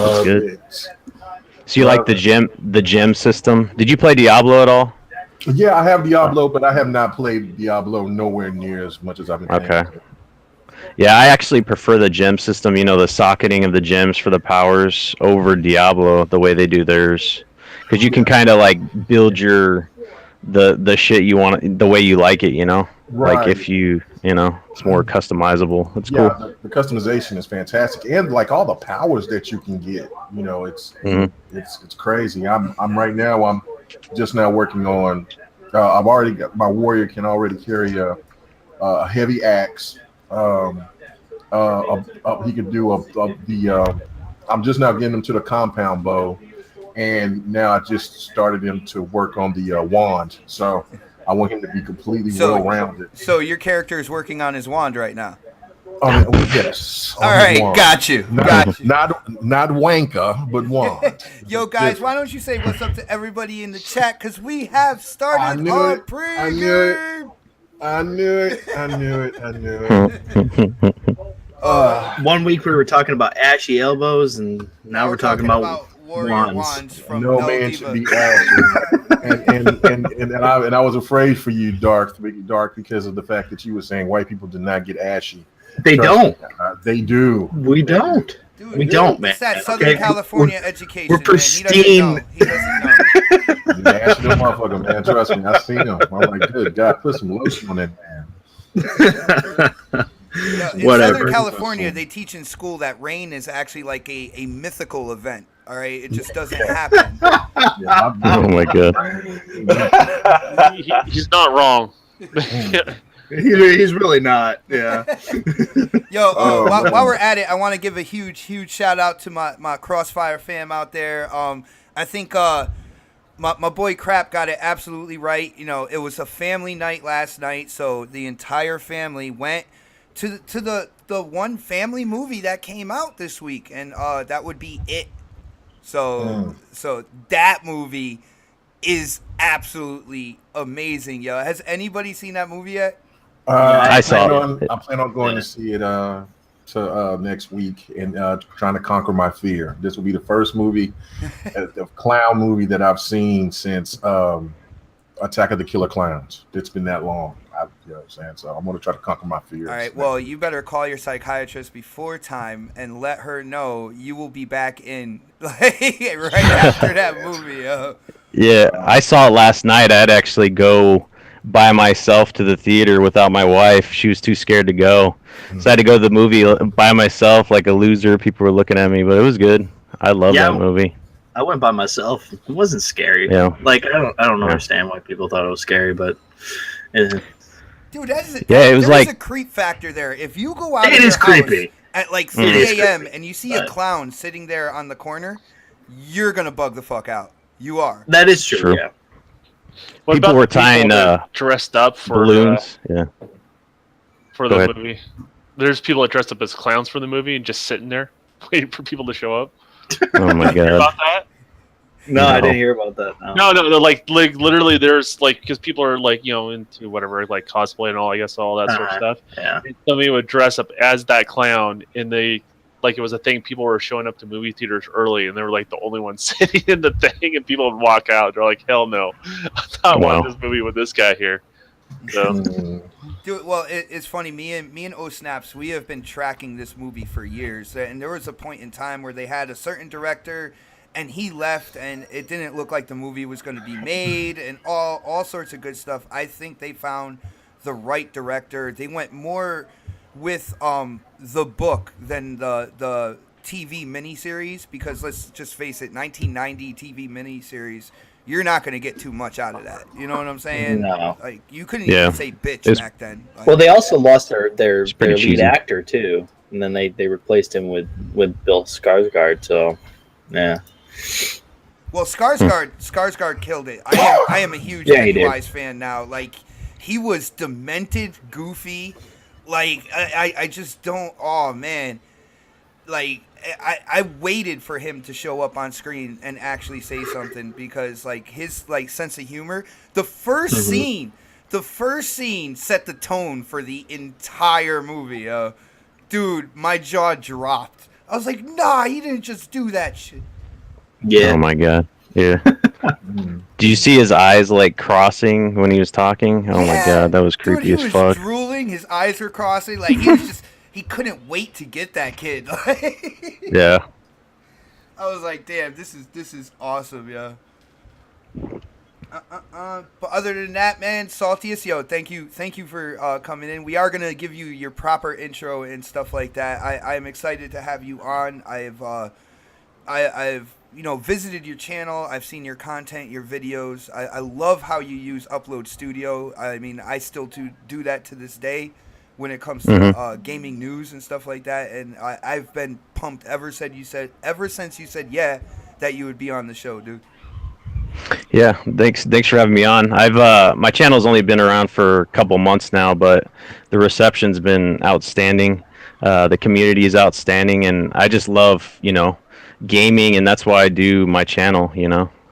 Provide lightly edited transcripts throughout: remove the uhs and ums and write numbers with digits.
That's good. It's, So you like the gem system? Did you play Diablo at all? yeah, I have Diablo, but I have not played Diablo nowhere near as much as I've been playing. Okay. Yeah, I actually prefer the gem system. You know, the socketing of the gems for the powers over Diablo, the way they do theirs, because you can kind of like build the shit you want the way you like it. You know, like Right. if it's more customizable. It's Yeah, cool. the customization is fantastic, and like all the powers that you can get. Hmm. It's crazy. I'm right now. I'm just now working on. I've already got my warrior can already carry a heavy axe. Um, he could do the. I'm just now getting him to the compound bow, and now I just started him to work on the wand. So I want him to be completely well rounded. So your character is working on his wand right now. Yes. All right, got you. Not wanker, but wand. Yo, guys, why don't you say what's up to everybody in the chat? Because we have started our pregame. I knew it. 1 week we were talking about ashy elbows, and now we're talking about warrior wands from no man Diva. should be ashy. and I was afraid for you, Dark, because of the fact that you were saying white people do not get ashy. They don't. They do. We don't. Dude, we don't, man. It's that Southern California education. We're pristine. Man. He doesn't know. Ashy little motherfucker, man. Trust me, I've seen him. I'm like, good God, put some lotion on that man. In Southern California, they teach in school that rain is actually like a mythical event. All right, it just doesn't happen. Oh my god. He's not wrong. He's really not. Yeah. Yo, while we're at it, I want to give a huge shout out to my Crossfire fam out there. I think my boy Crap got it absolutely right. You know, it was a family night last night, so the entire family went to the one family movie that came out this week, and that would be It. So that movie is absolutely amazing, yo. Has anybody seen that movie yet? I saw it. I plan on going to see it to next week and trying to conquer my fear. This will be the first movie, the clown movie that I've seen since Attack of the Killer Clowns. It's been that long. You know what I'm saying? So I'm going to try to conquer my fears. All right. Well, you better call your psychiatrist before time and let her know you will be back in right after that movie. Yo. Yeah, I saw it last night. I'd actually go by myself to the theater without my wife. She was too scared to go. So I had to go to the movie by myself like a loser. People were looking at me, but it was good. I love that movie. I went by myself. It wasn't scary. Yeah. Like I don't understand why people thought it was scary, but dude, it was like a creep factor there. If you go out, it is creepy at like 3 a.m. and you see a clown sitting there on the corner, you're gonna bug the fuck out. You are. That is true. Yeah. What people were tying dressed up for balloons. For the movie. There's people that dressed up as clowns for the movie and just sitting there waiting for people to show up. Oh my god! Hear about that? No, I didn't hear about that. No, like literally, there's like because people are like into whatever like cosplay and all, I guess all that sort of stuff. Yeah. And somebody would dress up as that clown, and they like it was a thing. People were showing up to movie theaters early, and they were like the only ones sitting in the thing, and people would walk out. They're like, "Hell no, I'm not watching this movie with this guy here." So. Dude, well, it's funny. Me and O Snaps, we have been tracking this movie for years, and there was a point in time where they had a certain director, and he left, and it didn't look like the movie was going to be made, and all sorts of good stuff. I think they found the right director. They went more with the book than the TV miniseries, because let's just face it, 1990 TV miniseries. You're not going to get too much out of that. You know what I'm saying? No. Like, you couldn't even say bitch back then. Like, well, they also lost their lead cheesy. actor, too. And then they replaced him with Bill Skarsgård, so, yeah. Well, Skarsgård killed it. I am a huge Pennywise fan now. Like, he was demented, goofy. Like, I just don't, oh, man. Like, I waited for him to show up on screen and actually say something, because like his like sense of humor, the first scene set the tone for the entire movie. Dude, my jaw dropped I was like, nah, he didn't just do that shit. Yeah. Oh my god. Yeah. Did you see his eyes like crossing when he was talking? Oh my god, that was creepy Dude, as he was fuck. drooling. His eyes were crossing. Like he was just, he couldn't wait to get that kid. Yeah. I was like, damn, this is awesome, yeah. But other than that, man, Saltiest, yo, thank you for coming in. We are gonna give you your proper intro and stuff like that. I'm excited to have you on. I've visited your channel. I've seen your content, your videos. I love how you use Upload Studio. I mean, I still do that to this day when it comes to gaming news and stuff like that. And I've been pumped ever since you said yeah that you would be on the show, dude. Yeah, thanks for having me on. I've my channel's only been around for a couple months now, but the reception's been outstanding. The community is outstanding, and I just love, gaming, and that's why I do my channel,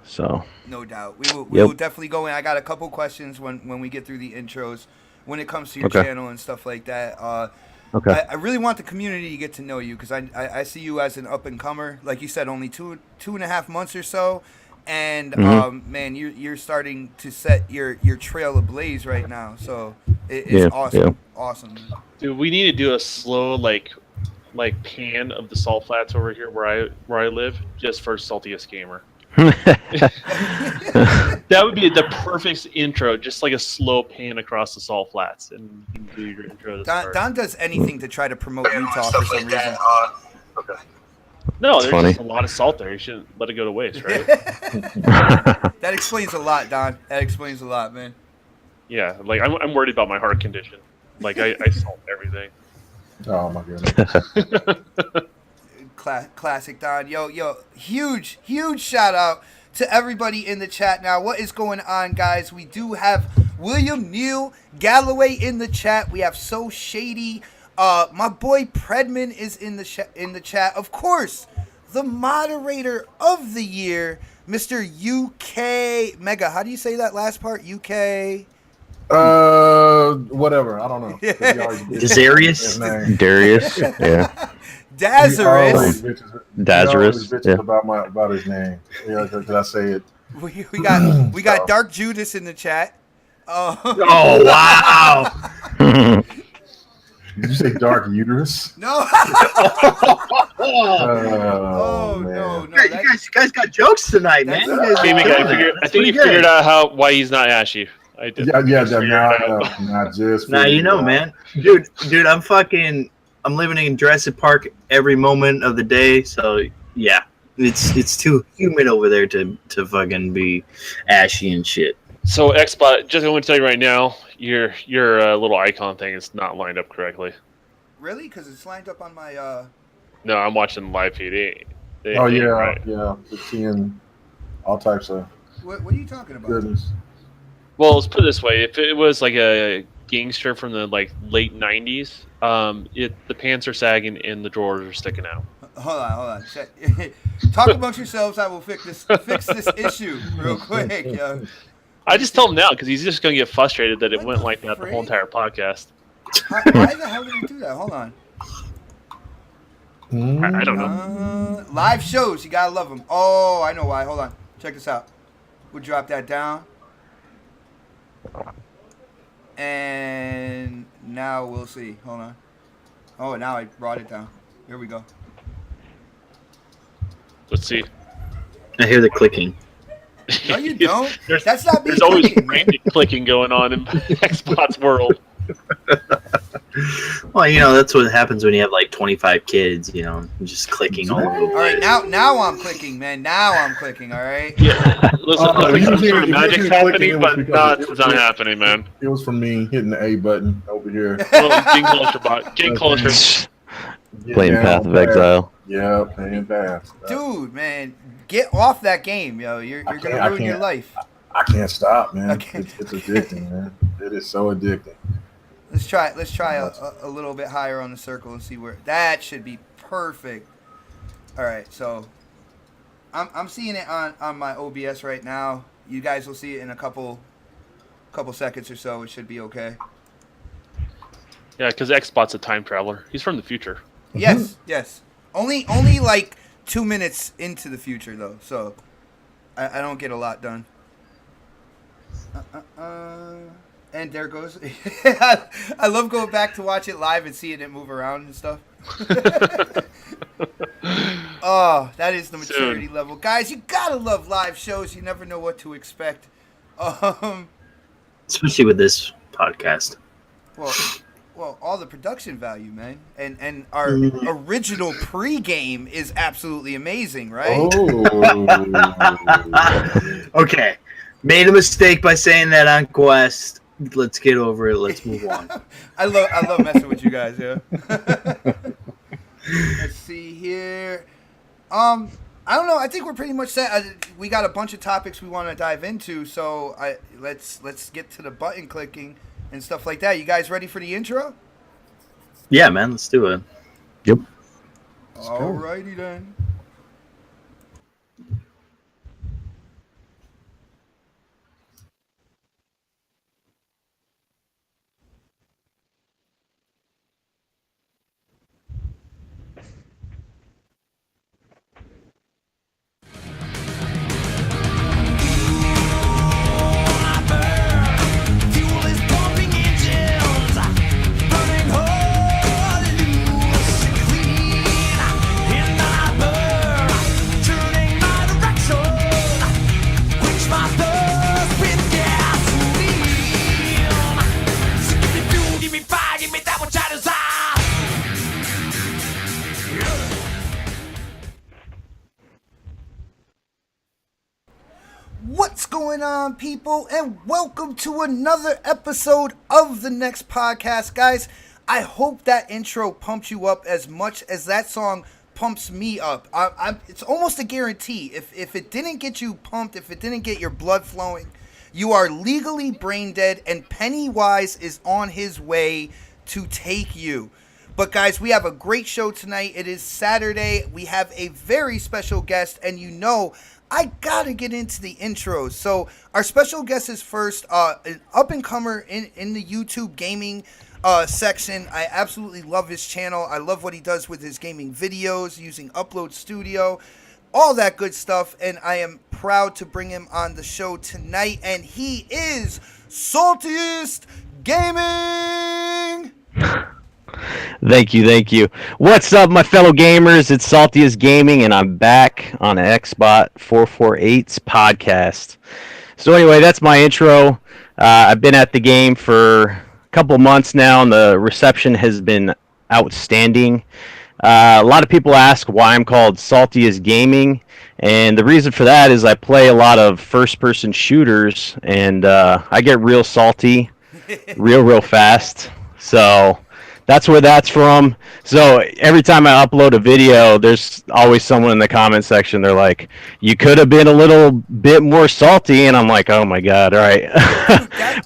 So No doubt. We will definitely go in. I got a couple questions when we get through the intros when it comes to your channel and stuff like that. Okay. I really want the community to get to know you because I see you as an up and comer. Like you said, only 2.5 months or so. And man, you're starting to set your trail ablaze right now. So it's awesome. Yeah. Awesome. Dude, we need to do a slow like pan of the salt flats over here where I live, just for Saltiest Gamer. That would be the perfect intro, just like a slow pan across the salt flats, and you can do your intro. Don does anything to try to promote Utah for some reason. Okay. No, It's there's funny. just a lot of salt there. You shouldn't let it go to waste, right? That explains a lot, Don. That explains a lot, man. Yeah, like I'm worried about my heart condition. Like I salt everything. Oh my goodness. Classic Don. Yo, huge shout out to everybody in the chat now. What is going on, guys? We do have William Neal Galloway in the chat. We have So Shady. My boy Predman is in the chat. Of course, the moderator of the year, Mr. UK Mega. How do you say that last part? UK. Whatever. I don't know. Darius. Darius. Yeah. Dazarus. Dazarus. Yeah. About his name. Yeah, did I say it? We got Dark Judas in the chat. Oh wow! Did you say dark uterus? No. Oh, man. no. You guys got jokes tonight, man. Gaming guy, I think you figured out why he's not ashy. I did. Not just. Nah, man, dude, I'm living in Jurassic Park every moment of the day, so yeah, it's too humid over there to fucking be ashy and shit. So Xbot, just going to tell you right now, your little icon thing is not lined up correctly. Really? Because it's lined up on my. No, I'm watching the live feed. Yeah, the seeing all types of. What are you talking about? Goodness. Well, let's put it this way: if it was like a gangster from the late '90s, the pants are sagging and the drawers are sticking out. Hold on. Talk amongst yourselves. I will fix this issue real quick, yo. I just tell him now because he's just going to get frustrated that it went like that the whole entire podcast. Why the hell did he do that? Hold on. I don't know. Live shows, you gotta love them. Oh, I know why. Hold on. Check this out. We'll drop that down. And now we'll see. Hold on. Oh, now I brought it down. Here we go. Let's see. I hear the clicking. No, you don't. That's not me. There's always clicking. frantic clicking going on in Xbox world. Well, that's what happens when you have like 25 kids, just clicking all over. All right, now I'm clicking, man. Now I'm clicking, all right? Yeah. Listen, some sort of you magic's clicking, happening, it but was it's not happening, man. It was from me hitting the A button over here. Well, getting closer, bot. Getting closer. Playing Path of Exile. Yeah, playing Path. Dude, man, get off that game, yo. You're gonna ruin your life. I can't stop, man. Okay. It's addicting, man. It is so addicting. Let's try a little bit higher on the circle and see where that should be perfect. All right, so I'm seeing it on my OBS right now. You guys will see it in a couple seconds or so. It should be okay. Yeah, because Xbot's a time traveler. He's from the future. Yes. Only like 2 minutes into the future though, so I don't get a lot done. And there goes. I love going back to watch it live and seeing it move around and stuff. Oh, that is the maturity level, guys. You gotta love live shows. You never know what to expect. Especially with this podcast. Well, all the production value, man, and our original pregame is absolutely amazing, right? Oh. Okay, made a mistake by saying that on Quest. Let's get over it. Let's move on. I love messing with you guys. Yeah. Let's see here. I don't know. I think we're pretty much set. We got a bunch of topics we want to dive into, so let's get to the button clicking and stuff like that. You guys ready for the intro? Yeah, man. Let's do it. Yep. Alrighty then. What's going on, people, and welcome to another episode of the next podcast, guys. I hope that intro pumps you up as much as that song pumps me up. It's almost a guarantee. If it didn't get you pumped, if it didn't get your blood flowing, you are legally brain dead, and Pennywise is on his way to take you. But guys, we have a great show tonight. It is Saturday. We have a very special guest, and you know I gotta get into the intros. So our special guest is first, an up-and-comer in the YouTube gaming section. I absolutely love his channel. I love what he does with his gaming videos, using Upload Studio, all that good stuff. And I am proud to bring him on the show tonight. And he is Saltiest Gaming! Thank you. What's up, my fellow gamers? It's Saltiest Gaming, and I'm back on Xbot448's podcast. So anyway, that's my intro. I've been at the game for a couple months now, and the reception has been outstanding. A lot of people ask why I'm called Saltiest Gaming, and the reason for that is I play a lot of first-person shooters, and I get real salty real fast. So that's where that's from. So every time I upload a video, there's always someone in the comment section. They're like, "You could have been a little bit more salty," and I'm like, "Oh my god, all right."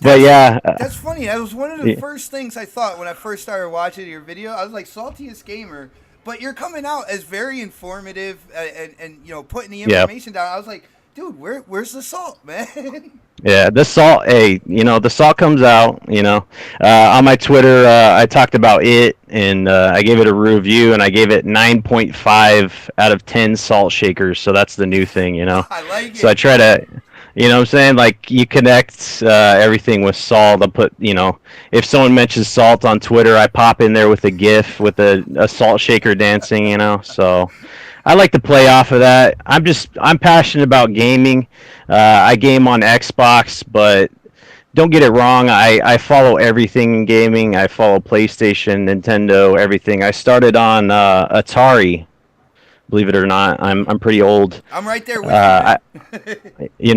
But yeah, that's funny. That was one of the first things I thought when I first started watching your video. I was like, Saltiest Gamer, but you're coming out as very informative and you know, putting the information down. I was like, dude, where's the salt, man? Yeah, the salt, the salt comes out, on my Twitter, I talked about it, and I gave it a review, and I gave it 9.5 out of 10 salt shakers, so that's the new thing, I like it. So I try to, what I'm saying, like, you connect everything with salt. I'll put, if someone mentions salt on Twitter, I pop in there with a GIF with a salt shaker dancing, so I like to play off of that. I'm passionate about gaming. I game on Xbox, but don't get it wrong. I follow everything in gaming. I follow PlayStation, Nintendo, everything. I started on Atari. Believe it or not, I'm pretty old. I'm right there with you.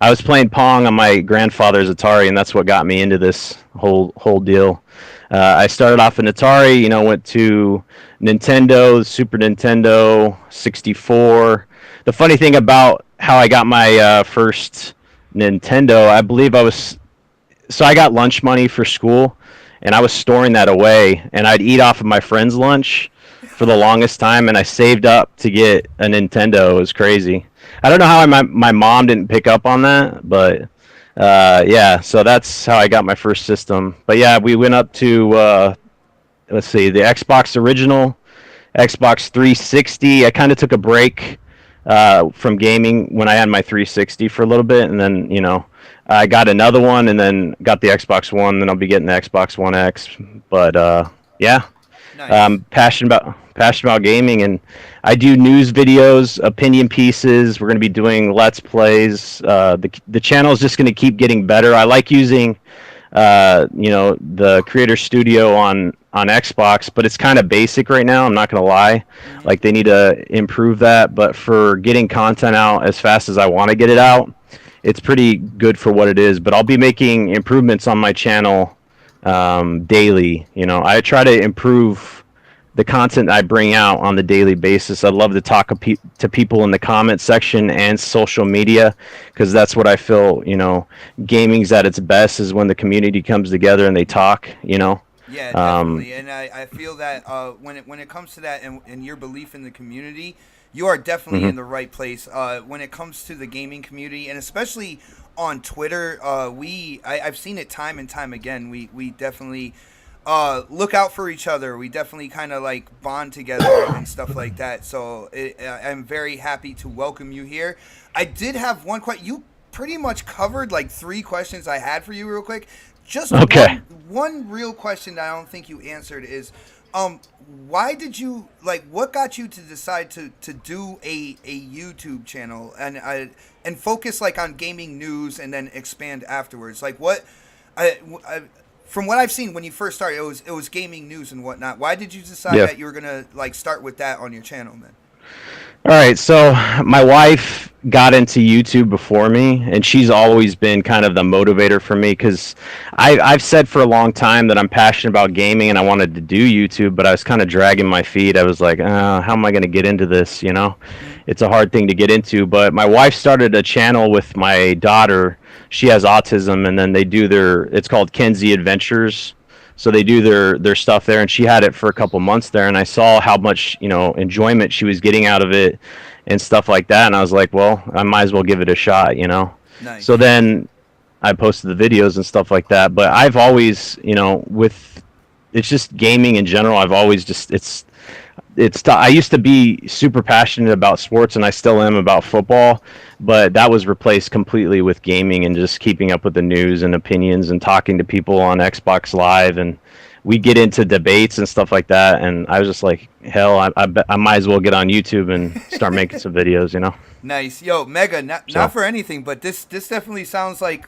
I was playing Pong on my grandfather's Atari, and that's what got me into this whole deal. I started off in Atari, went to Nintendo, Super Nintendo, 64. The funny thing about how I got my first Nintendo, I believe I got lunch money for school, and I was storing that away, and I'd eat off of my friend's lunch for the longest time, and I saved up to get a Nintendo. It was crazy. I don't know how my mom didn't pick up on that, but so that's how I got my first system. But yeah, we went up to, the Xbox original, Xbox 360. I kind of took a break from gaming when I had my 360 for a little bit, and then I got another one, and then got the Xbox One. Then I'll be getting the Xbox One X. But yeah, Nice. passionate about gaming, and I do news videos, opinion pieces. We're going to be doing let's plays. The channel is just going to keep getting better. I like using the Creator Studio on Xbox, but it's kind of basic right now. I'm not gonna lie, like they need to improve that. But for getting content out as fast as I want to get it out, it's pretty good for what it is. But I'll be making improvements on my channel daily. I try to improve the content I bring out on the daily basis. I love to talk to people in the comment section and social media, because that's what I feel, gaming's at its best is when the community comes together and they talk. Yeah, definitely. And I feel that when it comes to that and your belief in the community, you are definitely in the right place. When it comes to the gaming community, and especially on Twitter, I've seen it time and time again. We definitely look out for each other. We definitely kind of like bond together and stuff like that. So I'm very happy to welcome you here. I did have one question. You pretty much covered like 3 questions I had for you real quick. Just okay. one real question that I don't think you answered is, why did you what got you to decide to do a YouTube channel and focus like on gaming news and then expand afterwards? Like what from what I've seen when you first started, it was gaming news and whatnot. Why did you decide that you were gonna like start with that on your channel, man? All right, so my wife got into YouTube before me, and she's always been kind of the motivator for me, because I've said for a long time that I'm passionate about gaming and I wanted to do YouTube, but I was kind of dragging my feet. I was like, how am I going to get into this? It's a hard thing to get into. But my wife started a channel with my daughter. She has autism, and then they do it's called Kenzie Adventures. So they do their stuff there, and she had it for a couple months there, and I saw how much enjoyment she was getting out of it and stuff like that, and I was like, well, I might as well give it a shot. Nice. So then I posted the videos and stuff like that. But I've always it's just gaming in general. I've always just I used to be super passionate about sports, and I still am about football, but that was replaced completely with gaming and just keeping up with the news and opinions and talking to people on Xbox Live, and we get into debates and stuff like that. And I was just like, hell, I might as well get on YouTube and start making some videos. Nice. Yo, Mega, not for anything, but this definitely sounds like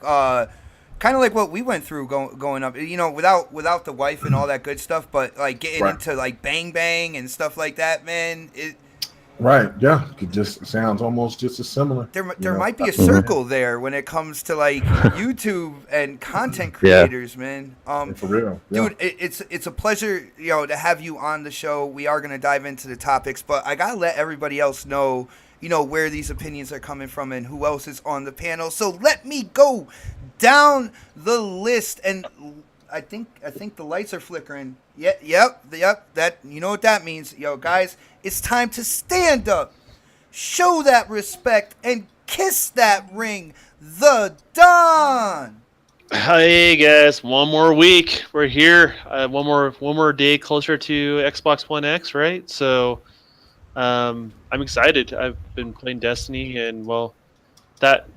kind of like what we went through going up, without the wife and all that good stuff, but like getting into like Bang Bang and stuff like that, man. Right. Yeah. It just sounds almost just as similar. There might be a circle there when it comes to like YouTube and content creators, man. For real. Yeah. Dude, it's a pleasure, to have you on the show. We are going to dive into the topics, but I got to let everybody else know, where these opinions are coming from and who else is on the panel. So let me go down the list, and I think the lights are flickering. Yep. That, you know what that means. Yo, guys, it's time to stand up, show that respect, and kiss that ring. The Don. Hey guys, one more week. We're here. One more day closer to Xbox One X, right? So I'm excited. I've been playing Destiny, and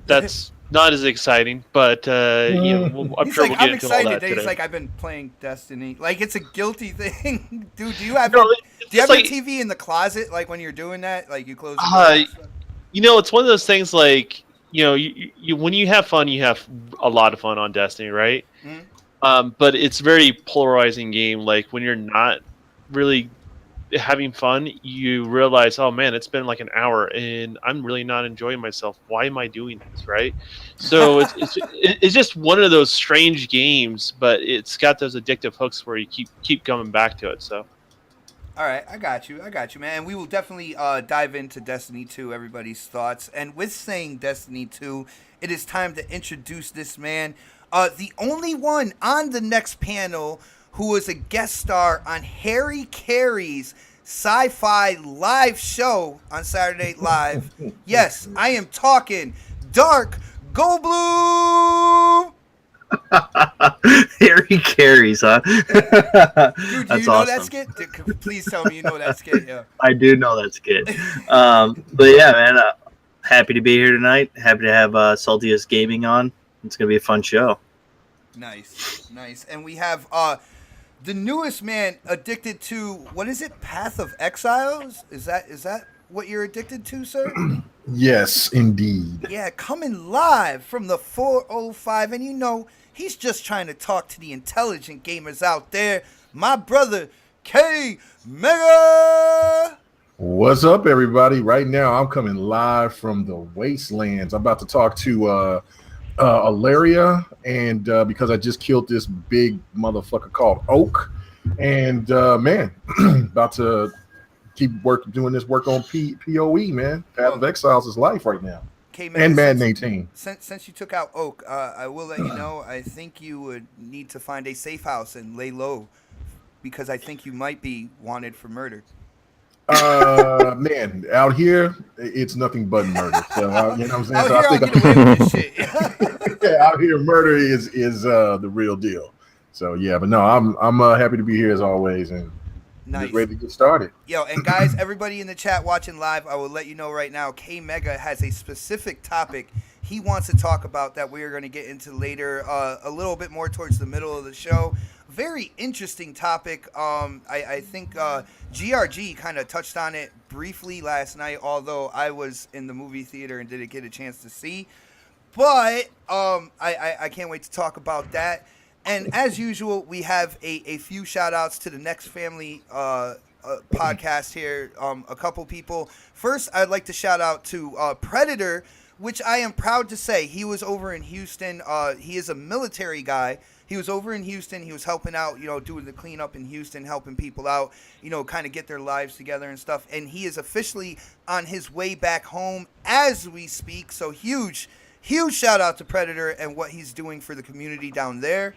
that's not as exciting, but I'm sure we'll get into all that today. He's like, I've been playing Destiny. Like, it's a guilty thing. Dude, do you have your TV in the closet, like, when you're doing that? Like, you close the door? It's one of those things, like, you when you have fun, you have a lot of fun on Destiny, right? Mm-hmm. But it's very polarizing game. Like, when you're not really having fun, you realize, oh man, it's been like an hour and I'm really not enjoying myself. Why am I doing this, right? So it's just one of those strange games, but it's got those addictive hooks where you keep coming back to it. So all right, I got you, man. And we will definitely dive into Destiny 2, everybody's thoughts. And with saying Destiny 2, it is time to introduce this man, the only one on the next panel who was a guest star on Harry Carey's sci-fi live show on Saturday Night Live. Yes, I am talking Dark Goldblum. Harry carries, huh? Dude, do That's you know that awesome. skit? Please tell me you know that skit. Yeah. I do know that skit. But yeah, man, happy to be here tonight. Happy to have Saltiest Gaming on. It's gonna be a fun show. Nice, nice. And we have the newest man addicted to, what is it? Path of Exiles? Is that what you're addicted to, sir? Yes, indeed. Yeah, coming live from the 405, and you know he's just trying to talk to the intelligent gamers out there. My brother K Mega. What's up, everybody? Right now, I'm coming live from the Wastelands. I'm about to talk to Alaria, and because I just killed this big motherfucker called Oak, and man, about to keep doing this work on POE, man. Path of Exiles is life right now. K-Man, And Madden 18. Since you took out Oak, I will let you know, I think you would need to find a safe house and lay low, because I think you might be wanted for murder. Man, out here, it's nothing but murder. So, you know what I'm saying? Out So here, I I'll think get away with this shit. yeah, out here, murder is the real deal. So yeah, but no, I'm happy to be here as always, and Nice. just ready to get started. Yo, and guys, everybody in the chat watching live, I will let you know right now, K Mega has a specific topic he wants to talk about that we are going to get into later, a little bit more towards the middle of the show. Very interesting topic. I think GRG kind of touched on it briefly last night, although I was in the movie theater and didn't get a chance to see. But I can't wait to talk about that. And as usual, we have a few shout outs to the Next Family podcast here. A couple people. First, I'd like to shout out to Predator, which I am proud to say he was over in Houston. He is a military guy. He was over in Houston. He was helping out, doing the cleanup in Houston, helping people out, kind of get their lives together and stuff. And he is officially on his way back home as we speak. So huge shout out to Predator and what he's doing for the community down there.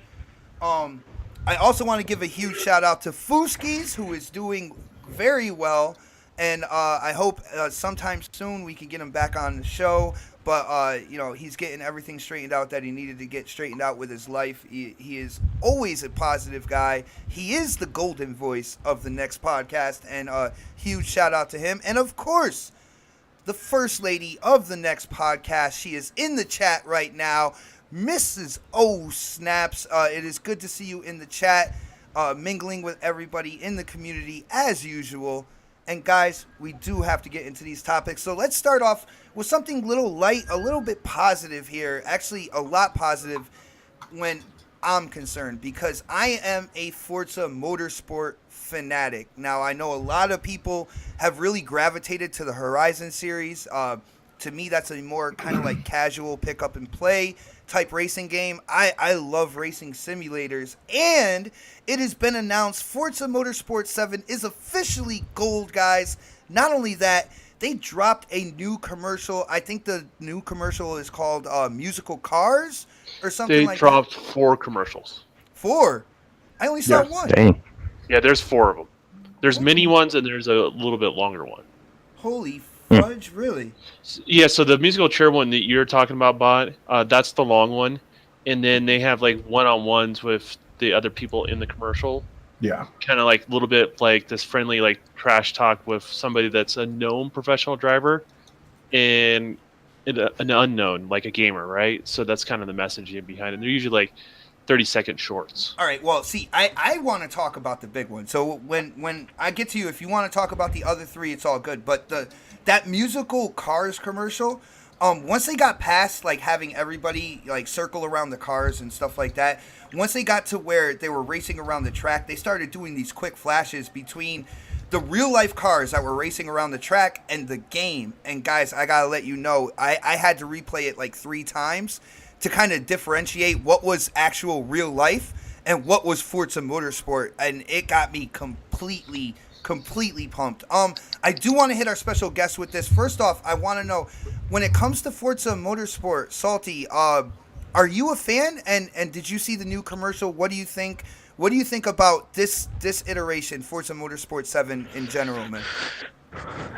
I also want to give a huge shout out to Fuskies, who is doing very well, and I hope sometime soon we can get him back on the show. But he's getting everything straightened out that he needed to get straightened out with his life. He is always a positive guy. He is the golden voice of the Next podcast, and huge shout out to him. And of course, the first lady of the Next podcast, she is in the chat right now. Mrs. O Snaps, it is good to see you in the chat, mingling with everybody in the community as usual. And guys, we do have to get into these topics. So let's start off with something a little light, a little bit positive here. Actually, a lot positive when I'm concerned, because I am a Forza Motorsport fanatic. Now, I know a lot of people have really gravitated to the Horizon series. To me, that's a more kind of like casual pick up and play type racing game. I love racing simulators, and it has been announced Forza Motorsport 7 is officially gold, guys. Not only that, they dropped a new commercial. I think the new commercial is called Musical Cars or something like that. They dropped 4 commercials. 4? I only saw Yes. one. Dang. Yeah, there's 4 of them. There's mini ones and there's a little bit longer one. Holy fudge, really? Yeah, so the musical chair one that you're talking about, Bot, that's the long one. And then they have like one-on-ones with the other people in the commercial. Yeah. Kind of like a little bit like this friendly like trash talk with somebody that's a known professional driver and an unknown, like a gamer, right? So that's kind of the messaging behind it. They're usually like 30-second shorts. All right, well, see, I want to talk about the big one. So when I get to you, if you want to talk about the other 3, it's all good. But that musical Cars commercial, once they got past like having everybody like circle around the cars and stuff like that, once they got to where they were racing around the track, they started doing these quick flashes between the real life cars that were racing around the track and the game. And guys, I gotta let you know, I had to replay it like 3 times to kind of differentiate what was actual real life and what was Forza Motorsport, and it got me completely pumped. I do want to hit our special guest with this. First off, I want to know, when it comes to Forza Motorsport, Salty, are you a fan? And did you see the new commercial? What do you think? What do you think about this iteration, Forza Motorsport 7 in general, man?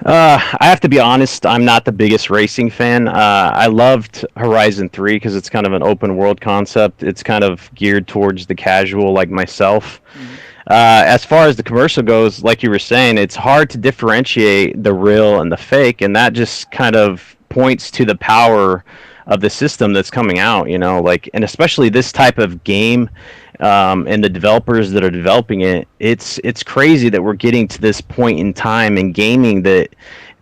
I have to be honest. I'm not the biggest racing fan. I loved Horizon 3 because it's kind of an open world concept. It's kind of geared towards the casual like myself. Mhm. As far as the commercial goes, like you were saying, it's hard to differentiate the real and the fake, and that just kind of points to the power of the system that's coming out. Like, and especially this type of game, and the developers that are developing it. It's crazy that we're getting to this point in time in gaming that,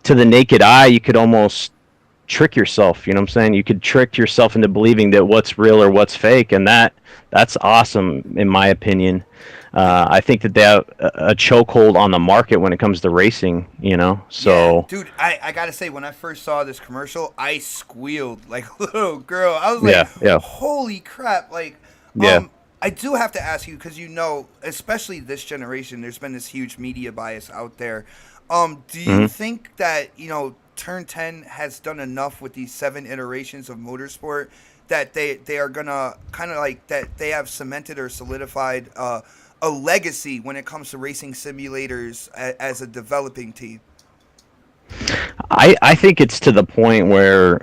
to the naked eye, you could almost trick yourself. You know what I'm saying? You could trick yourself into believing that what's real or what's fake, and that's awesome in my opinion. I think that they have a chokehold on the market when it comes to racing. So Yeah, dude, I gotta say, when I first saw this commercial, I squealed like a little girl. I was like, yeah, yeah, holy crap. Like, yeah. I do have to ask you, because especially this generation, there's been this huge media bias out there. Do you Mhm. think that, Turn 10 has done enough with these 7 iterations of motorsport that they are gonna kind of like that they have cemented or solidified a legacy when it comes to racing simulators as a developing team? I think it's to the point where,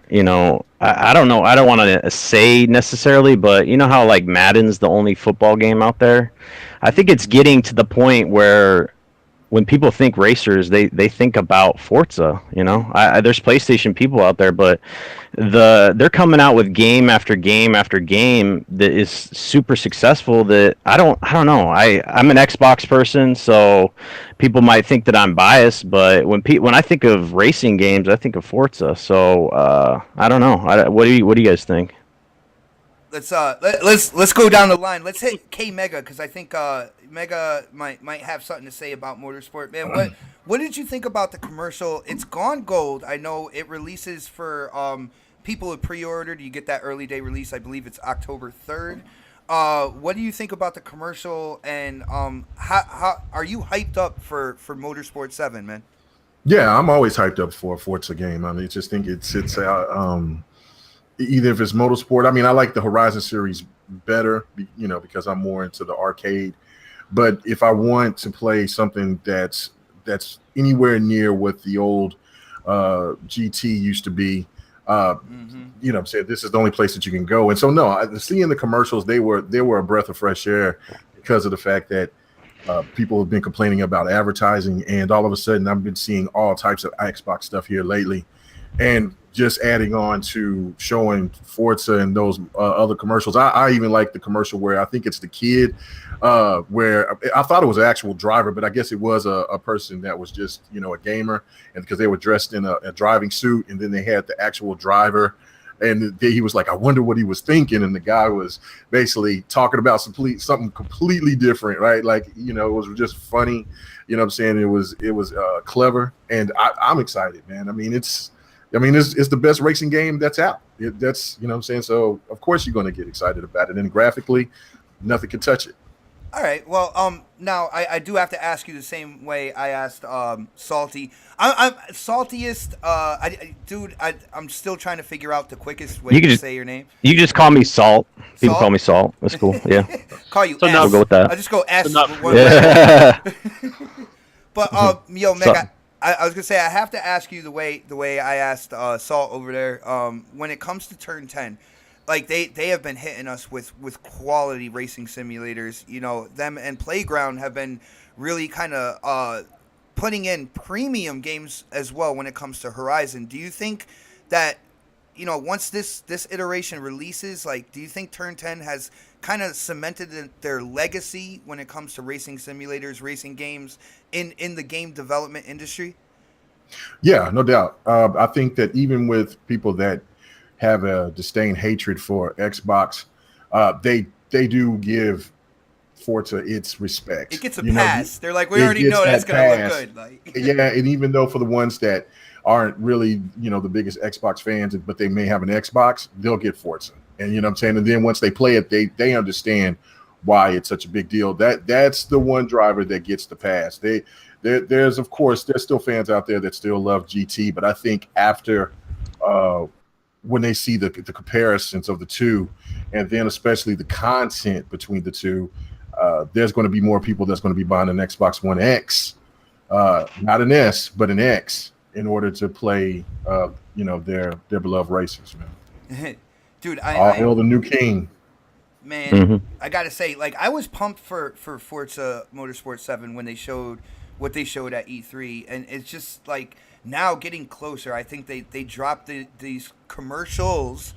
I don't know, I don't want to say necessarily, but you know how like Madden's the only football game out there? I think it's getting to the point where when people think racers, they think about Forza. There's PlayStation people out there, but they're coming out with game after game after game that is super successful. That I don't know. I'm an Xbox person, so people might think that I'm biased, but when I think of racing games, I think of Forza. So I don't know. What do you guys think? Let's go down the line. Let's hit K Mega, because I think Mega might have something to say about motorsport. Man, what did you think about the commercial? It's gone gold. I know it releases for people who pre-ordered. You get that early day release. I believe it's October 3rd. What do you think about the commercial, and how are you hyped up for Motorsport 7, man? Yeah, I'm always hyped up for a Forza game. I mean, I just think it's either if it's motorsport. I mean, I like the Horizon series better, because I'm more into the arcade. But if I want to play something that's anywhere near what the old GT used to be, I'm saying this is the only place that you can go. And so, no, seeing the commercials, they were a breath of fresh air because of the fact that people have been complaining about advertising, and all of a sudden, I've been seeing all types of Xbox stuff here lately. And just adding on to showing Forza and those other commercials. I even like the commercial where I think it's the kid, where I thought it was an actual driver, but I guess it was a person that was just, a gamer, and because they were dressed in a driving suit, and then they had the actual driver. And he was like, I wonder what he was thinking. And the guy was basically talking about something completely different, right? Like, it was just funny. You know what I'm saying? It was clever. And I'm excited, man. I mean, it's the best racing game that's out. That's, what I'm saying? So, of course, you're going to get excited about it. And graphically, nothing can touch it. All right. Well, now I do have to ask you the same way I asked Salty. I'm Saltiest. I'm still trying to figure out the quickest way to say your name. You just call me Salt. People call me Salt. That's cool. Yeah. Call you So S. now we'll go with that. I'll just go S. Yeah. But yo, Meg, I was gonna say I have to ask you the way I asked Salt over there. When it comes to Turn 10. Like they have been hitting us with quality racing simulators. Them and Playground have been really kind of putting in premium games as well when it comes to Horizon. Do you think that once this iteration releases, like, do you think Turn 10 has kind of cemented their legacy when it comes to racing simulators, racing games in the game development industry? Yeah, no doubt. I think that even with people that have a disdain hatred for Xbox, they do give Forza its respect. It gets a pass. They're like, we already know that's going to look good. Like, yeah, and even though for the ones that aren't really, the biggest Xbox fans, but they may have an Xbox, they'll get Forza. And what I'm saying? And then once they play it, they understand why it's such a big deal. That's the one driver that gets the pass. There's still fans out there that still love GT, but I think after when they see the comparisons of the two, and then especially the content between the two, there's going to be more people that's going to be buying an Xbox One X not an S, but an X, in order to play, their beloved racers, man. Dude, All hail the new king. man, Mhm. I gotta say, like, I was pumped for Forza Motorsport 7 when they showed what they showed at E3, and it's just like now getting closer. I think they dropped these commercials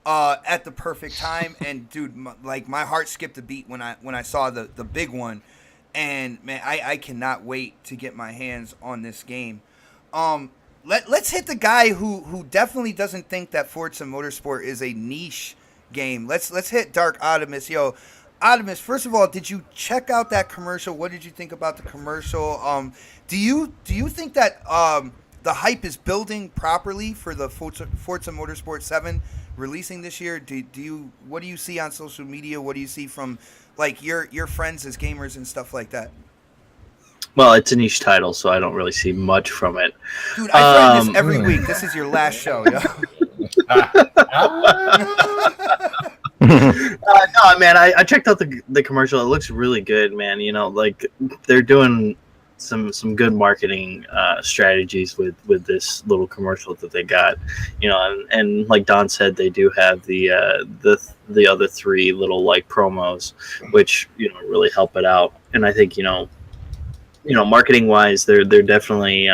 at the perfect time, and dude, my heart skipped a beat when I saw the big one, and man, I cannot wait to get my hands on this game. Let's hit the guy who definitely doesn't think that Forza Motorsport is a niche game. Let's hit Dark Optimus. Yo, Optimus, first of all, did you check out that commercial? What did you think about the commercial? Do you think that the hype is building properly for the Forza Motorsport 7 releasing this year? What do you see on social media? What do you see from like your friends as gamers and stuff like that? Well, it's a niche title, so I don't really see much from it. Dude, I find this every week. This is your last show, yo. No, man, I checked out the commercial. It looks really good, man. You know, like they're doing some good marketing strategies with this little commercial that they got. You know, and like Don said, they do have the other three little like promos, which really help it out. And I think marketing wise, they're definitely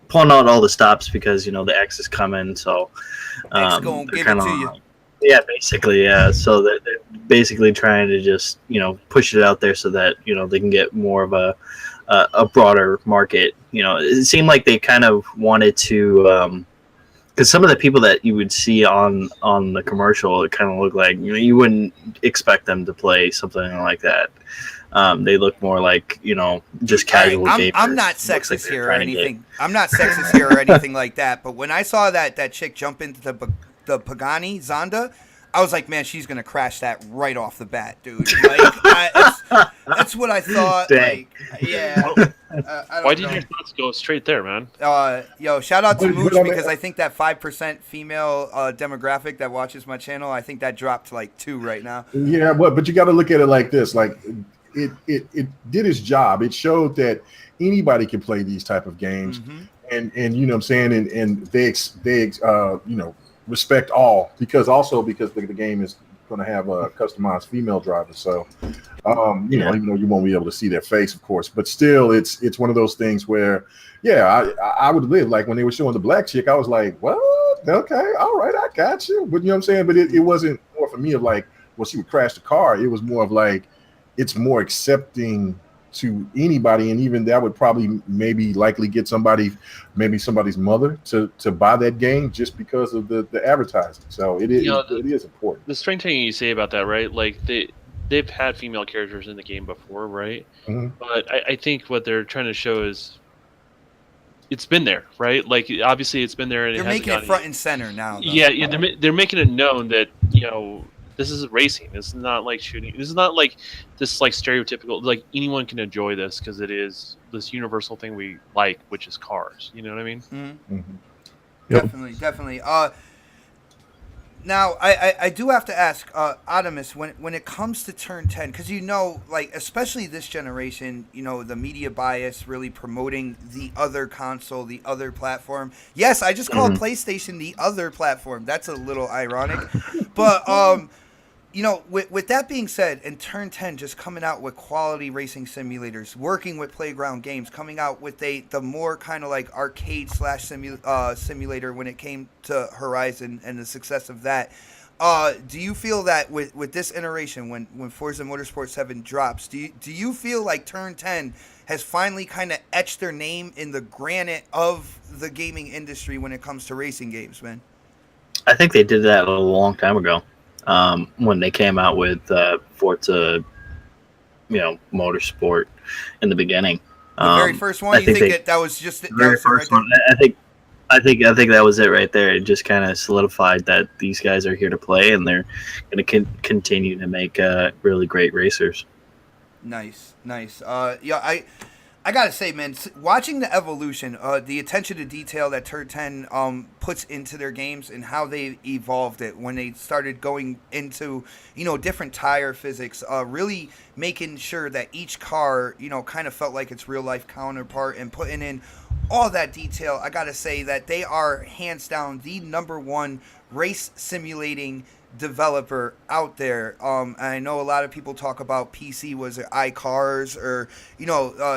pulling out all the stops because the X is coming. So X gonna give it to you. Yeah, basically, yeah. So they're basically trying to just push it out there so that they can get more of a broader market. It seemed like they kind of wanted to, because some of the people that you would see on the commercial, it kind of looked like you wouldn't expect them to play something like that. They look more like just casual gamers. I'm not sexist here or anything. I'm not sexist here or anything like that. But when I saw that chick jump into the Pagani Zonda, I was like, man, she's gonna crash that right off the bat, dude. Like, that's what I thought. Dang. Like, yeah. I Why don't know. did your thoughts go straight there, man? Yo, shout out to But- Mooch but I mean- because I think that 5% female demographic that watches my channel, I think that dropped to like 2 right now. Yeah, but you got to look at it like this. Like it did its job. It showed that anybody can play these type of games, and you know what I'm saying, and they respect all because the game is going to have a customized female driver. So even though you won't be able to see their face, of course, but still, it's one of those things where, yeah, I would live like when they were showing the black chick, I was like, what? Okay, all right, I got you. But you know what I'm saying? But it wasn't more for me of like, well, she would crash the car. It was more of like, it's more accepting to anybody, and even that would probably likely get somebody's mother to buy that game just because of the advertising. So it is important. The strange thing you say about that, right? Like they've had female characters in the game before, right? Mhm. But I think what they're trying to show is it's been there, right? Like obviously it's been there, and They're making it front and center now. Though. Yeah, they're making it known that this is racing. This is not like shooting. This is not like this like stereotypical. Like anyone can enjoy this because it is this universal thing we like, which is cars. You know what I mean? Mm-hmm. Yep. Definitely. Now I do have to ask, Optimus, when it comes to Turn 10, because like especially this generation, the media bias really promoting the other console, the other platform. Yes, I just called PlayStation the other platform. That's a little ironic, but with that being said, and Turn 10 just coming out with quality racing simulators, working with Playground Games, coming out with the more kind of like arcade / simulator when it came to Horizon and the success of that. Do you feel that with this iteration, when Forza Motorsport 7 drops, do you feel like Turn 10 has finally kind of etched their name in the granite of the gaming industry when it comes to racing games, man? I think they did that a long time ago. When they came out with Forza, Motorsport in the beginning. The very first one, you think that was just the very first one? I think that was it right there. It just kind of solidified that these guys are here to play, and they're going to continue to make really great racers. Nice. Yeah, I gotta say, man, watching the evolution, the attention to detail that Turd 10 puts into their games and how they evolved it when they started going into, different tire physics, really making sure that each car, kind of felt like its real life counterpart and putting in all that detail. I gotta say that they are hands down the number one race simulating developer out there. I know a lot of people talk about PC, was it iCars, or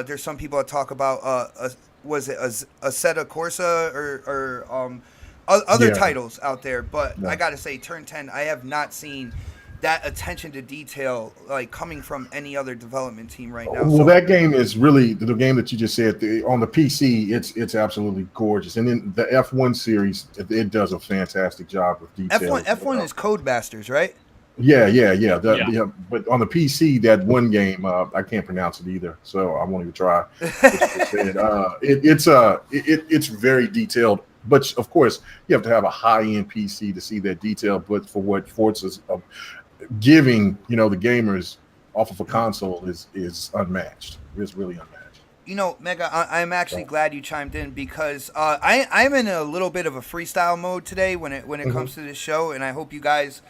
there's some people that talk about was it Assetto Corsa or other titles out there. But I gotta say, Turn 10, I have not seen that attention to detail like coming from any other development team right now. Well, that game is really the game that you just said on the PC. It's absolutely gorgeous, and then the F1 series, it does a fantastic job with detail. F1 is Codemasters, right? Yeah. But on the PC, that one game, I can't pronounce it either, so I won't even try. It's very detailed, but of course, you have to have a high-end PC to see that detail. But for what Forza's giving, the gamers off of a console is unmatched. It's really unmatched. Mega, I'm actually glad you chimed in because I'm in a little bit of a freestyle mode today when it comes to this show, and I hope you guys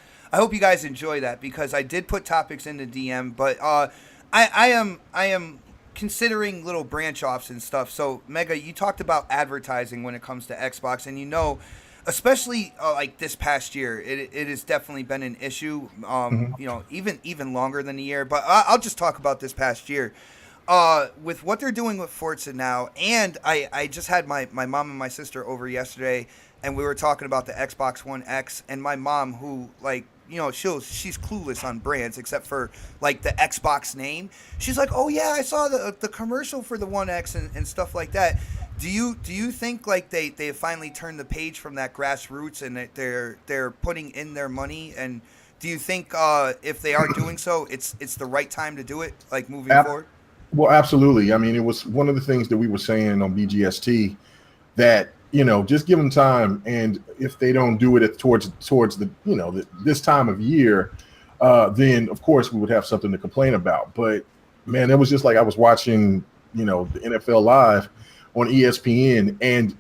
enjoy that because I did put topics in the DM, but I am considering little branch offs and stuff. So Mega, you talked about advertising when it comes to Xbox, and especially like this past year, it has definitely been an issue. Even longer than a year, but I'll just talk about this past year. With what they're doing with Forza now, and I just had my mom and my sister over yesterday, and we were talking about the Xbox One X, and my mom, who she's clueless on brands except for like the Xbox name. She's like, "Oh yeah, I saw the commercial for the One X and stuff like that." Do you think like they finally turned the page from that grassroots and that they're putting in their money? And do you think if they are doing so, it's the right time to do it, like moving forward? Well, absolutely. I mean, it was one of the things that we were saying on BGST that just give them time, and if they don't do it towards the this time of year, then of course we would have something to complain about. But man, it was just like I was watching the NFL Live on ESPN, and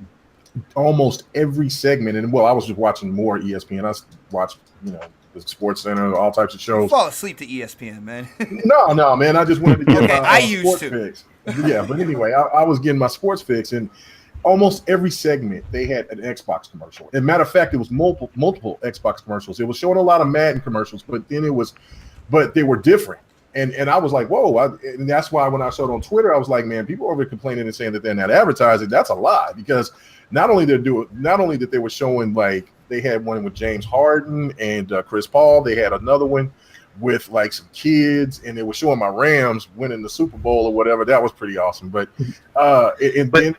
almost every segment, and I was just watching more ESPN. I watched the Sports Center, all types of shows. You fall asleep to ESPN, man. No, man. I just wanted to get my I used sports to. fix. Yeah, but anyway, I was getting my sports fix, and almost every segment they had an Xbox commercial. As a matter of fact, it was multiple Xbox commercials. It was showing a lot of Madden commercials, but they were different. And I was like, whoa. And that's why when I saw it on Twitter, I was like, man, people are over complaining and saying that they're not advertising. That's a lie, because not only that they were showing, like, they had one with James Harden and Chris Paul. They had another one with like some kids, and they were showing my Rams winning the Super Bowl or whatever. That was pretty awesome. But then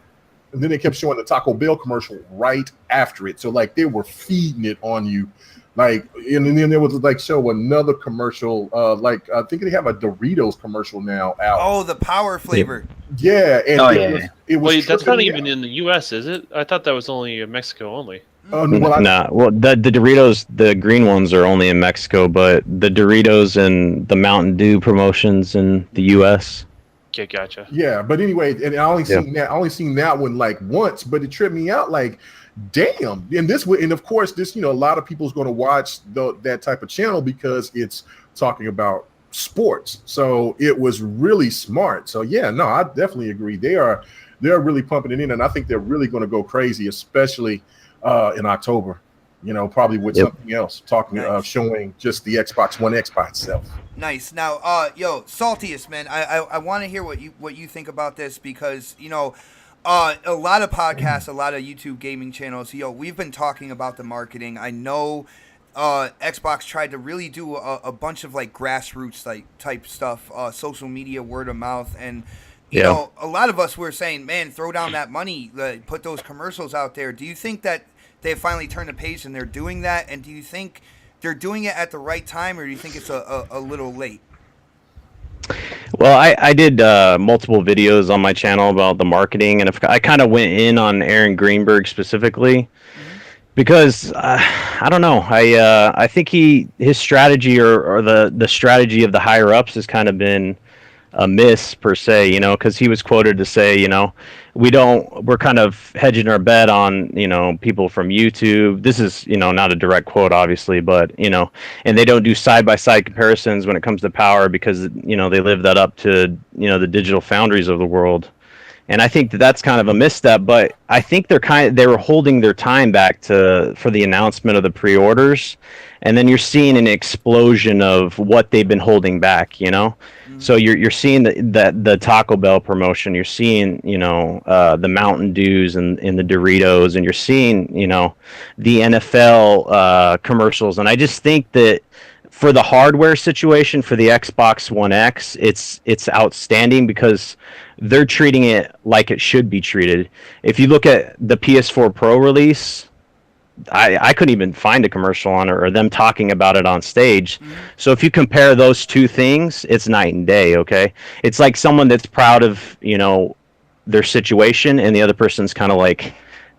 they kept showing the Taco Bell commercial right after it. So like they were feeding it on you. Like, and then there was like show another commercial, like I think they have a Doritos commercial now out. Oh, the power flavor. Yeah. And it was Wait, that's not even in the US, is it? I thought that was only in Mexico only. Well, the Doritos, the green ones are only in Mexico, but the Doritos and the Mountain Dew promotions in the US. Okay, gotcha. Yeah, but anyway, and I only seen that one like once, but it tripped me out. Like, damn. And of course, this, a lot of people's going to watch that type of channel because it's talking about sports. So it was really smart. So yeah, no, I definitely agree. They're really pumping it in, and I think they're really going to go crazy, especially in October. Probably with something else, showing just the Xbox One X by itself. Nice. Now, Saltiest, man, I want to hear what you think about this, because a lot of podcasts, a lot of YouTube gaming channels, we've been talking about the marketing. I know Xbox tried to really do a bunch of like grassroots type stuff, social media, word of mouth, and you know, a lot of us were saying, man, throw down that money, put those commercials out there. Do you think that they finally turned the page and they're doing that? And do you think they're doing it at the right time, or do you think it's a little late? Well, I did multiple videos on my channel about the marketing, and I kind of went in on Aaron Greenberg specifically because I don't know. I think his strategy or the strategy of the higher ups has kind of been a miss per se, because he was quoted to say, we're kind of hedging our bet on, people from YouTube. This is, not a direct quote, obviously, but, and they don't do side by side comparisons when it comes to power because, they live that up to, the digital foundries of the world. And I think that that's kind of a misstep, but I think they were holding their time back for the announcement of the pre-orders, and then you're seeing an explosion of what they've been holding back. So you're seeing the Taco Bell promotion, you're seeing the Mountain Dews and the Doritos, and you're seeing the NFL commercials, and I just think that for the hardware situation for the Xbox One X, it's outstanding because they're treating it like it should be treated. If you look at the PS4 Pro release, I couldn't even find a commercial on it or them talking about it on stage. So if you compare those two things, it's night and day, okay? It's like someone that's proud of, their situation and the other person's kind of like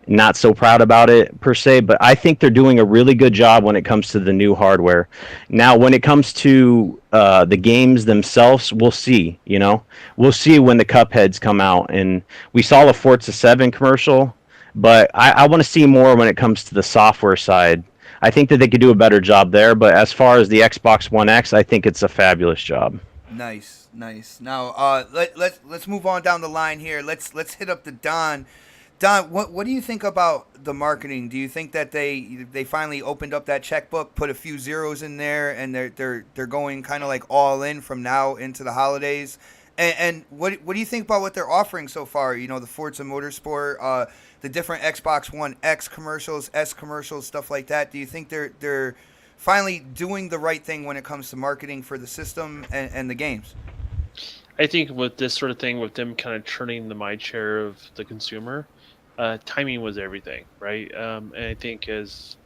not so proud about it per se, but I think they're doing a really good job when it comes to the new hardware. Now, when it comes to the games themselves, we'll see. We'll see when the Cupheads come out, and we saw the Forza 7 commercial, but I want to see more when it comes to the software side. I think that they could do a better job there, but as far as the Xbox One X, I think it's a fabulous job. Nice. Now, let's move on down the line here. Let's hit up the Don. Don, what do you think about the marketing? Do you think that they finally opened up that checkbook, put a few zeros in there, and they're going kind of like all in from now into the holidays? And what do you think about what they're offering so far? The Forza Motorsport, the different Xbox One X commercials, S commercials, stuff like that. Do you think they're finally doing the right thing when it comes to marketing for the system and the games? I think with this sort of thing, with them kind of turning the mind share of the consumer, timing was everything, right? And I think as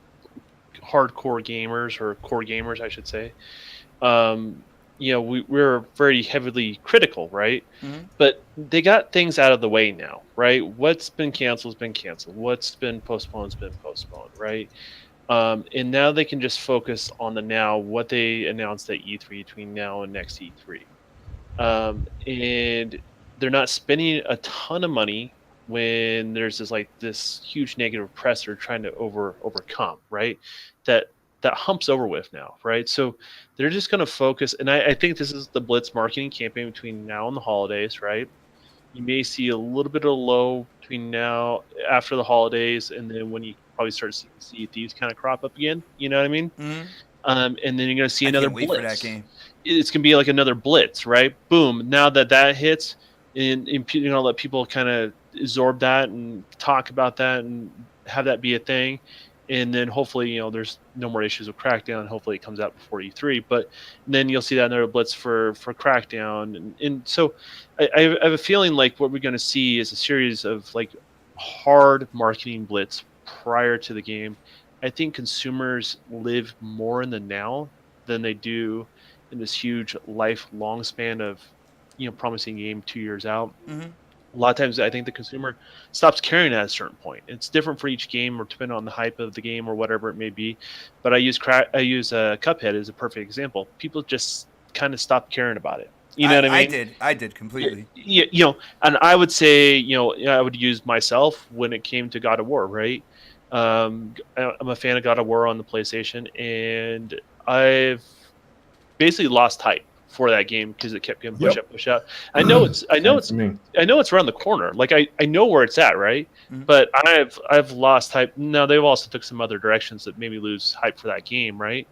hardcore gamers, or core gamers, I should say, we're very heavily critical, right? But they got things out of the way now, right? What's been canceled has been canceled. What's been postponed has been postponed, right? And now they can just focus on the now, what they announced at E3 between now and next E3. And they're not spending a ton of money when there's this huge negative press they're trying to overcome, right? That hump's over with now, right? So they're just going to focus, and I think this is the blitz marketing campaign between now and the holidays, right? You may see a little bit of a low between now, after the holidays, and then when you probably start to see these kind of crop up again. You know what I mean? And then you're going to see another blitz. For that game. It's going to be like another blitz, right? Boom. Now that hits, and let people kind of absorb that and talk about that and have that be a thing. And then hopefully, there's no more issues with Crackdown. Hopefully it comes out before E3. But then you'll see that another blitz for Crackdown. And so I have a feeling like what we're going to see is a series of like hard marketing blitz prior to the game. I think consumers live more in the now than they do in this huge lifelong span of, promising game 2 years out. A lot of times I think the consumer stops caring at a certain point. It's different for each game, or depending on the hype of the game or whatever it may be. But I use Cuphead as a perfect example. People just kind of stopped caring about it. You know what I mean? I did completely. And I would say, I would use myself when it came to God of War, right? I'm a fan of God of War on the PlayStation, and I've basically lost hype for that game because it kept getting push out. I know it's around the corner. Like I know where it's at, right? But I've lost hype. Now they've also took some other directions that made me lose hype for that game, right?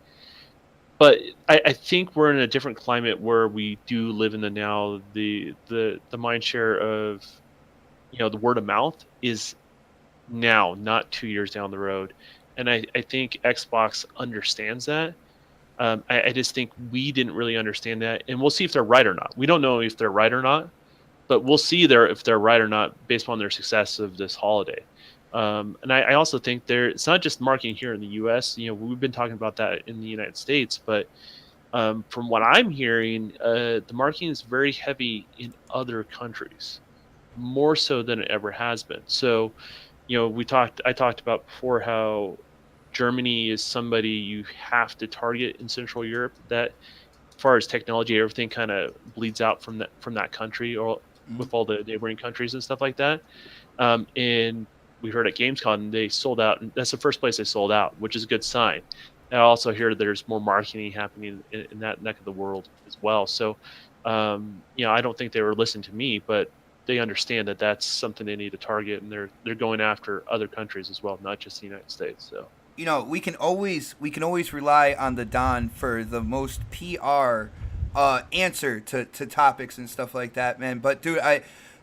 But I think we're in a different climate where we do live in the now. The mind share of the word of mouth is now, not 2 years down the road. And I think Xbox understands that. I just think we didn't really understand that, and we'll see if they're right or not. We don't know if they're right or not, but we'll see if they're right or not based on their success of this holiday. And I also think it's not just marketing here in the U.S. We've been talking about that in the United States, but from what I'm hearing, the marketing is very heavy in other countries, more so than it ever has been. So, I talked about before how Germany is somebody you have to target in Central Europe. That far as technology, everything kind of bleeds out from that country, or with all the neighboring countries and stuff like that. And we heard at Gamescom they sold out, and that's the first place they sold out, which is a good sign. I also hear there's more marketing happening in that neck of the world as well. So, I don't think they were listening to me, but they understand that that's something they need to target, and they're going after other countries as well, not just the United States. So, we can always rely on the Don for the most PR answer to topics and stuff like that, man. But dude, I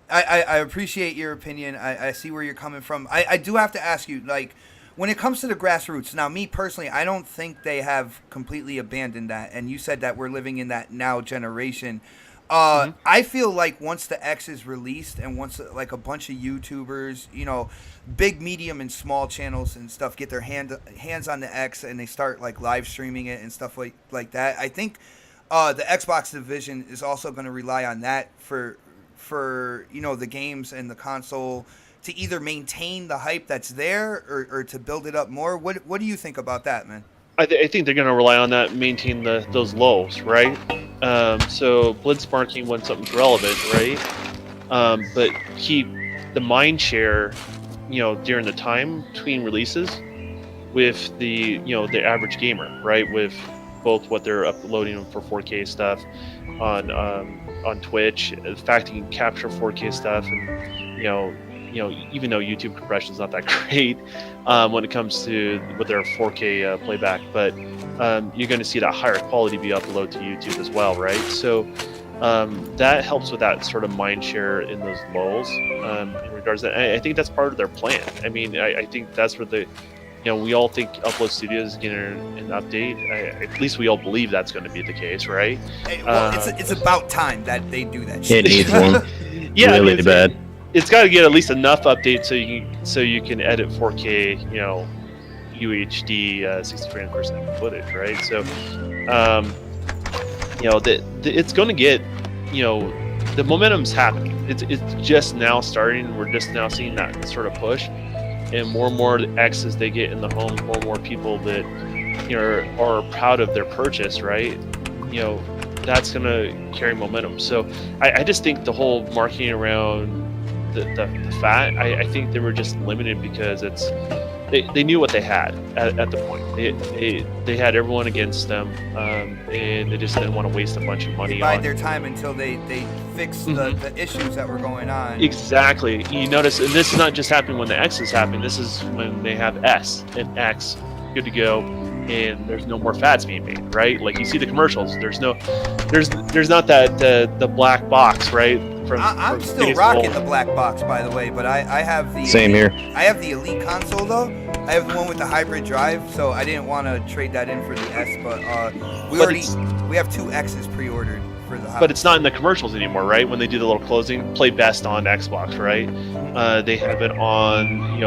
appreciate your opinion. I see where you're coming from. I do have to ask you, like, when it comes to the grassroots, now, me personally, I don't think they have completely abandoned that. And you said that we're living in that now generation. I feel like once the X is released, and once like a bunch of YouTubers, big, medium, and small channels and stuff get their hands on the X, and they start like live streaming it and stuff like that, I think the Xbox division is also going to rely on that for the games and the console to either maintain the hype that's there or to build it up more. What do you think about that, man? I think they're going to rely on that, maintain those lows, right? So blitzmarking when something's relevant, right? But keep the mind share, during the time between releases with the average gamer, right? With both what they're uploading for 4K stuff on Twitch, the fact that you can capture 4K stuff, and even though YouTube compression is not that great when it comes to with their 4K playback, but you're going to see that higher quality be uploaded to YouTube as well, right? So that helps with that sort of mind share in those lulls in regards to that. I think that's part of their plan. I mean, I think that's where we all think Upload Studios is getting an update. At least we all believe that's going to be the case, right? Hey, well, it's about time that they do that shit. It needs one. Yeah, really bad. It's got to get at least enough updates so you can edit 4K, UHD 60 frames per second footage, right? So, it's going to get, the momentum's happening. It's just now starting. We're just now seeing that sort of push, and more X's they get in the home, more and more people that are proud of their purchase, right? That's going to carry momentum. So I just think the whole marketing around the fat, I think they were just limited because they knew what they had at the point. They had everyone against them, and they just didn't want to waste a bunch of money. They bide their time until they fix the issues that were going on. Exactly. You notice, and this is not just happening when the X is happening. This is when they have S and X good to go, and there's no more fads being made, right? Like you see the commercials. There's not that the black box, right? I'm still rocking the black box, by the way, but I have the Same here. I have the Elite console though. I have the one with the hybrid drive, so I didn't want to trade that in for the S. But we have 2 X's pre-ordered for the house. But it's not in the commercials anymore, right? When they do the little closing, play best on Xbox, right? They have it on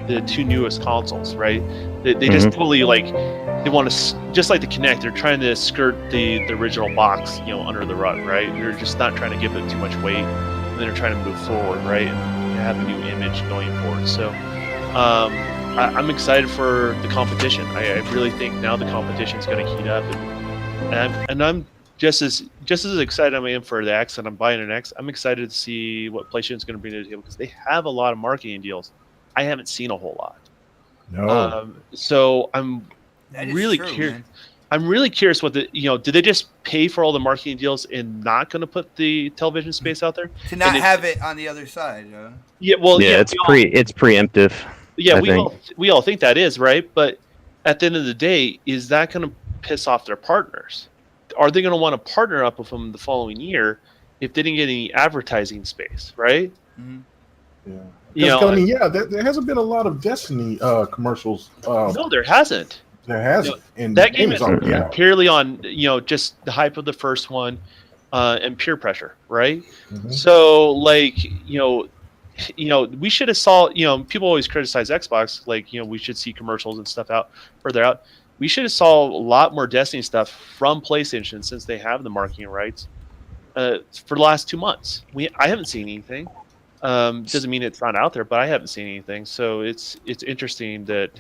the 2 newest consoles, right? They just totally they want to, just like the Kinect, they're trying to skirt the original box, under the rug, right? They're just not trying to give it too much weight, and then they're trying to move forward, right? And have a new image going forward. So I'm excited for the competition. I really think now the competition is going to heat up, and I'm just as excited I am for the X, and I'm buying an X. I'm excited to see what PlayStation's going to bring to the table because they have a lot of marketing deals. I haven't seen a whole lot. No. So I'm really curious. I'm really curious what did they just pay for all the marketing deals and not going to put the television space out there to not have it on the other side? Yeah, well, it's preemptive. Yeah, we all think that is right, but at the end of the day, is that going to piss off their partners? Are they going to want to partner up with them the following year if they didn't get any advertising space, right? Mm-hmm. Yeah. There hasn't been a lot of Destiny commercials. No, there hasn't. There hasn't. And that game is purely on just the hype of the first one and peer pressure, right? Mm-hmm. So we should have saw. People always criticize Xbox, we should see commercials and stuff out further out. We should have saw a lot more Destiny stuff from PlayStation since they have the marketing rights for the last 2 months. I haven't seen anything. Doesn't mean it's not out there, but I haven't seen anything. So it's interesting that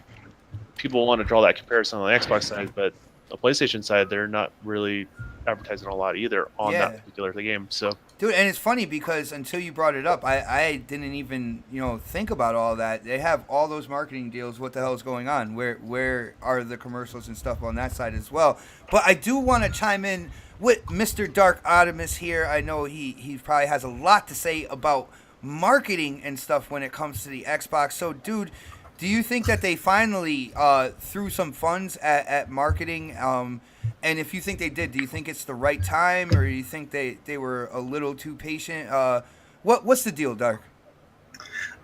people want to draw that comparison on the Xbox side, but the PlayStation side, they're not really advertising a lot either on Yeah. that particular game. So Dude, and it's funny because until you brought it up, I didn't even think about all that. They have all those marketing deals. What the hell is going on? Where are the commercials and stuff on that side as well? But I do want to chime in with Mr. Dark Optimus here. I know he probably has a lot to say about marketing and stuff when it comes to the Xbox. So, dude, do you think that they finally threw some funds at marketing? And if you think they did, do you think it's the right time, or do you think they were a little too patient? What's the deal, Dark?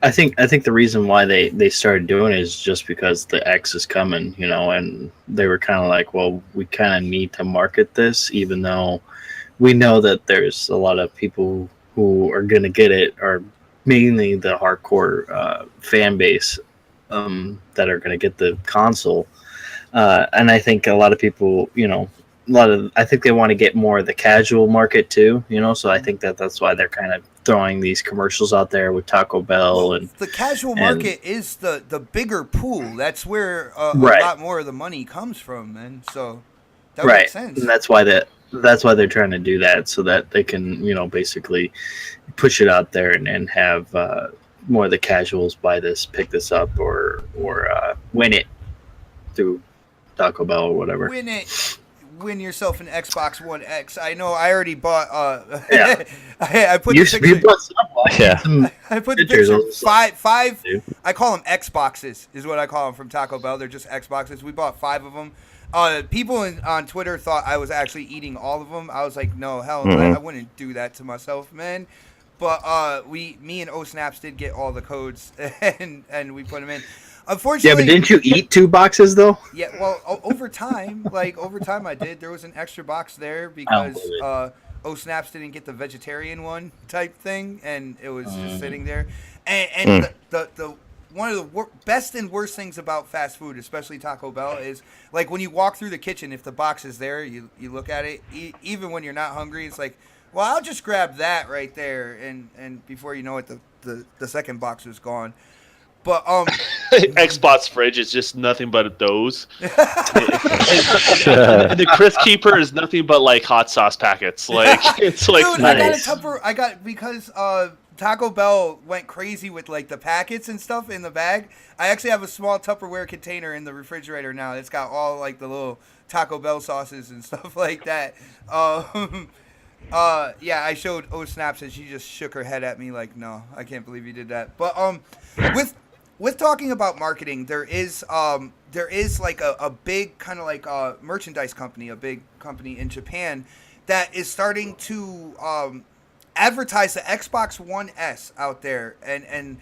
I think the reason why they started doing it is just because the X is coming, and they were kind of like, well, we kind of need to market this, even though we know that there's a lot of people who are going to get it, or mainly the hardcore fan base that are going to get the console. And I think a lot of people, I think they want to get more of the casual market too, so I think that's why they're kind of throwing these commercials out there with Taco Bell. And the casual market is the bigger pool. That's where a right. lot more of the money comes from, man. So that right. makes sense. And that's why they're trying to do that, so that they can, basically push it out there and have more of the casuals buy this, pick this up, or win it through Taco Bell or whatever. Win yourself an Xbox One X. I know. I already bought. Yeah. I put the picture. Yeah. I put the picture. Five. I call them Xboxes. Is what I call them from Taco Bell. They're just Xboxes. We bought 5 of them. People on Twitter thought I was actually eating all of them. I was like, no, hell, I wouldn't do that to myself, man. But me and O Snaps did get all the codes, and we put them in. Unfortunately, yeah, but didn't you eat 2 boxes though? Yeah, well, over time I did. There was an extra box there because O Snaps didn't get the vegetarian one type thing, and it was just sitting there. And the one of the best and worst things about fast food, especially Taco Bell, is like when you walk through the kitchen, if the box is there, you look at it, even when you're not hungry, it's like, well, I'll just grab that right there, and before you know it, the second box was gone. But Xbox fridge is just nothing but those. And the Crisp Keeper is nothing but like hot sauce packets. Like it's like dude, nice. I got because Taco Bell went crazy with like the packets and stuff in the bag. I actually have a small Tupperware container in the refrigerator now. It's got all like the little Taco Bell sauces and stuff like that. Yeah, I showed O Snaps and she just shook her head at me like, no, I can't believe you did that. But with talking about marketing, there is like a big kind of like merchandise company, a big company in Japan that is starting to advertise the Xbox One S out there, and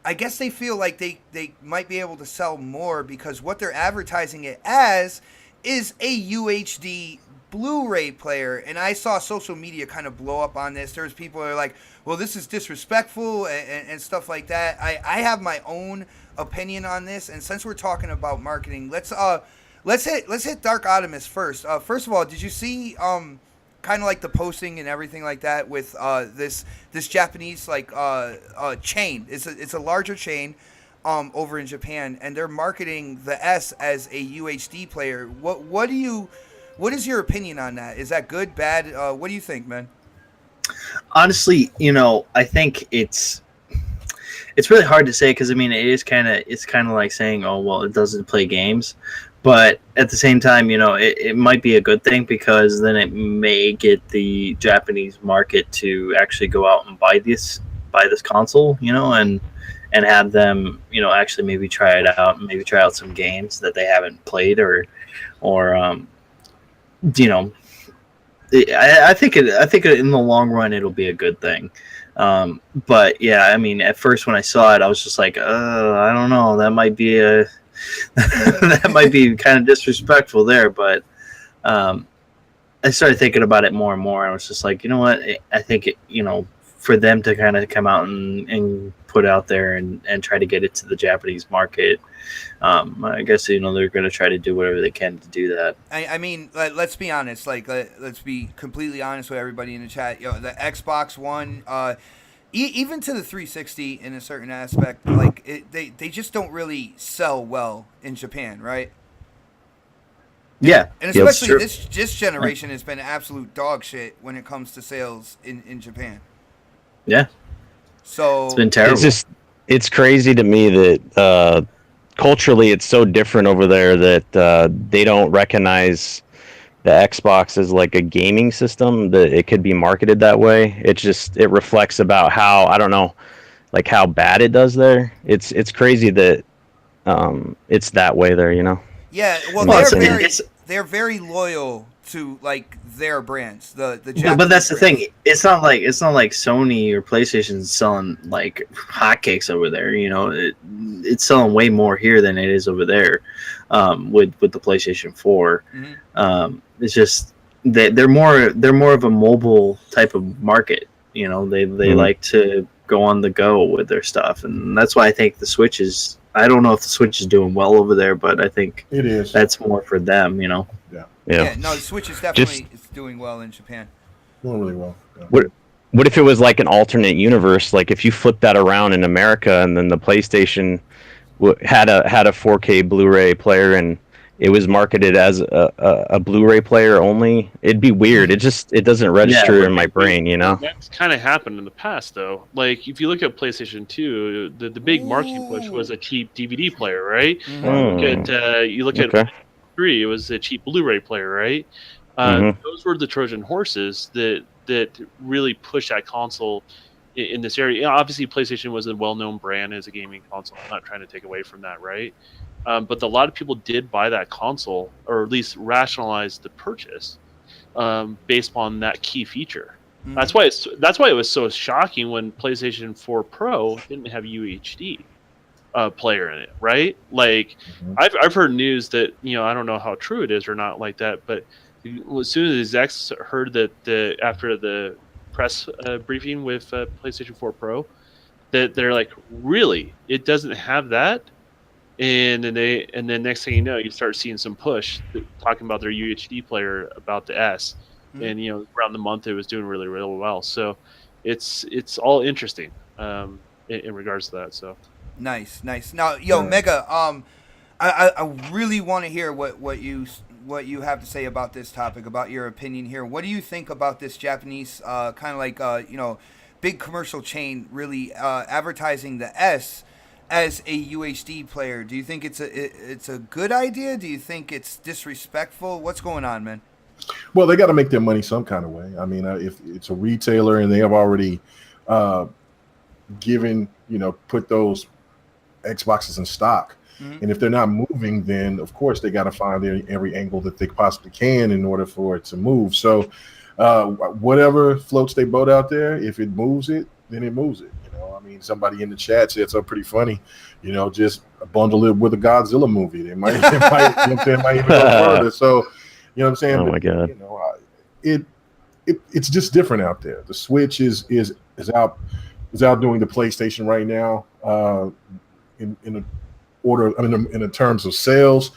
I guess they feel like they might be able to sell more because what they're advertising it as is a UHD Blu-ray player. And I saw social media kind of blow up on this. There's people that are like, well, this is disrespectful and stuff like that. I have my own opinion on this, and since we're talking about marketing, let's hit Dark Optimus first. First of all, did you see kind of like the posting and everything like that with this Japanese like chain? It's a larger chain over in Japan, and they're marketing the S as a UHD player. What is your opinion on that? Is that good, bad? What do you think, man? Honestly, I think it's really hard to say because I mean it's kind of like saying, oh well, it doesn't play games, but at the same time, it might be a good thing because then it may get the Japanese market to actually go out and buy this console, and have them, actually maybe try it out, and maybe try out some games that they haven't played or I think in the long run it'll be a good thing. But yeah, I mean, at first when I saw it, I was just like, I don't know, that might be that might be kind of disrespectful there. But I started thinking about it more and more. I was just like, you know what? I think for them to kind of come out and put out there and try to get it to the Japanese market. I guess they're going to try to do whatever they can to do that. I mean, let's be honest. Like, let's be completely honest with everybody in the chat. The Xbox One, even to the 360 in a certain aspect, like they just don't really sell well in Japan, right? Yeah, And Yep. especially Sure. this generation has been absolute dog shit when it comes to sales in Japan. yeah, it's So been It's terrible. just it's crazy to me that culturally it's so different over there that they don't recognize the Xbox as like a gaming system, that it could be marketed that way. It reflects about how, I don't know, like how bad it does there. It's crazy that it's that way there, you know. yeah, well In my Well, opinion. they're very loyal to like their brands, the Japanese but that's the brands. thing. It's not like Sony or PlayStation's selling like hotcakes over there. You know, it's selling way more here than it is over there. With the PlayStation 4, it's just they're more of a mobile type of market. You know, they like to go on the go with their stuff, and that's why I think the Switch is. I don't know if the Switch is doing well over there, but I think It is. that's more for them. You know. Yeah, no, the Switch is definitely it's doing well in Japan. Doing really well. Yeah. What if it was like an alternate universe? Like if you flip that around in America, and then the PlayStation had a 4K Blu-ray player, and it was marketed as a Blu-ray player only. It'd be weird. It doesn't register in my brain, you know. That's kind of happened in the past, though. Like if you look at PlayStation 2, the big marketing push was a cheap DVD player, right? You look at Okay. 3, it was a cheap Blu-ray player, right? Those were the Trojan horses that really pushed that console in this area. Yeah, obviously, PlayStation was a well-known brand as a gaming console. I'm not trying to take away from that, right? But a lot of people did buy that console, or at least rationalize the purchase based on that key feature. That's why it was so shocking when PlayStation 4 Pro didn't have UHD player in it, right? Like I've heard news that, you know, I don't know how true it is or not like that, but as soon as the execs heard that after the press briefing with PlayStation 4 Pro, that they're like, really, it doesn't have that, and then next thing you know, you start seeing some push talking about their UHD player about the S, and you know, around the month it was doing really well. So it's all interesting in regards to that. So Nice. Now, Mega, I really want to hear what you have to say about this topic, about your opinion here. What do you think about this Japanese kind of like big commercial chain really advertising the S as a UHD player? Do you think it's a good idea? Do you think it's disrespectful? What's going on, man? Well, they got to make their money some kind of way. I mean, if it's a retailer and they have already put those Xboxes in stock, and if they're not moving, then of course they got to find every angle that they possibly can in order for it to move. So whatever floats their boat out there, if it moves it, then it moves it. You know, I mean, somebody in the chat said something pretty funny. You know, just bundle it with a Godzilla movie. They might, might even go further. So, you know what I'm saying? Oh my God. You know, it's just different out there. The Switch is outdoing the PlayStation right now in a order. I mean, in the terms of sales,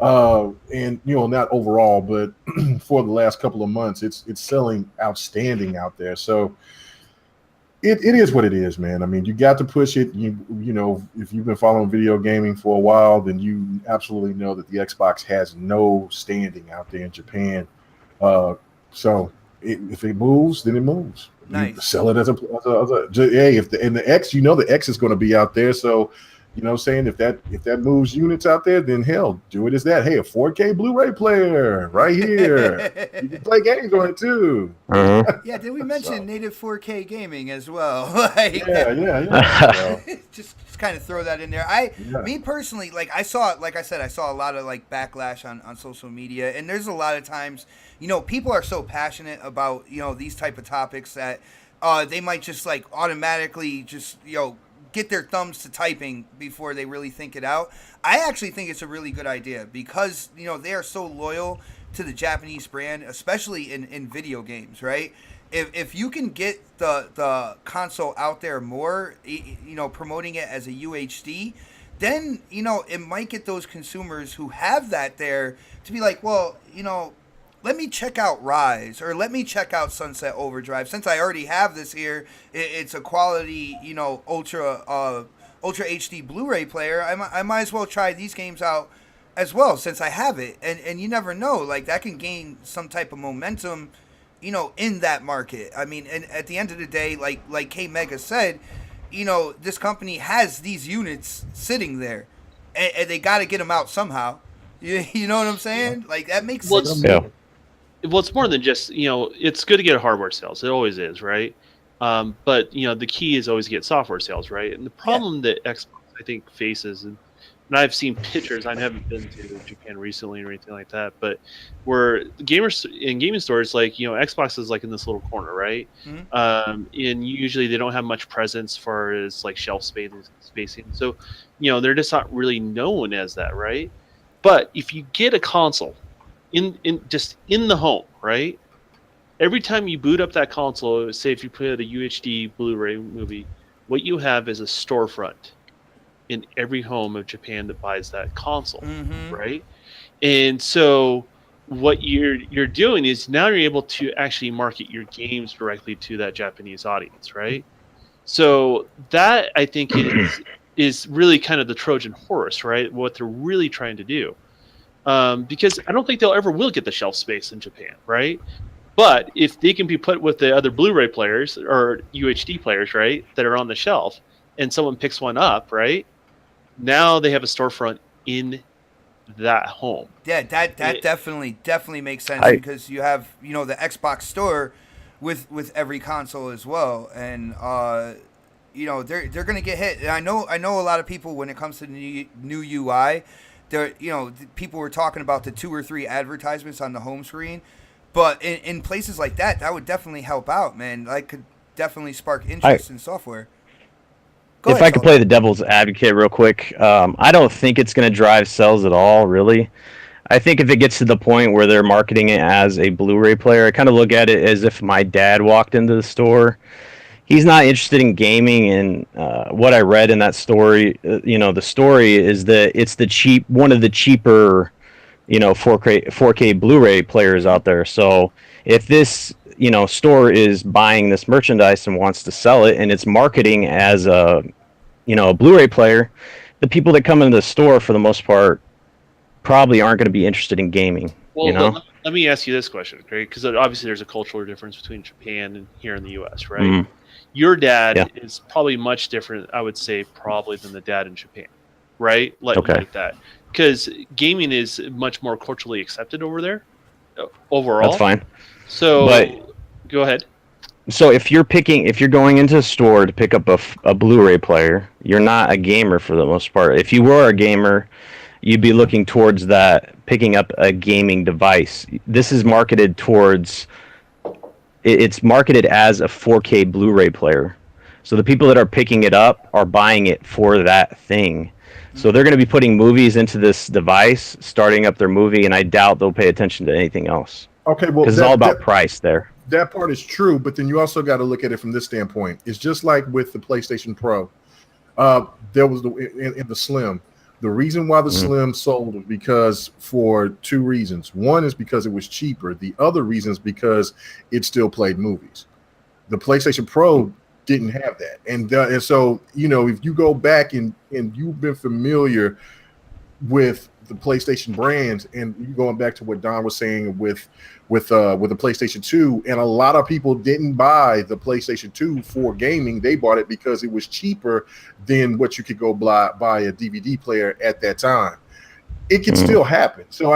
and you know, not overall, but for the last couple of months, it's selling outstanding out there. So it is what it is, man. I mean, you got to push it. You know, if you've been following video gaming for a while, then you absolutely know that the Xbox has no standing out there in Japan. So if it moves, then it moves. Nice. You sell it as a hey, the X, you know, the X is going to be out there. So, you know what I'm saying? If that moves units out there, then hell, do it as that. Hey, a 4K Blu-ray player right here. You can play games on it too. Yeah, did we mention native 4K gaming as well? Yeah. just kind of throw that in there. Me personally, like I saw a lot of like backlash on social media, and there's a lot of times, you know, people are so passionate about, you know, these type of topics that they might just like automatically just, you know, get their thumbs to typing before they really think it out. I actually think it's a really good idea because, you know, they are so loyal to the Japanese brand, especially in video games, right? If you can get the console out there more, you know, promoting it as a UHD, then, you know, it might get those consumers who have that there to be like, well, you know, let me check out Rise or let me check out Sunset Overdrive. Since I already have this here, it's a quality, you know, ultra HD Blu-ray player. I might as well try these games out, as well, since I have it, and you never know, like that can gain some type of momentum, in that market. I mean, and at the end of the day, like K Mega said, this company has these units sitting there, and they got to get them out somehow. You know what I'm saying? Like that makes Well, sense. Yeah. Well, it's more than just, it's good to get hardware sales. It always is, right? But the key is always to get software sales, right? And the problem that Xbox, I think, faces, and I've seen pictures. I haven't been to Japan recently or anything like that, but where the gamers in gaming stores, like Xbox is like in this little corner, right? Mhm. And usually they don't have much presence as far as like shelf spacing. So they're just not really known as that, right? But if you get a console in just in the home, right? Every time you boot up that console, say if you put a UHD Blu-ray movie, what you have is a storefront in every home of Japan that buys that console, Mm-hmm. right? And so what you're doing is now you're able to actually market your games directly to that Japanese audience, right? So that I think is really kind of the Trojan horse, right? What they're really trying to do. Because I don't think they'll ever will get the shelf space in Japan, right? But if they can be put with the other Blu-ray players or UHD players, right, that are on the shelf, and someone picks one up, right, now they have a storefront in that home. Yeah, that It- definitely makes sense, I because you have the Xbox store with every console as well, and they're gonna get hit. And I know a lot of people, when it comes to the new UI, there people were talking about the 2 or 3 advertisements on the home screen, but in places like that would definitely help out, man. Like could definitely spark interest in software. Go if ahead, I could Salty. play the devil's advocate real quick, I don't think it's going to drive sales at all, really. I think if it gets to the point where they're marketing it as a Blu-ray player, I kind of look at it as if my dad walked into the store. He's not interested in gaming, and what I read in that story, the story is that it's one of the cheaper, 4K Blu-ray players out there. So if this store is buying this merchandise and wants to sell it, and it's marketing as a Blu-ray player, the people that come into the store for the most part probably aren't going to be interested in gaming. well, let me ask you this question, okay? Because obviously there's a cultural difference between Japan and here in the U.S., right? Mhm. Your dad Yeah. is probably much different, I would say, probably than the dad in Japan, right? Okay. Like that, because gaming is much more culturally accepted over there, overall. That's fine. So, But- go ahead. So if you're going into a store to pick up a Blu-ray player, you're not a gamer for the most part. If you were a gamer, you'd be looking towards picking up a gaming device. This is marketed towards, it's marketed as a 4K Blu-ray player. So the people that are picking it up are buying it for that thing. So they're going to be putting movies into this device, starting up their movie, and I doubt they'll pay attention to anything else. Okay, well, Because it's all about price there. that part is true, but then you also got to look at it from this standpoint. It's just like with the PlayStation Pro. There was in the Slim. The reason why the Slim sold was because for 2 reasons. One is because it was cheaper. The other reason is because it still played movies. The PlayStation Pro didn't have that, and so if you go back and you've been familiar with the PlayStation brands, and you going back to what Don was saying with the PlayStation 2, and a lot of people didn't buy the PlayStation 2 for gaming. They bought it because it was cheaper than what you could go buy a DVD player at that time. It can still happen. So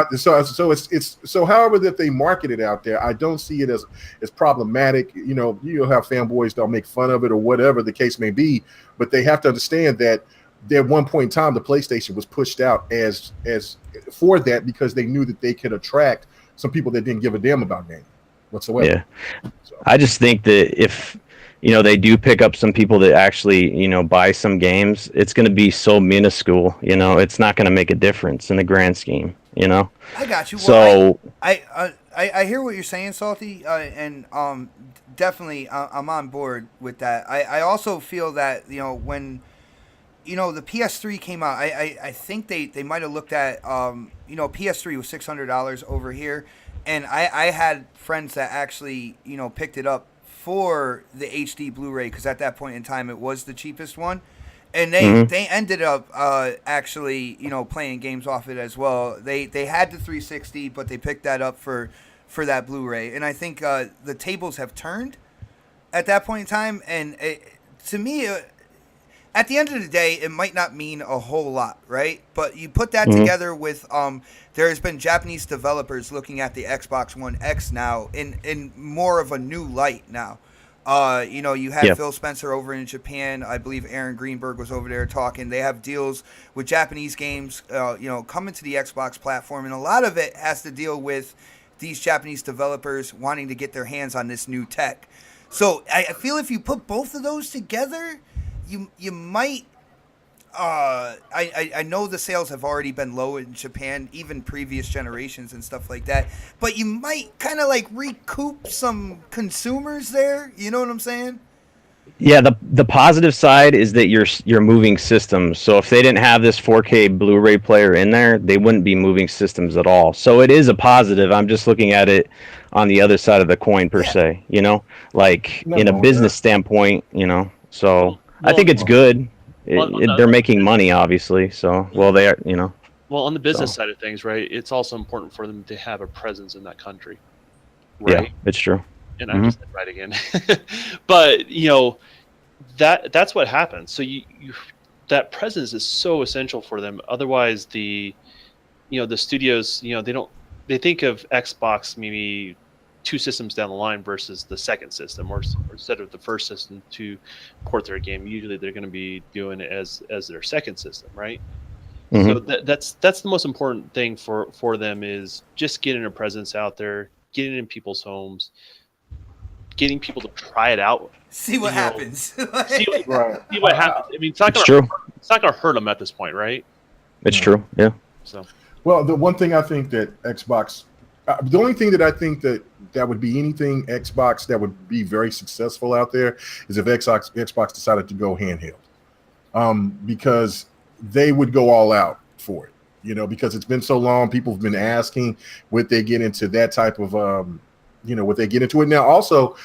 however that they market it out there, I don't see it as problematic. You'll have fanboys that'll make fun of it or whatever the case may be, but they have to understand that at one point in time, the PlayStation was pushed out as for that, because they knew that they could attract some people that didn't give a damn about gaming whatsoever. Yeah. I just think that if they do pick up some people that actually buy some games, it's going to be so minuscule. It's not going to make a difference in the grand scheme. I got you. So I hear what you're saying, Salty, and definitely I'm on board with that. I also feel that when the PS3 came out, I think they might have looked at PS3 was $600 over here, and I had friends that actually picked it up for the HD Blu-ray, because at that point in time it was the cheapest one, And they ended up actually, you know, playing games off it as well. They had the 360, but they picked that up for that Blu-ray. And I think the tables have turned at that point in time. And to me, at the end of the day, it might not mean a whole lot, right? But you put that together with there's been Japanese developers looking at the Xbox One X now in more of a new light now. You know, you had Phil Spencer over in Japan. I believe Aaron Greenberg was over there talking. They have deals with Japanese games, you know, coming to the Xbox platform. And a lot of it has to deal with these Japanese developers wanting to get their hands on this new tech. So I feel if you put both of those together, you might. I know the sales have already been low in Japan, even previous generations and stuff like that. But you might kind of like recoup some consumers there. You know what I'm saying? Yeah, the positive side is that you're moving systems. So if they didn't have this 4K Blu-ray player in there, they wouldn't be moving systems at all. So it is a positive. I'm just looking at it on the other side of the coin per se, you know? Like in a business standpoint, you know. So I think it's good. They're making money, obviously. So, well, they are, you know. Well, on the business side of things, right, it's also important for them to have a presence in that country. Right? Yeah, it's true. And I just said right again. But, you know, that's what happens. So you that presence is so essential for them. Otherwise, the studios, you know, they think of Xbox maybe 2 systems down the line versus the second system, or instead of the first system to port their game, usually they're going to be doing it as their second system, right? So that's the most important thing for them, is just getting a presence out there, getting in people's homes, getting people to try it out, see what happens. See what happens. I mean, it's not going to hurt them at this point, right? It's true. Yeah. So, well, the one thing I think that Xbox, the only thing that I think that would be anything Xbox that would be very successful out there is if Xbox decided to go handheld, because they would go all out for it, you know, because it's been so long. People have been asking, would they get into that type of, you know, would they get into it now? Also,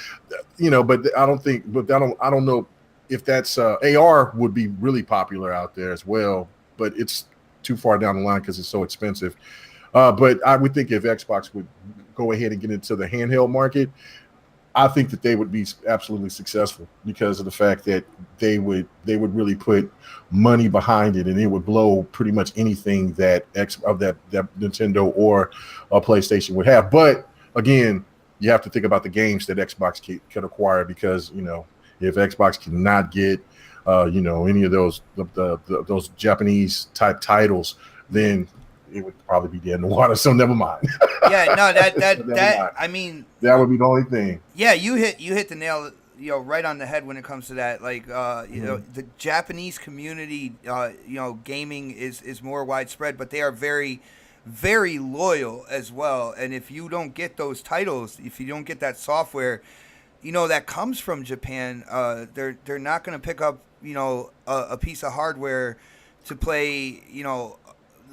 you know, but I don't know if that's AR would be really popular out there as well, but it's too far down the line because it's so expensive. But I would think if Xbox would go ahead and get into the handheld market, I think that they would be absolutely successful because of the fact that they would really put money behind it, and it would blow pretty much anything that Nintendo or a PlayStation would have. But again, you have to think about the games that Xbox can acquire, because, you know, if Xbox cannot get you know, any of those those Japanese type titles, then it would probably be dead in the water. So never mind. Yeah, no, that I mean, that would be the only thing. Yeah, you hit the nail, you know, right on the head when it comes to that. Like, you know, the Japanese community, you know, gaming is more widespread, but they are very, very loyal as well. And if you don't get those titles, if you don't get that software, you know, that comes from Japan, they're not going to pick up, you know, a piece of hardware to play, you know,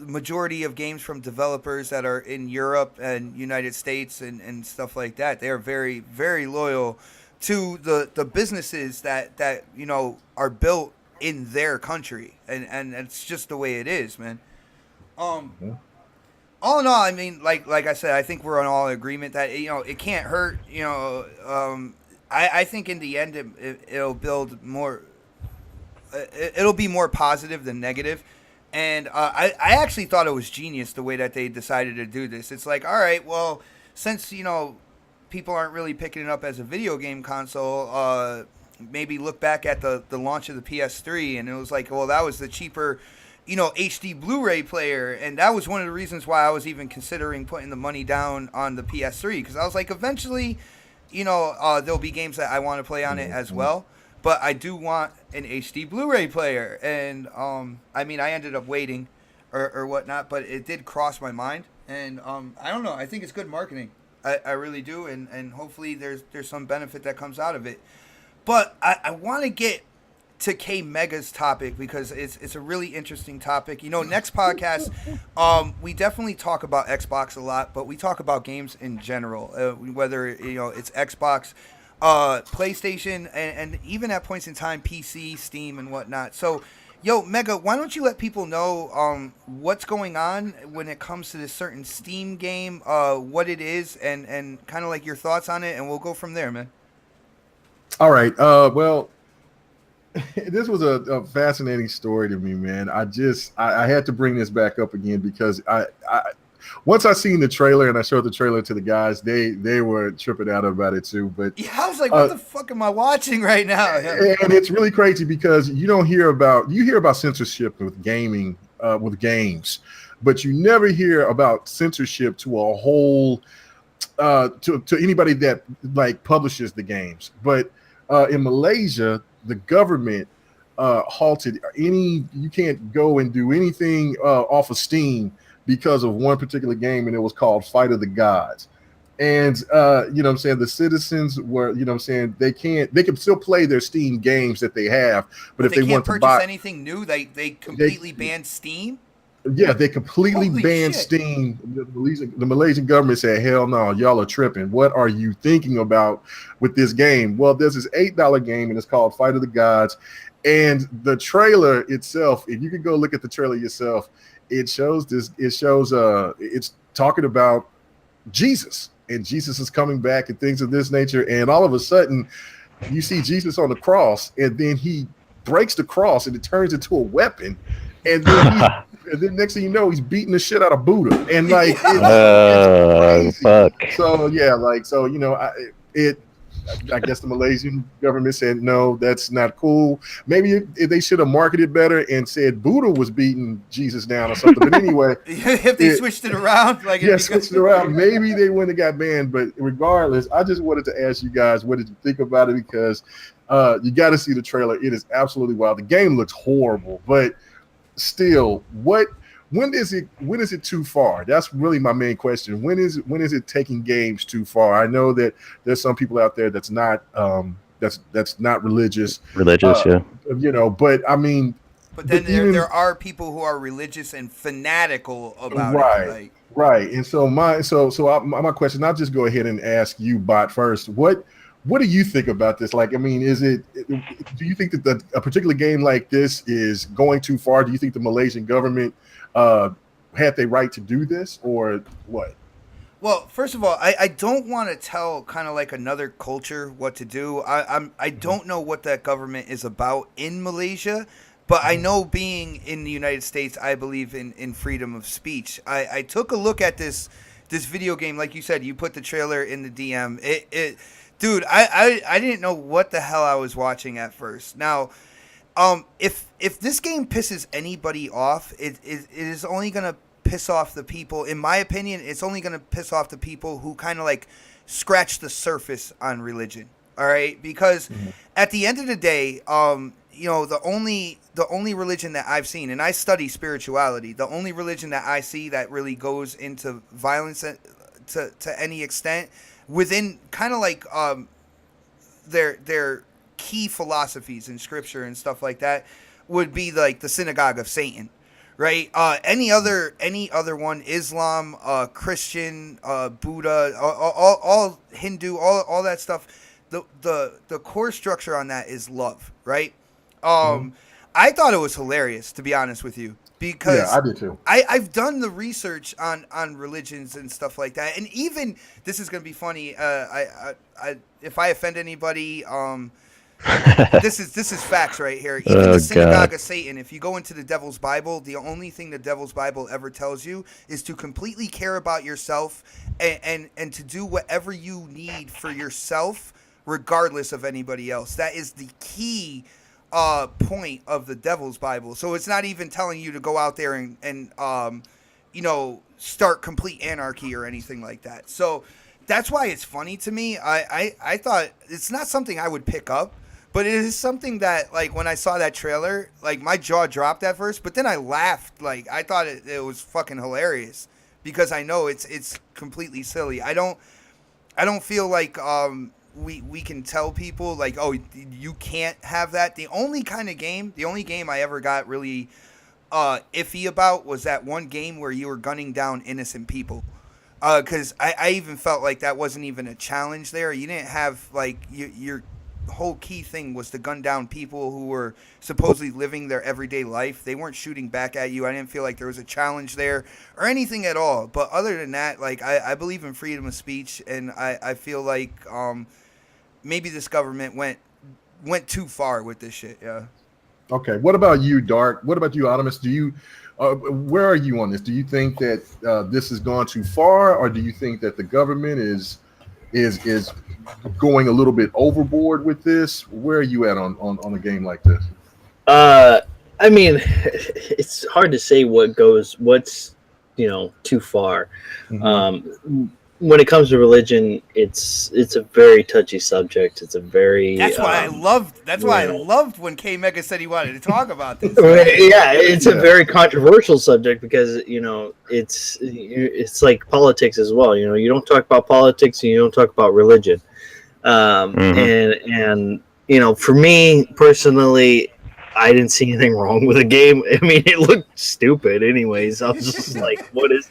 majority of games from developers that are in Europe and United States and stuff like that. They are very, very loyal to the businesses that you know are built in their country, and it's just the way it is, man. All in all, I mean, like I said, I think we're on all agreement that, you know, it can't hurt. You know, I think in the end it'll build more. It'll be more positive than negative. And I actually thought it was genius the way that they decided to do this. It's like, all right, well, since, you know, people aren't really picking it up as a video game console, maybe look back at the launch of the PS3, and it was like, well, that was the cheaper, you know, HD Blu-ray player, and that was one of the reasons why I was even considering putting the money down on the PS3, because I was like, eventually, you know, there'll be games that I want to play on it as well. But I do want an HD Blu-ray player, and I mean, I ended up waiting, or whatnot, but it did cross my mind, and I don't know. I think it's good marketing. I really do, and hopefully there's some benefit that comes out of it. But I want to get to K Mega's topic, because it's a really interesting topic. You know, next podcast, we definitely talk about Xbox a lot, but we talk about games in general, whether, you know, it's Xbox, PlayStation, and even at points in time PC, Steam, and whatnot. So Yo, Mega, why don't you let people know what's going on when it comes to this certain Steam game, what it is, and kind of like your thoughts on it, and we'll go from there, man. All right. Well, this was a fascinating story to me, man. I had to bring this back up again because I once I seen the trailer and I showed the trailer to the guys, they were tripping out about it too. But Yeah, I was like, what the fuck am I watching right now? and it's really crazy because you hear about censorship with gaming, with games, but you never hear about censorship to a whole to anybody that like publishes the games. But in Malaysia, the government halted you can't go and do anything off of Steam because of one particular game, and it was called Fight of the Gods. And you know what I'm saying, the citizens were, you know what I'm saying, they can still play their Steam games that they have, but if they want to buy anything new, they completely banned Steam. Yeah, they completely Holy banned shit. Steam. The Malaysian government said, hell no, y'all are tripping. What are you thinking about with this game? Well, there's this $8 game, and it's called Fight of the Gods. And the trailer itself, if you could go look at the trailer yourself, it's talking about Jesus, and Jesus is coming back and things of this nature. And all of a sudden, you see Jesus on the cross, and then he breaks the cross, and it turns into a weapon. And then next thing you know, he's beating the shit out of Buddha, and like, it's crazy. Fuck. So yeah, like, so you know, I guess the Malaysian government said no, that's not cool. Maybe they should have marketed better and said Buddha was beating Jesus down or something. But anyway, if they switched it around, like switched it around, maybe they wouldn't have got banned. But regardless, I just wanted to ask you guys, what did you think about it? Because you got to see the trailer. It is absolutely wild. The game looks horrible, but still, when is it too far? That's really my main question. When is it taking games too far? I know that there's some people out there that's not religious. Yeah. You know, but I mean, but then there are people who are religious and fanatical about right, it. Like, right. And so my question, I'll just go ahead and ask you, Bot, first. What do you think about this? Like, I mean, do you think that a particular game like this is going too far? Do you think the Malaysian government had they right to do this, or what? Well, first of all, I don't want to tell kind of like another culture what to do. I don't know what that government is about in Malaysia, but I know being in the United States, I believe in freedom of speech. I took a look at this video game, like you said. You put the trailer in the DM. Dude, I didn't know what the hell I was watching at first. Now, if this game pisses anybody off, it is only gonna piss off the people. In my opinion, it's only gonna piss off the people who kind of like scratch the surface on religion. All right, because at the end of the day, you know, the only religion that I've seen, and I study spirituality, the only religion that I see that really goes into violence to any extent within kind of like their key philosophies in scripture and stuff like that would be like the synagogue of Satan, right? Any other one, Islam, Christian, Buddha, all Hindu, all that stuff. The core structure on that is love, right? I thought it was hilarious, to be honest with you, because I did too. I've done the research on religions and stuff like that, and even this is gonna be funny. If I offend anybody, this is facts right here. Even the synagogue of Satan, if you go into the Devil's Bible, the only thing the Devil's Bible ever tells you is to completely care about yourself and to do whatever you need for yourself, regardless of anybody else. That is the key point of the Devil's Bible. So it's not even telling you to go out there and you know, start complete anarchy or anything like that. So that's why it's funny to me. I thought it's not something I would pick up, but it is something that, like, when I saw that trailer, like, my jaw dropped at first, but then I laughed. Like, I thought it was fucking hilarious because I know it's completely silly. I don't feel like we can tell people, like, oh, you can't have that. The only game I ever got really iffy about was that one game where you were gunning down innocent people. Because I even felt like that wasn't even a challenge there. You didn't have, like, you're whole key thing was to gun down people who were supposedly living their everyday life. They weren't shooting back at you. I didn't feel like there was a challenge there or anything at all. But other than that, like I believe in freedom of speech, and I feel like maybe this government went too far with this shit. Yeah. Okay. What about you, Dark? What about you, Optimus? Do you where are you on this? Do you think that this has gone too far, or do you think that the government is going a little bit overboard with this? Where are you at on a game like this? I mean, it's hard to say what's too far. Mm-hmm. When it comes to religion, it's a very touchy subject. It's a very That's why I loved when K Mega said he wanted to talk about this. Yeah, it's a very controversial subject because it's like politics as well. You don't talk about politics and you don't talk about religion. And for me personally, I didn't see anything wrong with the game. I mean, it looked stupid anyways. I was just like, what is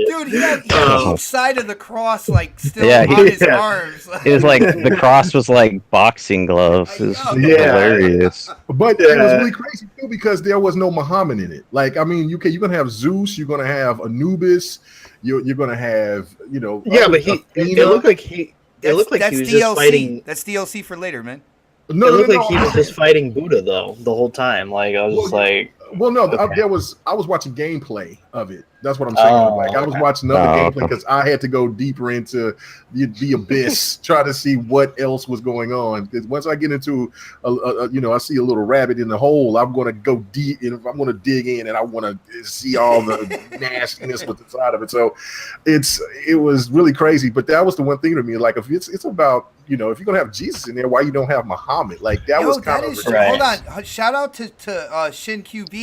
dude, he had each side of the cross like still on his arms. It was like the cross was like boxing gloves. It was hilarious. But it was really crazy too because there was no Muhammad in it. Like, I mean, you're gonna have Zeus, you're gonna have Anubis, you're gonna have but it looked like he was DLC. just fighting. That's DLC for later, man. It looked like he was just fighting Buddha though the whole time. Like I was just like. Well, no, I was watching gameplay of it. That's what I'm saying. Like I was watching other gameplay because I had to go deeper into the abyss, try to see what else was going on. Because once I get into, I see a little rabbit in the hole, I'm going to go deep, and I'm going to dig in, and I want to see all the nastiness with the side of it. So, it was really crazy. But that was the one thing to me. Like if it's about if you're gonna have Jesus in there, why you don't have Muhammad? Like that was kind of hold on. Shout out to Shin QB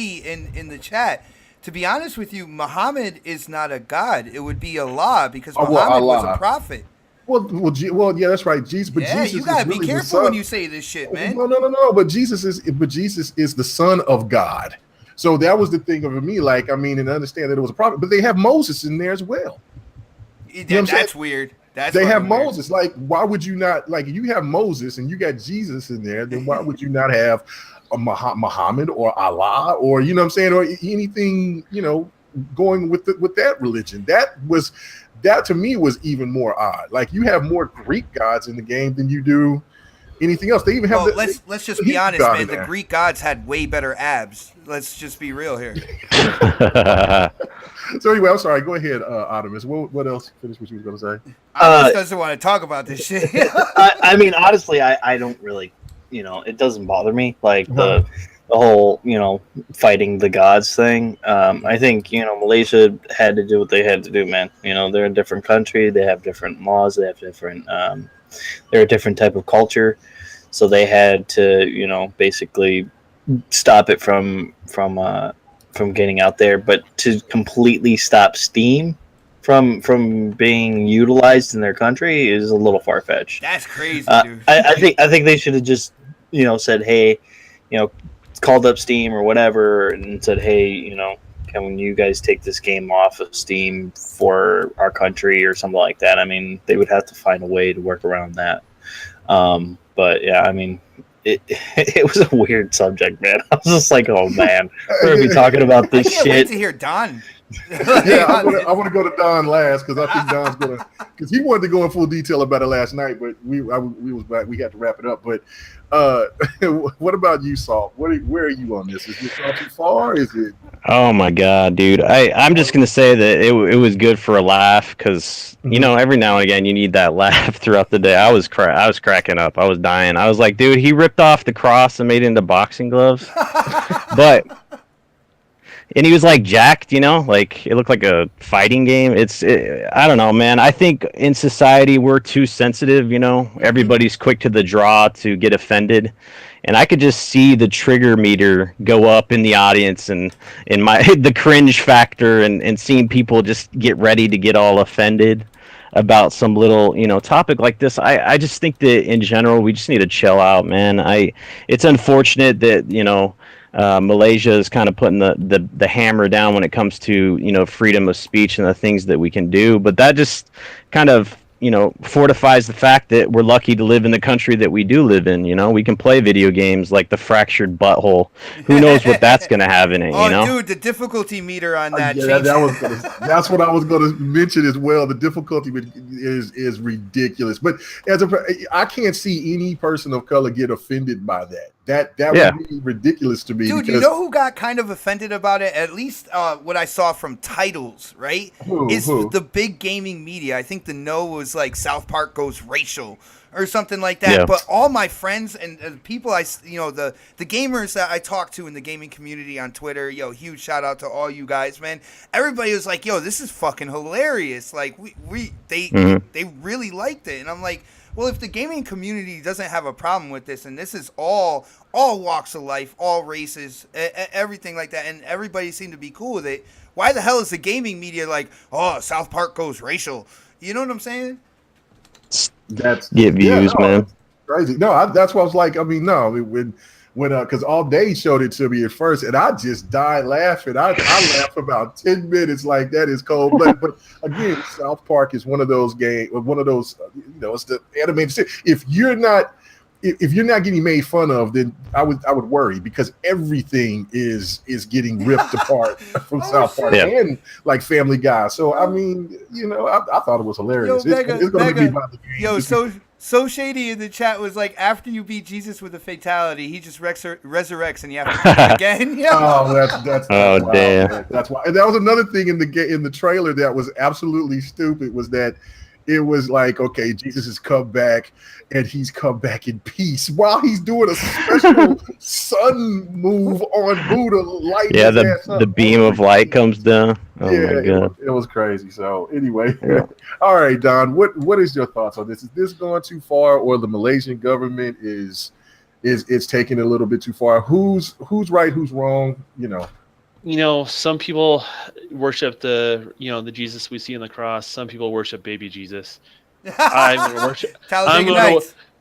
in the chat. To be honest with you, Muhammad is not a god. It would be Allah because Muhammad was a prophet. Well, yeah, that's right. Jesus, but Jesus you gotta is really be careful when you say this shit, man. No. But Jesus is the Son of God. So that was the thing of me. Like, I mean, and understand that it was a prophet, but they have Moses in there as well. That's weird. They have Moses. Like, why would you not? Like, you have Moses and you got Jesus in there. Then why would you not have a Muhammad or Allah or you know what I'm saying, or anything going with that religion? That to me was even more odd. Like you have more Greek gods in the game than you do anything else. They even have. Let's just be honest, man. The Greek gods had way better abs. Let's just be real here. So anyway, I'm sorry. Go ahead, Optimus. What else? Finish what you were going to say. Optimus doesn't want to talk about this shit. I mean, honestly, I don't really. It doesn't bother me. Like the whole, fighting the gods thing. I think, Malaysia had to do what they had to do, man. They're a different country. They have different laws. They have different, they're a different type of culture. So they had to, basically stop it from getting out there. But to completely stop Steam from being utilized in their country is a little far-fetched. That's crazy, dude. I think they should have just, said, hey, called up Steam or whatever and said, hey, can you guys take this game off of Steam for our country or something like that? I mean, they would have to find a way to work around that. But yeah, I mean, it was a weird subject, man. I was just like, oh man, we're gonna be talking about this shit. Wait to hear Don. Yeah, I want to go to Don last because I think Don's gonna because he wanted to go in full detail about it last night, but we had to wrap it up. But what about you, Salt? Where are you on this? Is this not too far? Is it? Oh my god, dude! I'm just gonna say that it was good for a laugh because every now and again you need that laugh throughout the day. I was cracking up. I was dying. I was like, dude, he ripped off the cross and made it into boxing gloves, and he was like jacked, like it looked like a fighting game. I don't know, man. I think in society we're too sensitive, everybody's quick to the draw to get offended. And I could just see the trigger meter go up in the audience and in the cringe factor and seeing people just get ready to get all offended about some little, topic like this. I just think that in general, we just need to chill out, man. It's unfortunate that, Malaysia is kind of putting the hammer down when it comes to freedom of speech and the things that we can do, but that just kind of fortifies the fact that we're lucky to live in the country that we do live in. We can play video games like the Fractured Butthole. Who knows what that's going to have in it, Oh, dude, the difficulty meter on that Yeah, changed. that's what I was gonna mention as well. The difficulty is ridiculous, but I can't see any person of color get offended by that. That would be ridiculous to me. Dude, you know who got kind of offended about it? At least what I saw from titles, right? Is the big gaming media. I think the no was like South Park goes racial or something like that. Yeah. But all my friends and people the gamers that I talk to in the gaming community on Twitter, huge shout out to all you guys, man. Everybody was like, this is fucking hilarious. Like they really liked it. And I'm like, well, if the gaming community doesn't have a problem with this, and this is all walks of life, all races, everything like that, and everybody seemed to be cool with it, why the hell is the gaming media like, oh, South Park goes racial? You know what I'm saying? That's get views, man. Crazy. No, that's what I was like. I mean, no, when because All Day showed it to me at first, and I just died laughing. I laughed about 10 minutes. Like, that is cold blooded. But again, South Park is one of those games, one of those, it's the animated. If you're not getting made fun of, then I would worry, because everything is getting ripped apart from South Park and like Family Guy. So I mean, I thought it was hilarious. It's going to be by the game. So Shady in the chat was like, after you beat Jesus with a fatality, he just resurrects and you have to beat him again. Yeah. Oh, that's oh, damn. That's why. And that was another thing in the trailer that was absolutely stupid, was that it was like, okay, Jesus has come back, and he's come back in peace while he's doing a special sun move on Buddha, light. Yeah, the beam of light comes down. Oh my God. It was crazy. So anyway, all right, Don, what is your thoughts on this? Is this going too far, or the Malaysian government is taking it a little bit too far? Who's right? Who's wrong? Some people worship the Jesus we see on the cross. Some people worship baby Jesus. I'm gonna worship.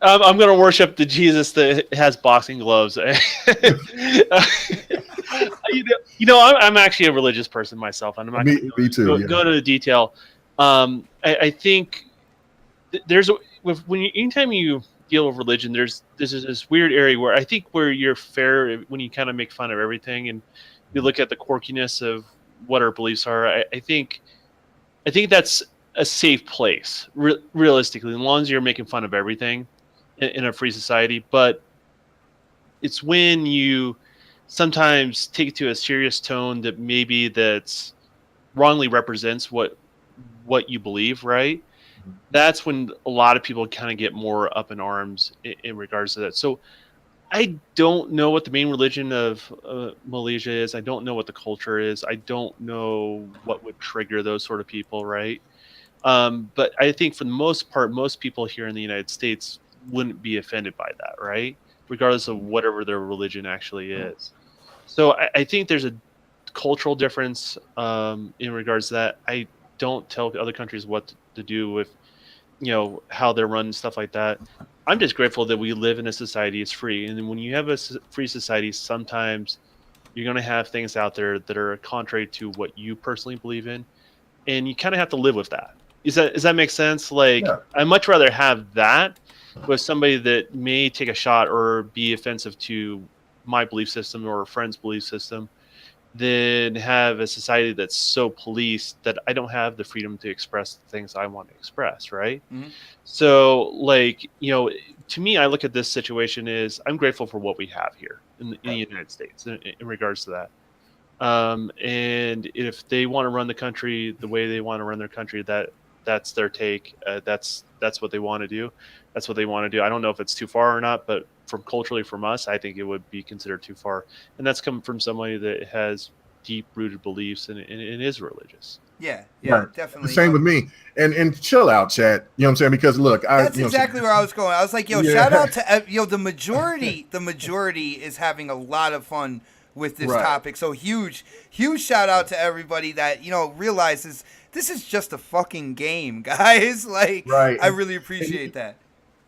I'm gonna worship the Jesus that has boxing gloves. I'm actually a religious person myself, and I'm not me too. Go to the detail. I think anytime you deal with religion, there's this weird area where I think where you're fair when you kind of make fun of everything and you look at the quirkiness of what our beliefs are. I think that's a safe place, realistically, as long as you're making fun of everything in a free society. But it's when you sometimes take it to a serious tone that maybe that's wrongly represents what you believe, right? That's when a lot of people kind of get more up in arms in regards to that. So I don't know what the main religion of Malaysia is. I don't know what the culture is. I don't know what would trigger those sort of people, right? But I think for the most part, most people here in the United States wouldn't be offended by that, right? Regardless of whatever their religion actually is. So I think there's a cultural difference in regards to that. I don't tell other countries what to do with, how they're run and stuff like that. I'm just grateful that we live in a society that's free. And when you have a free society, sometimes you're going to have things out there that are contrary to what you personally believe in. And you kind of have to live with that. Does that make sense? Like, yeah. I'd much rather have that with somebody that may take a shot or be offensive to my belief system or a friend's belief system than have a society that's so policed that I don't have the freedom to express the things I want to express, right? Mm-hmm. So, like, to me, I look at this situation as I'm grateful for what we have here in the United States in regards to that. And if they want to run the country the way they want to run their country, that's their take. That's what they want to do. That's what they want to do. I don't know if it's too far or not, but culturally from us, I think it would be considered too far. And that's coming from somebody that has deep rooted beliefs and is religious. Yeah, right. Definitely. The same with me. And chill out, chat. You know what I'm saying? Because look, that's exactly where I was going. I was like, shout out to the majority. The majority is having a lot of fun with this topic. So huge shout out to everybody that realizes this is just a fucking game, guys. Like, I really appreciate that.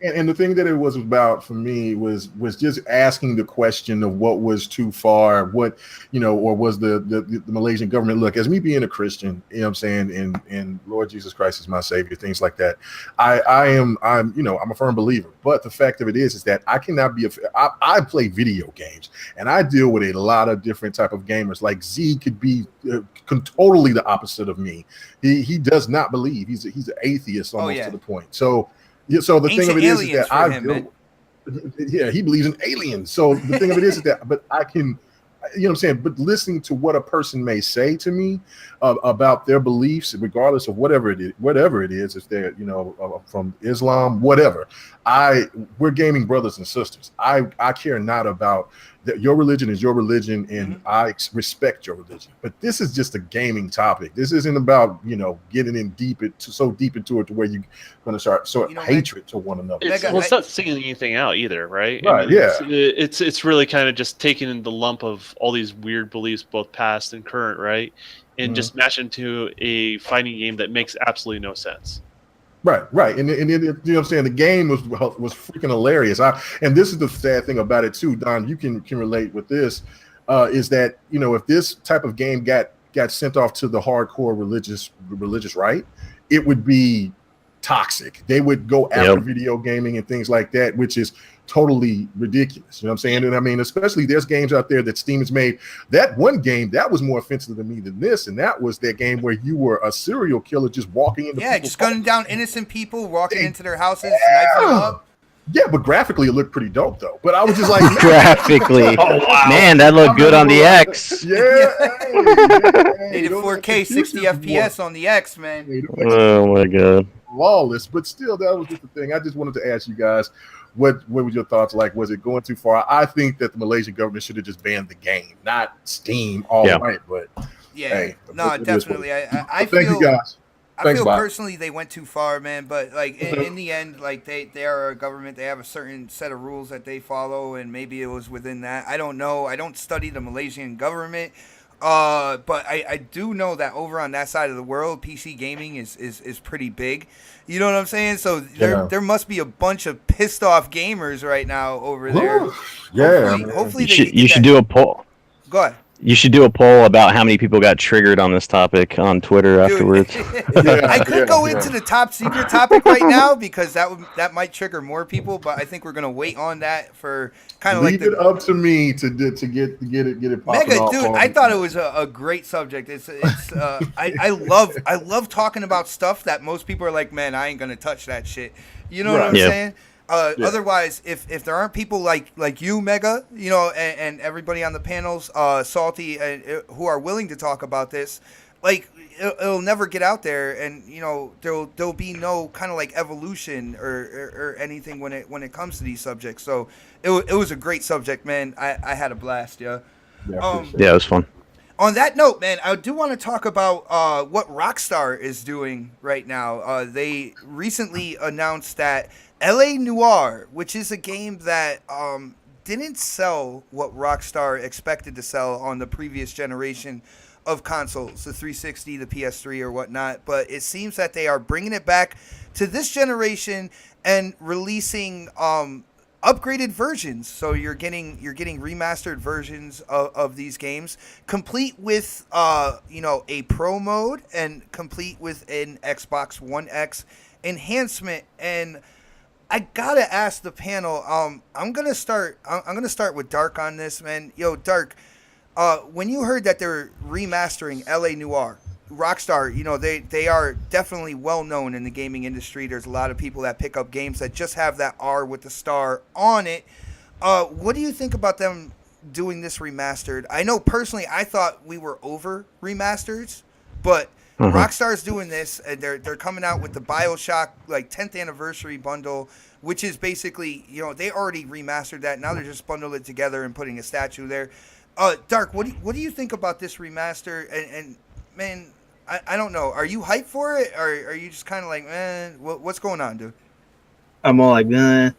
And the thing that it was about for me was just asking the question of what was too far, what, or was the Malaysian government. Look, as me being a Christian, you know what I'm saying, and Lord Jesus Christ is my savior, things like that. I'm a firm believer. But the fact of it is that I cannot be I play video games, and I deal with a lot of different type of gamers. Like Z could be totally the opposite of me. He does not believe. He's an atheist almost to the point. So. Yeah, so the thing of it is that he believes in aliens. So the thing of it is that, but I can, what I'm saying, but listening to what a person may say to me about their beliefs, regardless of whatever it is, if they're, from Islam, whatever, we're gaming brothers and sisters. I care not about that. Your religion is your religion, and I respect your religion. But this is just a gaming topic. This isn't about, getting in so deep into it to where you're going to start hatred to one another. It's not singling anything out either, right? Right. I mean, It's really kind of just taking in the lump of all these weird beliefs, both past and current, right? And just mash into a fighting game that makes absolutely no sense. Right. And you know what I'm saying? The game was freaking hilarious. And this is the sad thing about it too, Don, you can relate with this, is that, if this type of game got sent off to the hardcore religious right, it would be toxic. They would go after video gaming and things like that, which is totally ridiculous. You know what I'm saying? And I mean, especially there's games out there that Steam has made. That one game that was more offensive to me than this, and that was that game where you were a serial killer just walking into just gunning down innocent people, walking into their houses, sniping them up. Yeah, but graphically it looked pretty dope though. But I was just like, graphically, man, that looked good on the X. Yeah, Native 4K, 60 FPS on the X, man. Oh my god, flawless. But still, that was just the thing. I just wanted to ask you guys, what was your thoughts like? Was it going too far? I think that the Malaysian government should have just banned the game, not Steam. Right, but hey, no, definitely. I thank feel, you guys. I feel personally they went too far, man. But like in the end, like they are a government. They have a certain set of rules that they follow, and maybe it was within that. I don't know. I don't study the Malaysian government. But I do know that over on that side of the world, PC gaming is pretty big. You know what I'm saying? So there must be a bunch of pissed off gamers right now over there. Yeah. Hopefully you should do a poll. Go ahead. You should do a poll about how many people got triggered on this topic on Twitter afterwards. I could go into the top secret topic right now because that might trigger more people, but I think we're gonna wait on that for kind of like it up to me to get it popping Mega, off. dude, I thought it was a great subject. I love talking about stuff that most people are like, man, I ain't gonna touch that shit. You know what I'm saying? Otherwise, if there aren't people like you, Mega, and everybody on the panels, Salty, who are willing to talk about this, like it'll never get out there, and there'll be no kind of like evolution or anything when it comes to these subjects. So it was a great subject, man. I had a blast, yeah, it was fun. On that note, man, I do want to talk about what Rockstar is doing right now. They recently announced that L.A. Noire, which is a game that didn't sell what Rockstar expected to sell on the previous generation of consoles, the 360, the PS3, or whatnot, but it seems that they are bringing it back to this generation and releasing upgraded versions. So you're getting remastered versions of these games, complete with a pro mode and complete with an Xbox One X enhancement. And I gotta ask the panel. I'm gonna start with Dark on this, man. Yo, Dark. When you heard that they're remastering L.A. Noire, Rockstar, they are definitely well known in the gaming industry. There's a lot of people that pick up games that just have that R with the star on it. What do you think about them doing this remastered? I know personally, I thought we were over remasters, but Rockstar's doing this, and they're coming out with the BioShock 10th anniversary bundle, which is basically they already remastered that. Now they're just bundling it together and putting a statue there. Dark, what do you think about this remaster? And man, I don't know. Are you hyped for it, or are you just kind of like, man, what's going on, dude? I'm all like, I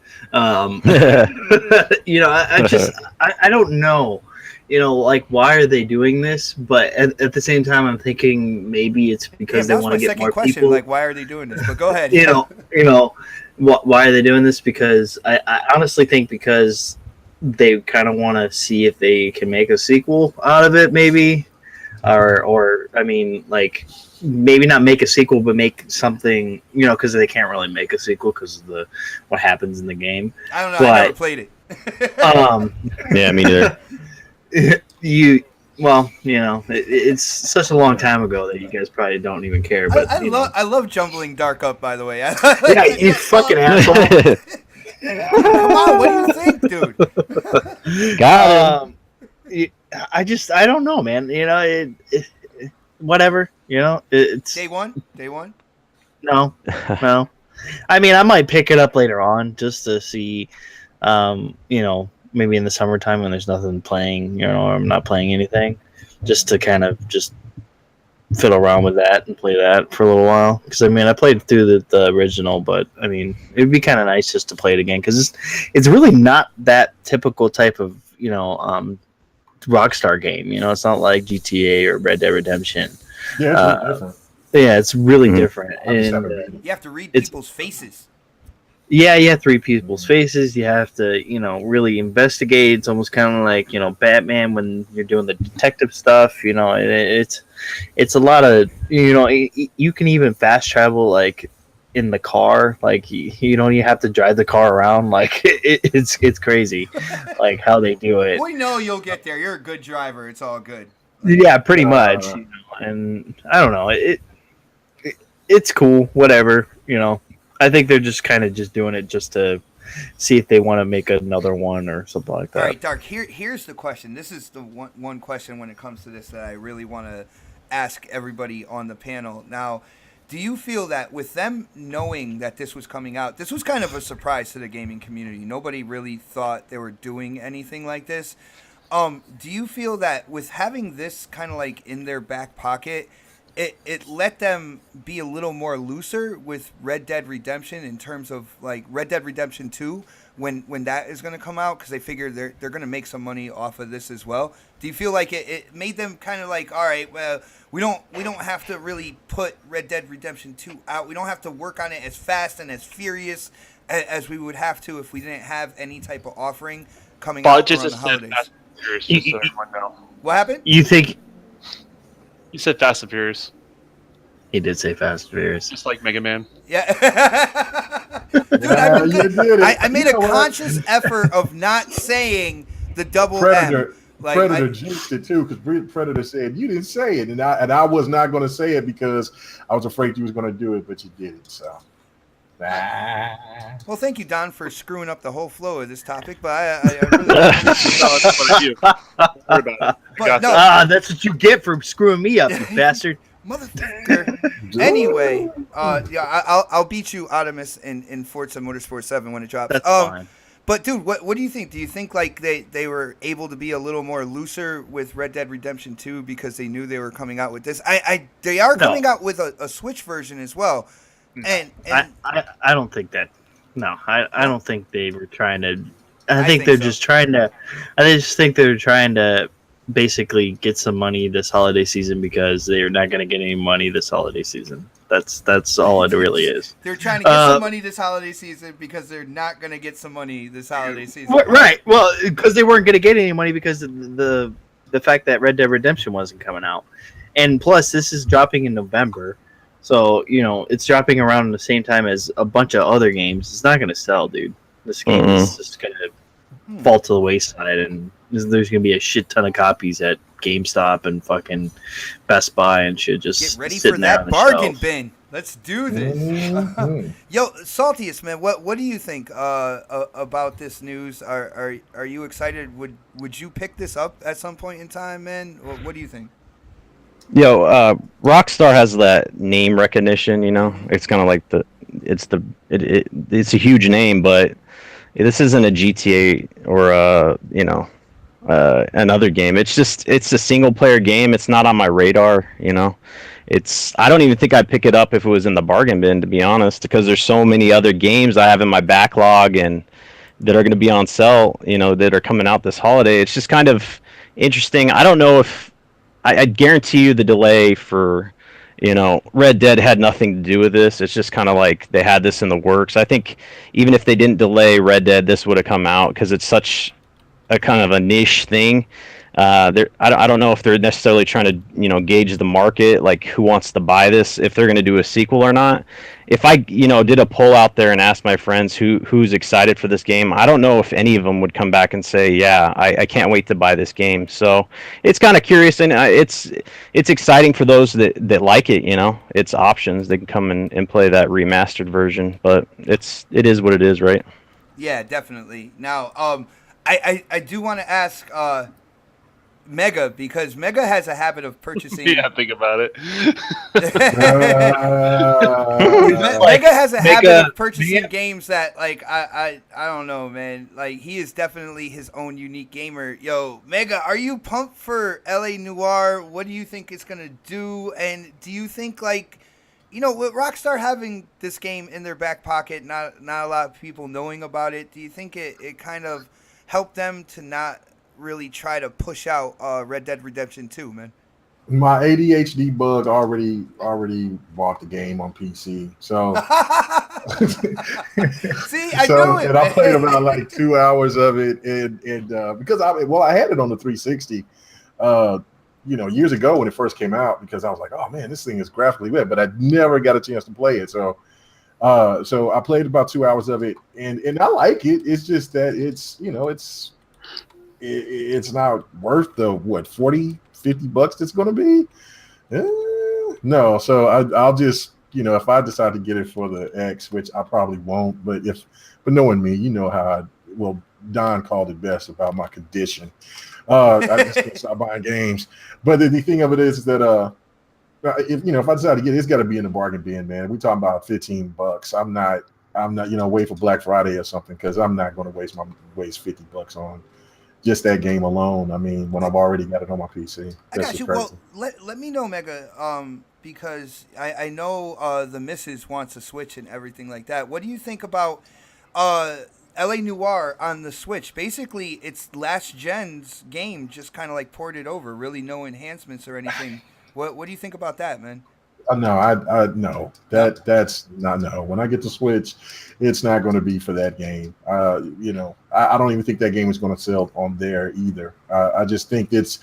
don't know. like, why are they doing this? But at the same time, I'm thinking maybe it's because they want to get more people. Like, why are they doing this? But go ahead. Why are they doing this? Because I honestly think because they kind of want to see if they can make a sequel out of it, maybe, or I mean, like, maybe not make a sequel, but make something, because they can't really make a sequel because of what happens in the game. I don't know. I never played it. Yeah, me neither. It's such a long time ago that you guys probably don't even care. But I love Jumbling Dark Up, by the way. Yeah, you fucking asshole. Come on, what do you think, dude? Got him. I don't know, man. Whatever. It's Day one. No. I mean, I might pick it up later on just to see. Maybe in the summertime when there's nothing playing, or I'm not playing anything, just to kind of just fiddle around with that and play that for a little while. Because I mean, I played through the original, but I mean, it'd be kind of nice just to play it again because it's really not that typical type of Rockstar game. It's not like GTA or Red Dead Redemption. Yeah, it's really different. Yeah, it's really different. And you have to read people's faces. Yeah, you have to read people's faces. You have to, really investigate. It's almost kind of like, Batman when you're doing the detective stuff. It's a lot of, you can even fast travel like in the car. Like you have to drive the car around. Like it's crazy, like how they do it. We know you'll get there. You're a good driver. It's all good. Yeah, pretty much. And I don't know. It's cool. Whatever. I think they're just kind of just doing it just to see if they want to make another one or something like that. All right, Dark. Here's the question. This is the one question when it comes to this that I really want to ask everybody on the panel. Now, do you feel that with them knowing that this was coming out, this was kind of a surprise to the gaming community. Nobody really thought they were doing anything like this. Do you feel that with having this kind of like in their back pocket, it let them be a little more looser with Red Dead Redemption in terms of like Red Dead Redemption 2 when that is going to come out because they figure they're going to make some money off of this as well? Do you feel like it made them kind of like, all right, well, we don't have to really put Red Dead Redemption 2 out. We don't have to work on it as fast and as furious as we would have to if we didn't have any type of offering coming out around the holidays. Fast and Furious, just so everyone knows. What happened? You think? You said Fast and Furious. He did say Fast and Furious. Just like Mega Man. Yeah. Dude, I made a conscious effort of not saying the double Predator. M. Like, Predator jinxed it too because Predator said you didn't say it, and I was not going to say it because I was afraid you was going to do it, but you did it. So, well, thank you, Don, for screwing up the whole flow of this topic. But I really that's what you get for screwing me up, you bastard. Motherfucker. Anyway, I'll beat you, Optimus, in Forza Motorsport 7 when it drops. That's fine. But dude, what do you think? Do you think like they were able to be a little more looser with Red Dead Redemption 2 because they knew they were coming out with this? They are coming out with a Switch version as well. And I don't think that. No, I don't think they were trying to. I think they're just trying to. I just think they're trying to basically get some money this holiday season because they're not going to get any money this holiday season. That's all it really is. They're trying to get some money this holiday season because they're not going to get some money this holiday season. Right. Well, because they weren't going to get any money because of the fact that Red Dead Redemption wasn't coming out. And plus, this is dropping in November. So, it's dropping around the same time as a bunch of other games. It's not going to sell, dude. This game is just going to fall to the wayside, and there's going to be a shit ton of copies at GameStop and fucking Best Buy and shit. Just get ready for that bargain bin. Let's do this. Yo, Saltiest, man, what do you think about this news? Are you excited? Would you pick this up at some point in time, man? What do you think? Yo, Rockstar has that name recognition. It's kind of like it's a huge name, but this isn't a GTA or another game. It's a single player game. It's not on my radar. I don't even think I'd pick it up if it was in the bargain bin, to be honest, because there's so many other games I have in my backlog and that are going to be on sale, that are coming out this holiday. It's just kind of, interesting. I don't know if I guarantee you the delay for, Red Dead had nothing to do with this. It's just kind of like they had this in the works. I think even if they didn't delay Red Dead, this would have come out because it's such a kind of a niche thing. I don't know if they're necessarily trying to gauge the market, like who wants to buy this, if they're going to do a sequel or not. If I did a poll out there and asked my friends who's excited for this game, I don't know if any of them would come back and say, yeah, I can't wait to buy this game. So it's kind of curious, and it's exciting for those that like it. It's options. They can come and play that remastered version, but it is what it is, right? Yeah, definitely. Now, I do want to ask Mega, because Mega has a habit of purchasing. Yeah, think about it. Mega has a habit Mega- of purchasing games that, like, I don't know, man. Like, he is definitely his own unique gamer. Yo, Mega, are you pumped for LA Noire? What do you think it's gonna do? And do you think, like, with Rockstar having this game in their back pocket, not a lot of people knowing about it, do you think it kind of helped them to not really try to push out Red Dead Redemption 2, man? My ADHD bug already bought the game on PC. So See, I knew it. And I played about like 2 hours of it, and because I had it on the 360, years ago when it first came out, because I was like, oh man, this thing is graphically bad, but I never got a chance to play it. So I played about 2 hours of it, and I like it. It's just that it's not worth the $40-$50 it's going to be. No, so I'll just if I decide to get it for the X, which I probably won't, but knowing me, how Don called it best about my condition. I just can't stop buying games. But the thing of it is that if I decide to get it, it's got to be in the bargain bin, man. We're talking about $15. I'm not wait for Black Friday or something, because I'm not going to waste $50 on just that game alone. I mean, when I've already got it on my PC. I got you. Well, let me know, Mega, because I know the missus wants a Switch and everything like that. What do you think about LA Noire on the Switch? Basically, it's last gen's game, just kind of like ported over, really no enhancements or anything. What do you think about that, man? No, no. That's not no. When I get the Switch, it's not going to be for that game. I don't even think that game is going to sell on there either. I just think it's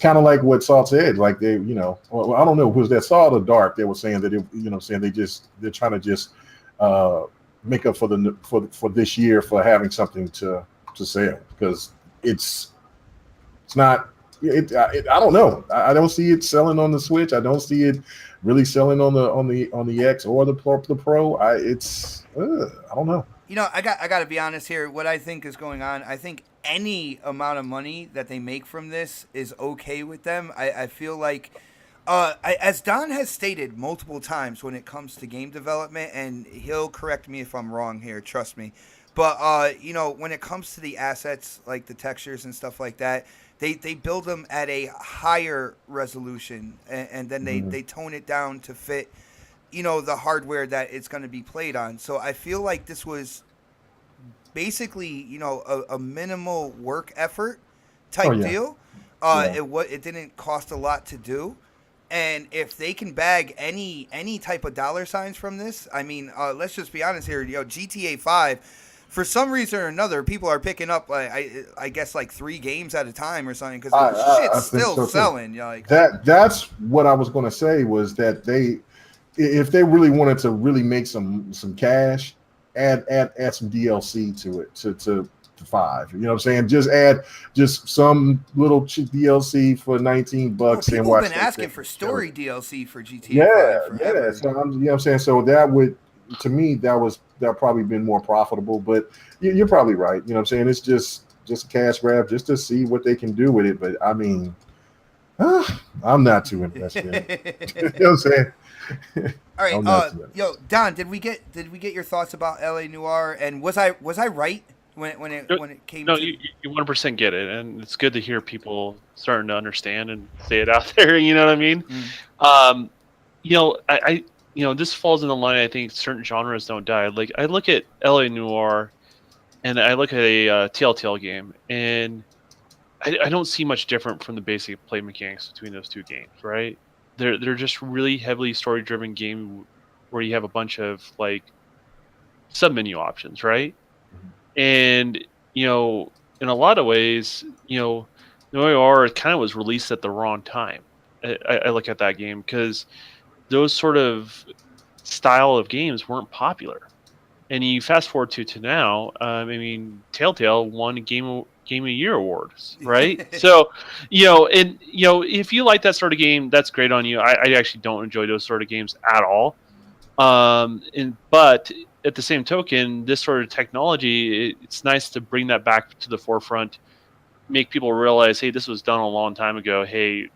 kind of like what Salt said. Like they, well, I don't know, was that Salt or Dark? They were saying that they're trying to just make up for this year for having something to sell, because it's not. I don't know. I don't see it selling on the Switch. I don't see it really selling on the X or the Pro. I don't know. I got to be honest here. What I think is going on, I think any amount of money that they make from this is okay with them. I feel like, as Don has stated multiple times when it comes to game development, and he'll correct me if I'm wrong here, trust me. But, when it comes to the assets, like the textures and stuff like that, they build them at a higher resolution, and then they tone it down to fit, the hardware that it's going to be played on. So I feel like this was basically, a minimal work effort type deal. It didn't cost a lot to do. And if they can bag any type of dollar signs from this, I mean, let's just be honest here. GTA 5, for some reason or another, people are picking up, I guess, like 3 games at a time or something, because shit's still selling. That's what I was going to say, was that if they really wanted to really make some cash, add some DLC to it, to 5. You know what I'm saying? Just add some little DLC for $19 and watch. People have been asking for story DLC for GTA 5 Yeah. So you know what I'm saying? So that would, to me, that probably been more profitable. But you're probably right. You know what I'm saying? It's just a cash grab, just to see what they can do with it. But I mean, I'm not too invested in it. You know what I'm saying? All right, Don, did we get your thoughts about LA Noire? And was I right when it came? No, to... you 100% get it, and it's good to hear people starting to understand and say it out there. You know what I mean? I this falls in the line. I think certain genres don't die. Like, I look at LA Noire, and I look at a Telltale game, and I don't see much different from the basic play mechanics between those two games, right? They're just really heavily story driven game where you have a bunch of like sub menu options, right? And in a lot of ways, the OR kind of was released at the wrong time. I look at that game because those sort of style of games weren't popular. And you fast forward to now, I mean, Telltale won Game of Year awards, right? So, if you like that sort of game, that's great on you. I actually don't enjoy those sort of games at all. But at the same token, this sort of technology, it's nice to bring that back to the forefront, make people realize, hey, this was done a long time ago. Hey,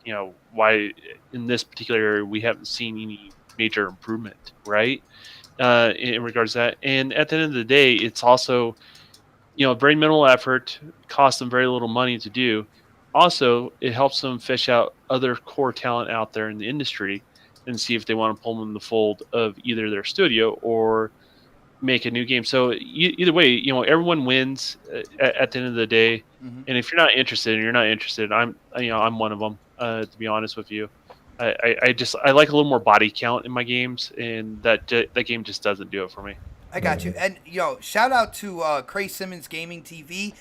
why in this particular area we haven't seen any major improvement, right? In regards to that. And at the end of the day, it's also, very minimal effort, costs them very little money to do. Also, it helps them fish out other core talent out there in the industry and see if they want to pull them in the fold of either their studio or make a new game. So either way, everyone wins at the end of the day. Mm-hmm. And if you're not interested, I'm one of them. To be honest with you, I like a little more body count in my games, and that game just doesn't do it for me. I got you. And shout out to Cray Simmons Gaming TV.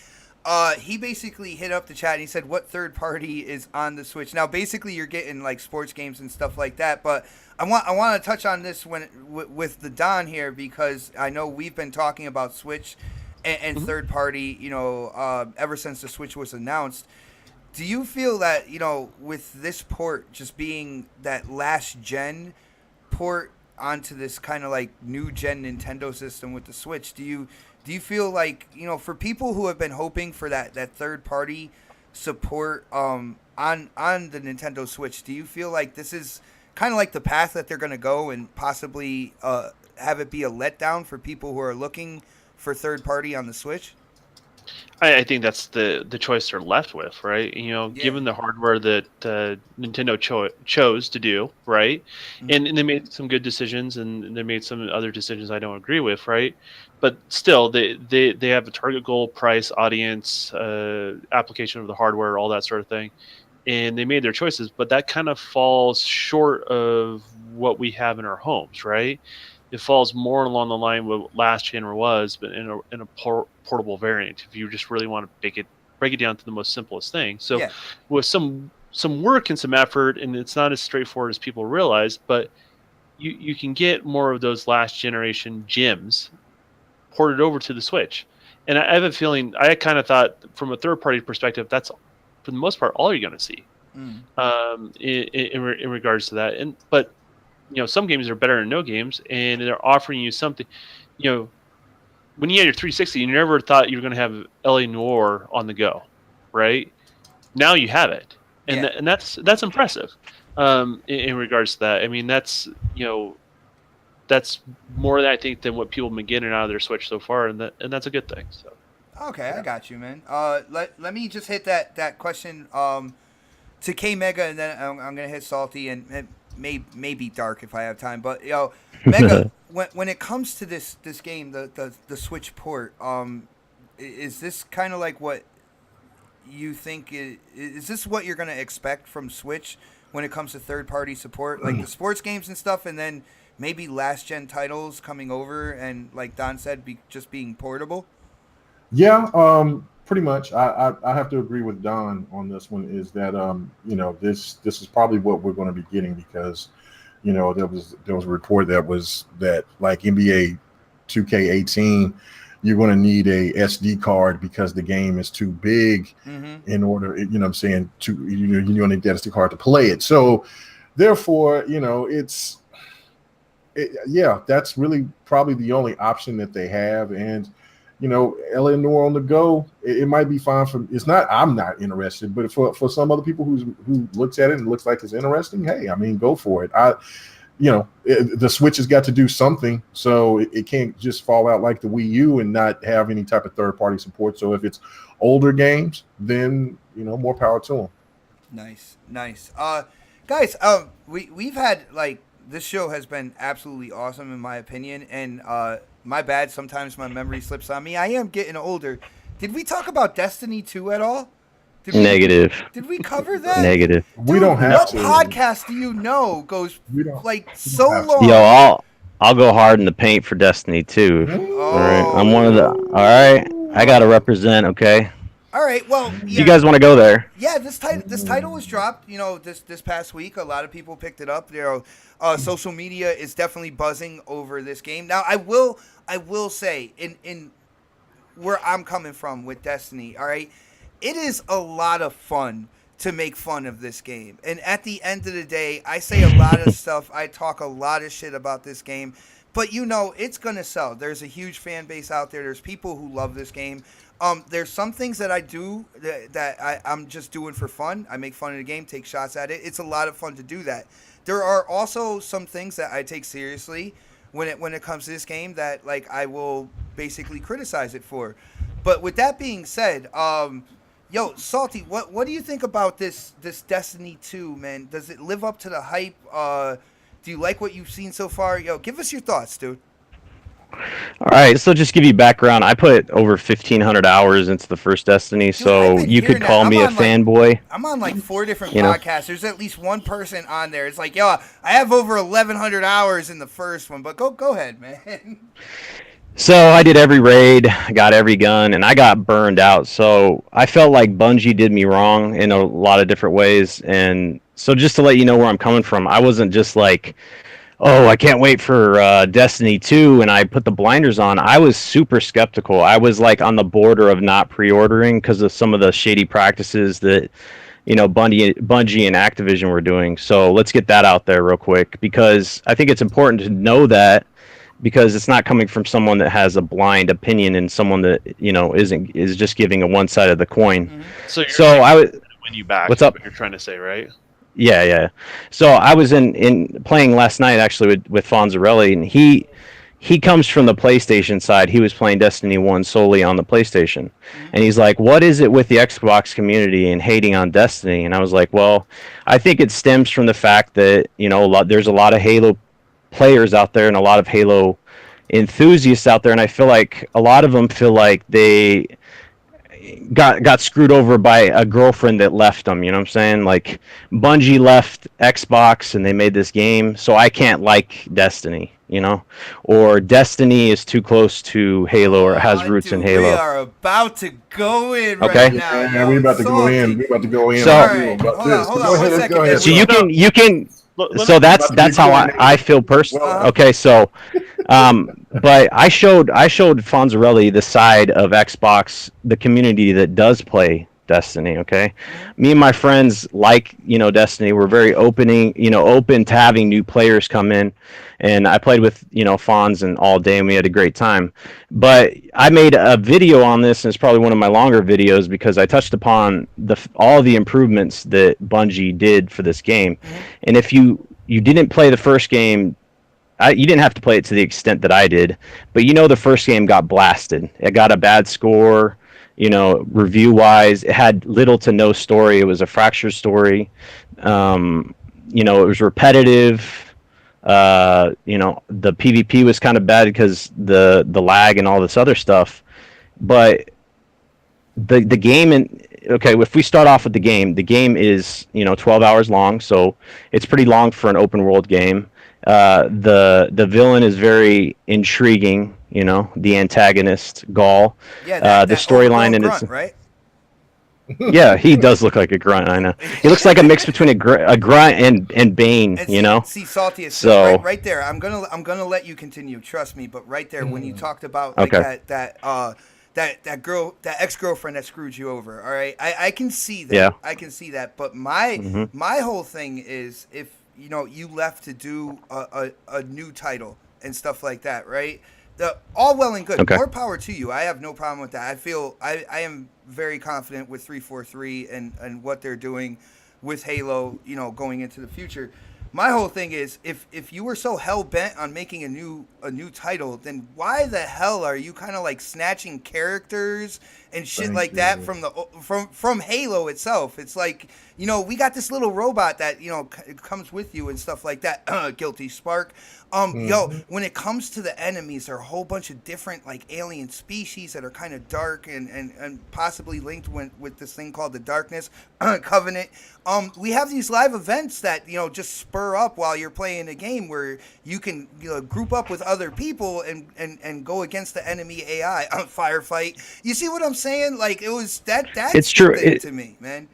He basically hit up the chat and he said, "What third party is on the Switch?" Now, basically, you're getting like sports games and stuff like that. But I want to touch on this with the Don here, because I know we've been talking about Switch and Mm-hmm. third party, ever since the Switch was announced. Do you feel that, with this port just being that last gen port onto this kind of like new gen Nintendo system with the Switch, do you feel like, for people who have been hoping for that third party support on the Nintendo Switch, do you feel like this is kind of like the path that they're going to go, and possibly have it be a letdown for people who are looking for third party on the Switch? I think that's the choice they're left with, right? Given the hardware that Nintendo chose to do, right? Mhm. And they made some good decisions, and they made some other decisions I don't agree with, right? But still, they have a target goal, price, audience, application of the hardware, all that sort of thing, and they made their choices. But that kind of falls short of what we have in our homes, right? It falls more along the line what last gen was, but in a portable variant. If you just really want to break it down to the most simplest thing. So, Yeah. with some work and some effort, and it's not as straightforward as people realize, but you can get more of those last generation gems ported over to the Switch. And I have a feeling, I kind of thought from a third party perspective, that's for the most part all you're going to see in regards to that. But some games are better than no games, and they're offering you something. When you had your 360, you never thought you were going to have LA Noire on the go, right? Now you have it, and Yeah. and that's impressive. In regards to that, I mean, that's more I think than what people have been getting out of their Switch so far, and that's a good thing. So. Okay, I got you, man. Let me just hit that question to K Mega, and then I'm gonna hit Salty, and it may be Dark if I have time. But Mega, when it comes to this game, the Switch port, is this kind of like what you think is this what you're gonna expect from Switch when it comes to third party support, like the sports games and stuff, and then maybe last gen titles coming over, and like Don said, just being portable? Yeah, pretty much. I have to agree with Don on this one. Is that this is probably what we're going to be getting, because there was a report that like NBA 2K18, you're going to need a SD card because the game is too big in order. What I'm saying, you need the SD card to play it. So therefore, that's really probably the only option that they have. And LA Noire on the go, it might be fine for. It's not. I'm not interested, but for some other people who looks at it and looks like it's interesting, hey, I mean, go for it. The Switch has got to do something, so it can't just fall out like the Wii U and not have any type of third party support. So if it's older games, then more power to them. Nice. Guys, we've had like, this show has been absolutely awesome in my opinion, and my bad, sometimes my memory slips on me. I am getting older. Did we talk about Destiny 2 at all? Negative. Did we cover that? Negative. We don't have What to. podcast do you know goes We don't. like we so don't have to. long? Yo, I'll go hard in the paint for Destiny 2. Oh. All right, I'm one of the. All right, I gotta represent. Okay. All right. Well, Do yeah. you guys want to go there? Yeah, this title was dropped. This past week, a lot of people picked it up. Social media is definitely buzzing over this game. Now, I will say, in where I'm coming from with Destiny, all right, it is a lot of fun to make fun of this game. And at the end of the day, I say a lot of stuff. I talk a lot of shit about this game. But it's going to sell. There's a huge fan base out there. There's people who love this game. There's some things that I do that I'm just doing for fun. I make fun of the game, take shots at it. It's a lot of fun to do that. There are also some things that I take seriously when it comes to this game that like I will basically criticize it for. But with that being said, Salty, what do you think about this Destiny 2, man? Does it live up to the hype? Do you like what you've seen so far? Give us your thoughts, dude. All right, so just give you background. I put over 1,500 hours into the first Destiny, Dude, so you could call me a fanboy. I'm on like 4 different podcasts. There's at least one person on there. It's like, I have over 1,100 hours in the first one. But go ahead, man. So I did every raid, got every gun, and I got burned out. So I felt like Bungie did me wrong in a lot of different ways. And so just to let you know where I'm coming from, I wasn't just like, oh, I can't wait for Destiny 2, and I put the blinders on. I was super skeptical. I was like on the border of not pre-ordering because of some of the shady practices that, Bungie and Activision were doing. So let's get that out there real quick, because I think it's important to know that, because it's not coming from someone that has a blind opinion and someone that, is just giving a one side of the coin. Mm-hmm. So I would win you back. What's up? What you're trying to say, right? Yeah. So I was in playing last night actually with Fonzarelli, and he comes from the PlayStation side. He was playing Destiny 1 solely on the PlayStation. And he's like, what is it with the Xbox community and hating on Destiny? And I was like, well, I think it stems from the fact that, there's a lot of Halo players out there and a lot of Halo enthusiasts out there. And I feel like a lot of them feel like they got screwed over by a girlfriend that left them, you know what I'm saying? Like, Bungie left Xbox and they made this game, so I can't like Destiny, or Destiny is too close to Halo or it has roots in Halo. We are about to go in right now. Yeah, we're about to go in. We're about to go in. So, hold on 1 second. Go ahead. So you can. So that's how I feel personally. Okay, so, but I showed Fonzarelli the side of Xbox, the community that does play Destiny. Okay, me and my friends like Destiny. We're very open to having new players come in, and I played with Fonz and all day, and we had a great time. But I made a video on this, and it's probably one of my longer videos because I touched upon all the improvements that Bungie did for this game. And if you didn't play the first game, you didn't have to play it to the extent that I did, but the first game got blasted. It got a bad score. Review wise, it had little to no story. It was a fractured story. It was repetitive. The PvP was kind of bad because the lag and all this other stuff. But the game, if we start off with the game is 12 hours long, so it's pretty long for an open world game. The villain is very intriguing. The antagonist, Gaul. Yeah, the storyline in grunt, its right? Yeah, he does look like a grunt. I know. He looks like a mix between a grunt and Bane. And see, Saltiest. So right there, I'm gonna let you continue. Trust me. But right there, when you talked about like that girl, that ex-girlfriend that screwed you over. All right, I can see that. Yeah. I can see that. But my whole thing is if you left to do a new title and stuff like that, right? All well and good. Okay. More power to you. I have no problem with that. I feel I am very confident with 343 and what they're doing with Halo, going into the future. My whole thing is if you were so hell bent on making a new title, then why the hell are you kind of like snatching characters and shit that from Halo itself? It's like, we got this little robot that comes with you and stuff like that. Guilty Spark. Yo, when it comes to the enemies, there are a whole bunch of different like alien species that are kind of dark and possibly linked with this thing called the Darkness Covenant. We have these live events that just spur up while you're playing a game where you can group up with other people and go against the enemy AI firefight. You see what I'm saying? Like it was that's It's true to me, man.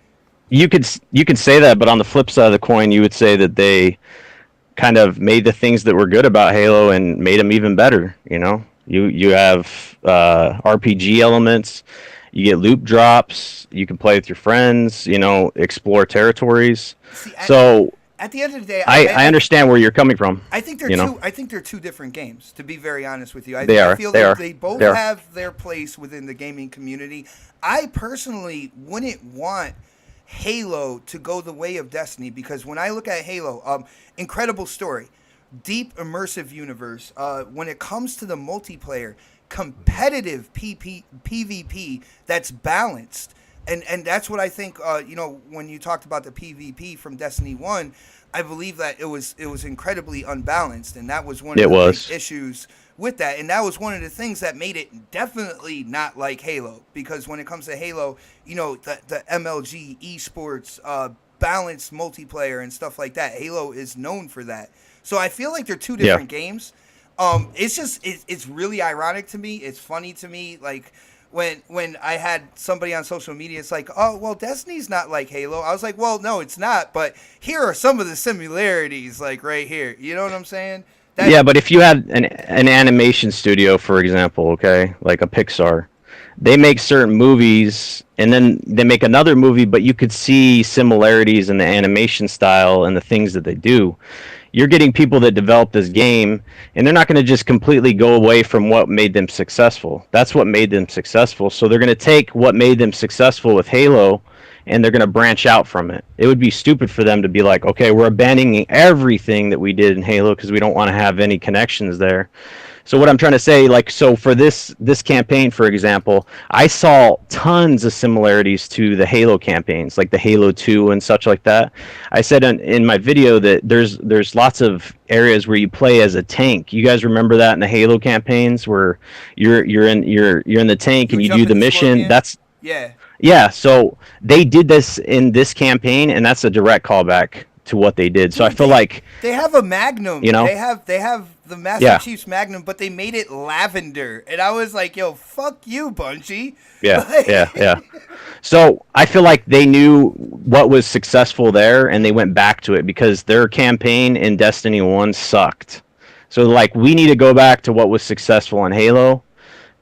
You could say that, but on the flip side of the coin, you would say that they kind of made the things that were good about Halo and made them even better. You have RPG elements, you get loot drops, you can play with your friends, explore territories. See, so at the end of the day, I understand where you're coming from. I think they're two different games. To be very honest with you, I feel they that are. they both have their place within the gaming community. I personally wouldn't want Halo to go the way of Destiny, because when I look at Halo, incredible story, deep immersive universe. When it comes to the multiplayer, competitive PvP that's balanced, and that's what I think. When you talked about the PvP from Destiny 1, I believe that it was incredibly unbalanced, and that was one of the big issues with that, and that was one of the things that made it definitely not like Halo, because when it comes to Halo, the MLG esports, balanced multiplayer and stuff like that, Halo is known for that. So I feel like they're two different games. It's just it's really ironic to me. It's funny to me, like when I had somebody on social media, it's like, oh well, Destiny's not like Halo. I was like, well, no, it's not, but here are some of the similarities, like right here. You know what I'm saying? But if you had an animation studio, for example, okay, like a Pixar, they make certain movies and then they make another movie, but you could see similarities in the animation style and the things that they do. You're getting people that develop this game, and they're not going to just completely go away from what made them successful. That's what made them successful. So they're going to take what made them successful with Halo, and they're going to branch out from it. It would be stupid for them to be like, okay, we're abandoning everything that we did in Halo because we don't want to have any connections there. So what I'm trying to say, so for this campaign, for example, I saw tons of similarities to the Halo campaigns, like the Halo 2 and such like that. I said in my video that there's lots of areas where you play as a tank. You guys remember that in the Halo campaigns where you're in the tank and you do the mission? Yeah, so they did this in this campaign, and that's a direct callback to what they did. So I feel like they have a Magnum. They have the Master Chief's Magnum, but they made it lavender, and I was like, "Yo, fuck you, Bungie." Yeah. So I feel like they knew what was successful there, and they went back to it because their campaign in Destiny 1 sucked. So we need to go back to what was successful in Halo.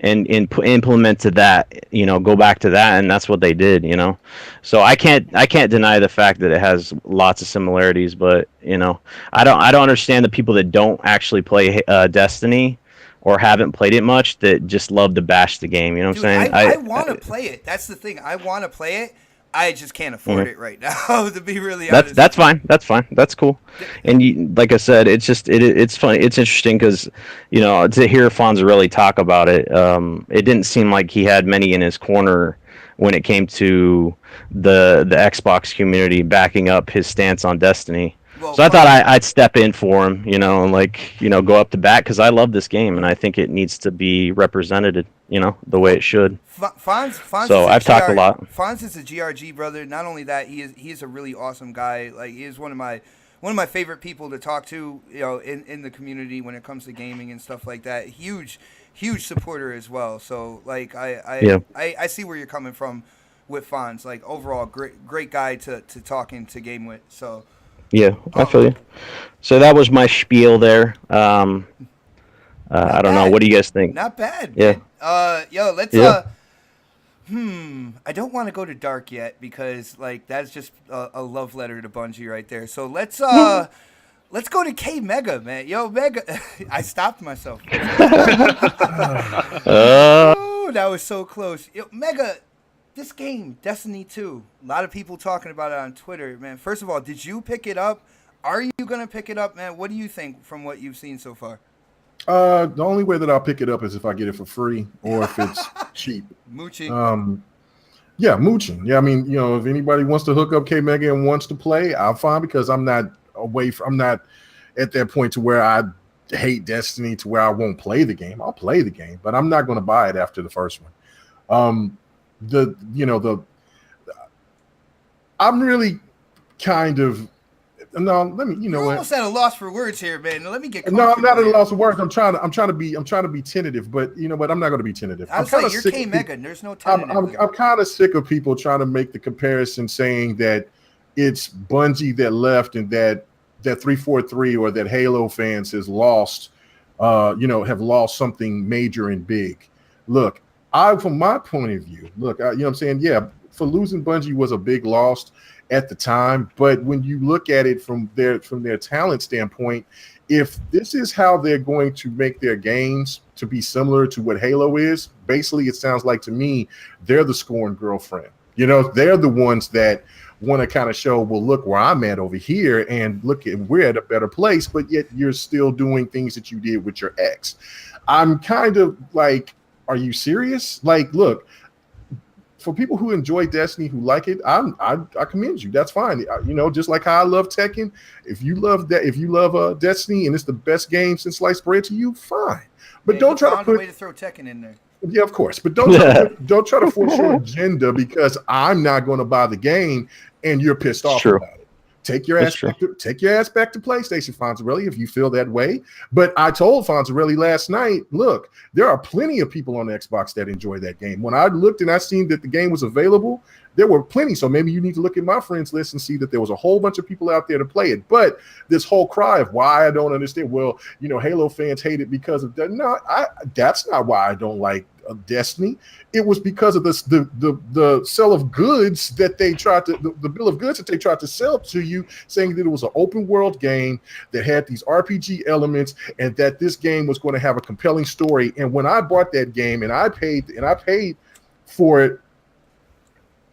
And implemented that, go back to that, and that's what they did, So I can't deny the fact that it has lots of similarities, but I don't understand the people that don't actually play Destiny or haven't played it much that just love to bash the game. You know what I'm saying? I want to play it. That's the thing. I want to play it. I just can't afford it right now, to be really honest. That's fine. That's fine. That's cool. And like I said, it's just it's funny. It's interesting because to hear Fonzarelli talk about it, it didn't seem like he had many in his corner when it came to the Xbox community backing up his stance on Destiny. Well, so I thought I'd step in for him, and go up to bat because I love this game and I think it needs to be represented, the way it should. Fonz so I've talked a lot. Fonz is a GRG brother. Not only that, he is a really awesome guy. Like he is one of my favorite people to talk to, in the community when it comes to gaming and stuff like that. Huge supporter as well. So like I see where you're coming from with Fonz. Like overall, great guy to talk into game with. So. Yeah, I feel you. So that was my spiel there. I don't know. What do you guys think? Not bad. Yeah. Let's. I don't want to go to dark yet because that's just a love letter to Bungie right there. So let's go to K Mega, man. Yo, Mega. I stopped myself. Oh, that was so close. Yo, Mega. This game, Destiny 2, a lot of people talking about it on Twitter, man. First of all, did you pick it up? Are you going to pick it up, man? What do you think from what you've seen so far? The only way that I'll pick it up is if I get it for free or if it's cheap. Mooching. Yeah, mooching. Yeah, I mean, if anybody wants to hook up K Mega and wants to play, I'm fine because I'm not at that point to where I hate Destiny to where I won't play the game. I'll play the game, but I'm not going to buy it after the first one. I'm really kind of You're almost at a loss for words here, man. Let me get. No, I'm not at a loss of words. I'm trying to be tentative, but you know what? I'm not going to be tentative. I was like, you're K Mega. There's no tentative. I'm kind of sick of people trying to make the comparison, saying that it's Bungie that left and that 343 or that Halo fans have lost something major and big. Look, from my point of view, you know what I'm saying? Yeah, for losing Bungie was a big loss at the time, but when you look at it from their talent standpoint, if this is how they're going to make their games to be similar to what Halo is, basically it sounds like to me they're the scorned girlfriend. You know, they're the ones that want to kind of show, well, look where I'm at over here, and look at we're at a better place, but yet you're still doing things that you did with your ex. I'm kind of like, are you serious? Like, look, for people who enjoy Destiny, who like it, I commend you. That's fine. You know, just like how I love Tekken. If you love Destiny and it's the best game since sliced bread to you, fine. But don't try to put a way to throw Tekken in there. Yeah, of course. But don't try to force your agenda because I'm not going to buy the game and you're pissed off about it. Take your ass back to PlayStation, Fonzarelli, if you feel that way. But I told Fonzarelli last night, look, there are plenty of people on Xbox that enjoy that game. When I looked and I seen that the game was available, there were plenty. So maybe you need to look at my friends list and see that there was a whole bunch of people out there to play it. But this whole cry of why I don't understand, well, you know, Halo fans hate it because of that. No, that's not why I don't like Destiny. It was because of the sell of goods that they tried to the bill of goods that they tried to sell to you, saying that it was an open world game that had these RPG elements and that this game was going to have a compelling story. And when I bought that game and I paid for it,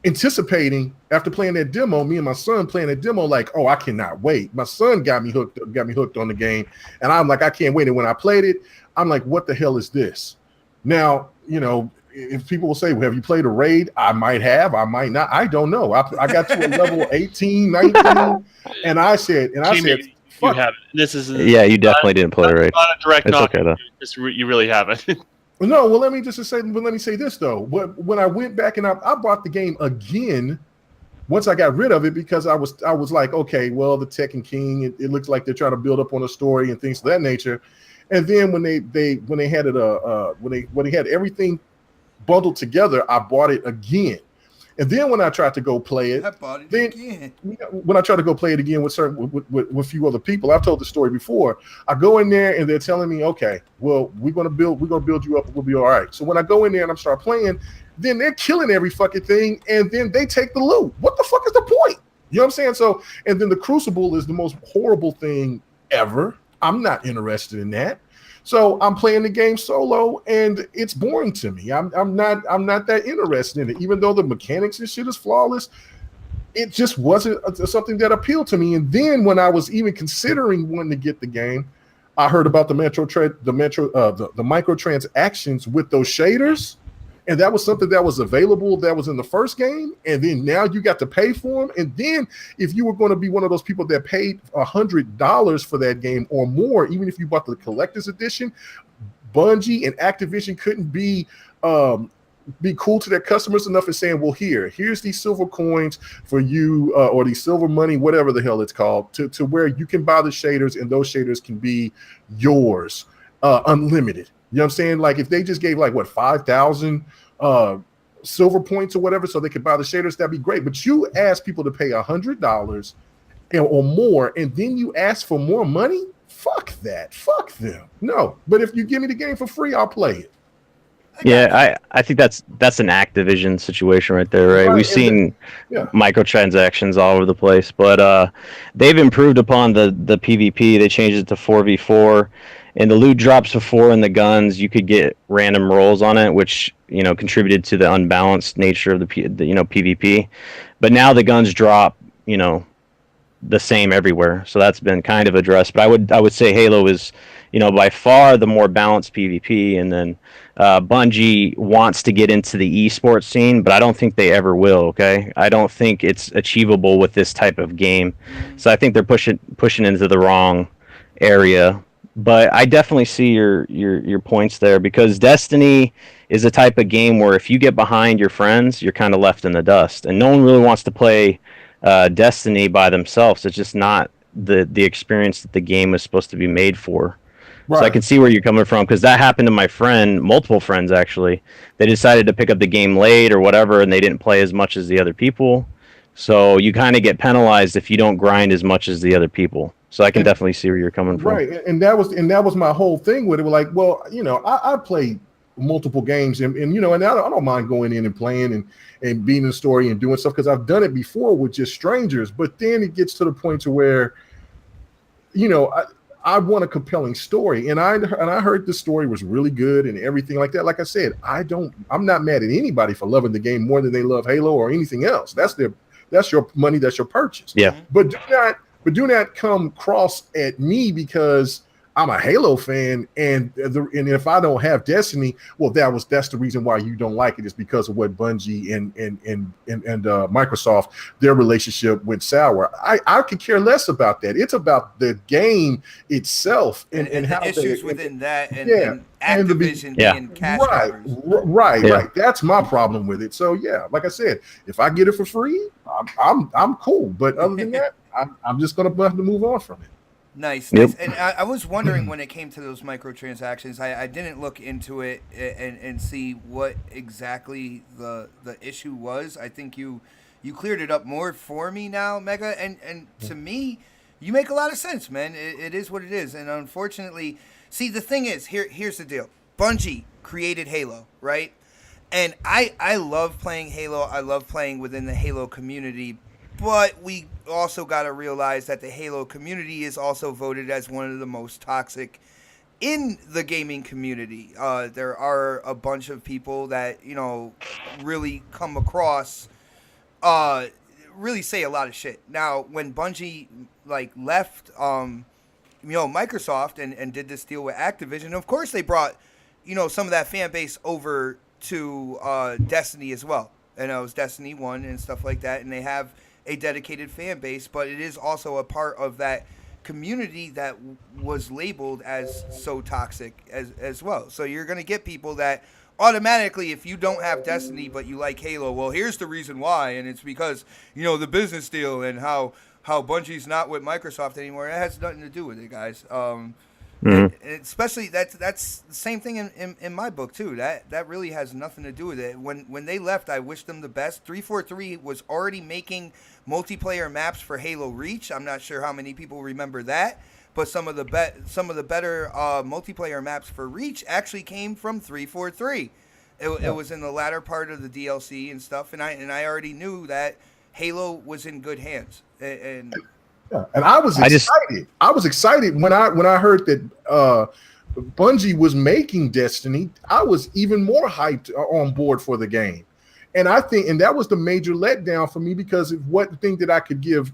anticipating after playing that demo, me and my son playing that demo, like, oh, I cannot wait. My son got me hooked on the game, and I'm like, I can't wait. And when I played it, I'm like, what the hell is this? Now, you know, if people will say, well, have you played a raid? I might have, I might not. I don't know. I got to a level 18, 19, and I said, you haven't. This is you definitely didn't play a raid. Not a direct knock. Okay, though. You really haven't. No, well, let me say this though. When I went back and I bought the game again, once I got rid of it, because I was like, okay, well, the Tekken King, it looks like they're trying to build up on a story and things of that nature. And then when they had everything bundled together, I bought it again. And then when I tried to go play it, when I tried to go play it again with a few other people, I've told the story before. I go in there and they're telling me, okay, well, we're gonna build you up, we'll be all right. So when I go in there and I start playing, then they're killing every fucking thing, and then they take the loot. What the fuck is the point? You know what I'm saying? So, and then the Crucible is the most horrible thing ever. I'm not interested in that. So I'm playing the game solo, and it's boring to me. I'm not that interested in it, even though the mechanics and shit is flawless. It just wasn't something that appealed to me. And then when I was even considering wanting to get the game, I heard about the microtransactions with those shaders, and that was something that was available that was in the first game, and then now you got to pay for them. And then if you were going to be one of those people that paid $100 for that game or more, even if you bought the collector's edition, Bungie and Activision couldn't be cool to their customers enough and saying, well, here's these silver coins for you, or these silver money, whatever the hell it's called, to where you can buy the shaders and those shaders can be yours, unlimited. You know what I'm saying? Like if they just gave 5,000 silver points or whatever so they could buy the shaders, that'd be great. But you ask people to pay $100 or more, and then you ask for more money? Fuck that. Fuck them. No. But if you give me the game for free, I'll play it. Yeah, I think that's an Activision situation right there, right? We've seen microtransactions all over the place, but they've improved upon the PvP. They changed it to 4v4, and the loot drops before in the guns. You could get random rolls on it, which contributed to the unbalanced nature of the PvP. But now the guns drop, the same everywhere. So that's been kind of addressed. But I would say Halo is, by far the more balanced PvP, and then Bungie wants to get into the esports scene, but I don't think they ever will. Okay, I don't think it's achievable with this type of game. So I think they're pushing into the wrong area But I definitely see your points there, because Destiny is a type of game where if you get behind your friends, you're kind of left in the dust, and no one really wants to play Destiny by themselves. It's just not the experience that the game is supposed to be made for. So I Right. can see where you're coming from, because that happened to my friend, multiple friends actually. They decided to pick up the game late or whatever, and they didn't play as much as the other people. So you kind of get penalized if you don't grind as much as the other people. So I can And definitely see where you're coming from. right, and that was my whole thing with it. Like, well, I played multiple games, and I don't mind going in and playing and being in the story and doing stuff because I've done it before with just strangers. But then it gets to the point to where, I want a compelling story, and I heard the story was really good and everything like that. Like I said, I'm not mad at anybody for loving the game more than they love Halo or anything else. That's your money, that's your purchase. Yeah. But do not come cross at me because I'm a Halo fan, and if I don't have Destiny, well, that's the reason why you don't like it, is because of what Bungie and Microsoft, their relationship went sour. I could care less about that. It's about the game itself and how the issues within that, and and Activision being cash grabbers. Right. That's my problem with it. So yeah, like I said, if I get it for free, I'm cool. But other than that, I'm just gonna have to move on from it. Nice. And I was wondering when it came to those microtransactions, I didn't look into it and see what exactly the issue was. I think you cleared it up more for me now, Mega. And to me, you make a lot of sense, man. It is what it is. And unfortunately, see, the thing is, here's the deal. Bungie created Halo, right? And I love playing Halo. I love playing within the Halo community. But we also got to realize that the Halo community is also voted as one of the most toxic in the gaming community. There are a bunch of people that, really come across, really say a lot of shit. Now, when Bungie, left, Microsoft and did this deal with Activision, of course they brought, some of that fan base over to Destiny as well. And it was Destiny 1 and stuff like that. And they have a dedicated fan base, but it is also a part of that community that was labeled as so toxic as well. So you're going to get people that automatically, if you don't have Destiny but you like Halo, well, here's the reason why, and it's because, the business deal and how Bungie's not with Microsoft anymore. It has nothing to do with it, guys. And especially that's the same thing in my book too. That really has nothing to do with it. When they left, I wish them the best. 343 was already making multiplayer maps for Halo Reach. I'm not sure how many people remember that, but some of the better multiplayer maps for Reach actually came from 343. It was in the latter part of the DLC and stuff, and I already knew that Halo was in good hands. And I was excited. I was excited when I heard that Bungie was making Destiny. I was even more hyped on board for the game, and I think, and that was the major letdown for me, because what thing that I could give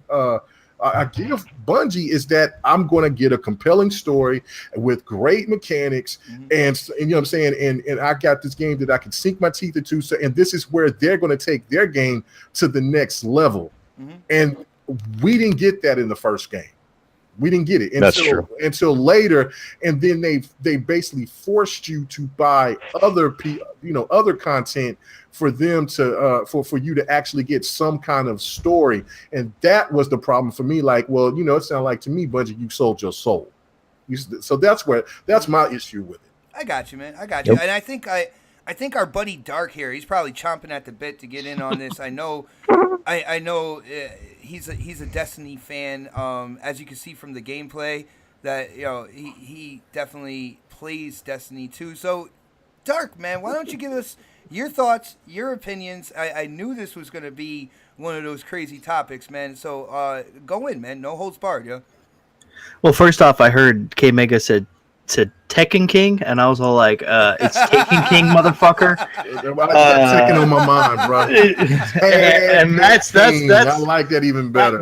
I give Bungie is that I'm going to get a compelling story with great mechanics, and you know what I'm saying, and I got this game that I can sink my teeth into. So, and this is where they're going to take their game to the next level, and we didn't get that in the first game. We didn't get it until later, and then they basically forced you to buy other content for them to for you to actually get some kind of story, and that was the problem for me. Like, well, it sounded like to me, Bungie, you sold your soul. So that's my issue with it. I got you, man. I got you, and I think our buddy Dark here, he's probably chomping at the bit to get in on this. I know he's a Destiny fan. As you can see from the gameplay, that he definitely plays Destiny 2. So, Dark, man, why don't you give us your thoughts, your opinions? I knew this was going to be one of those crazy topics, man. So go in, man. No holds barred, yo. Well, first off, I heard K Mega said Tekken King, and I was all like, it's Taken King, motherfucker. Tekken on my mind, bro. And that's I like that even better.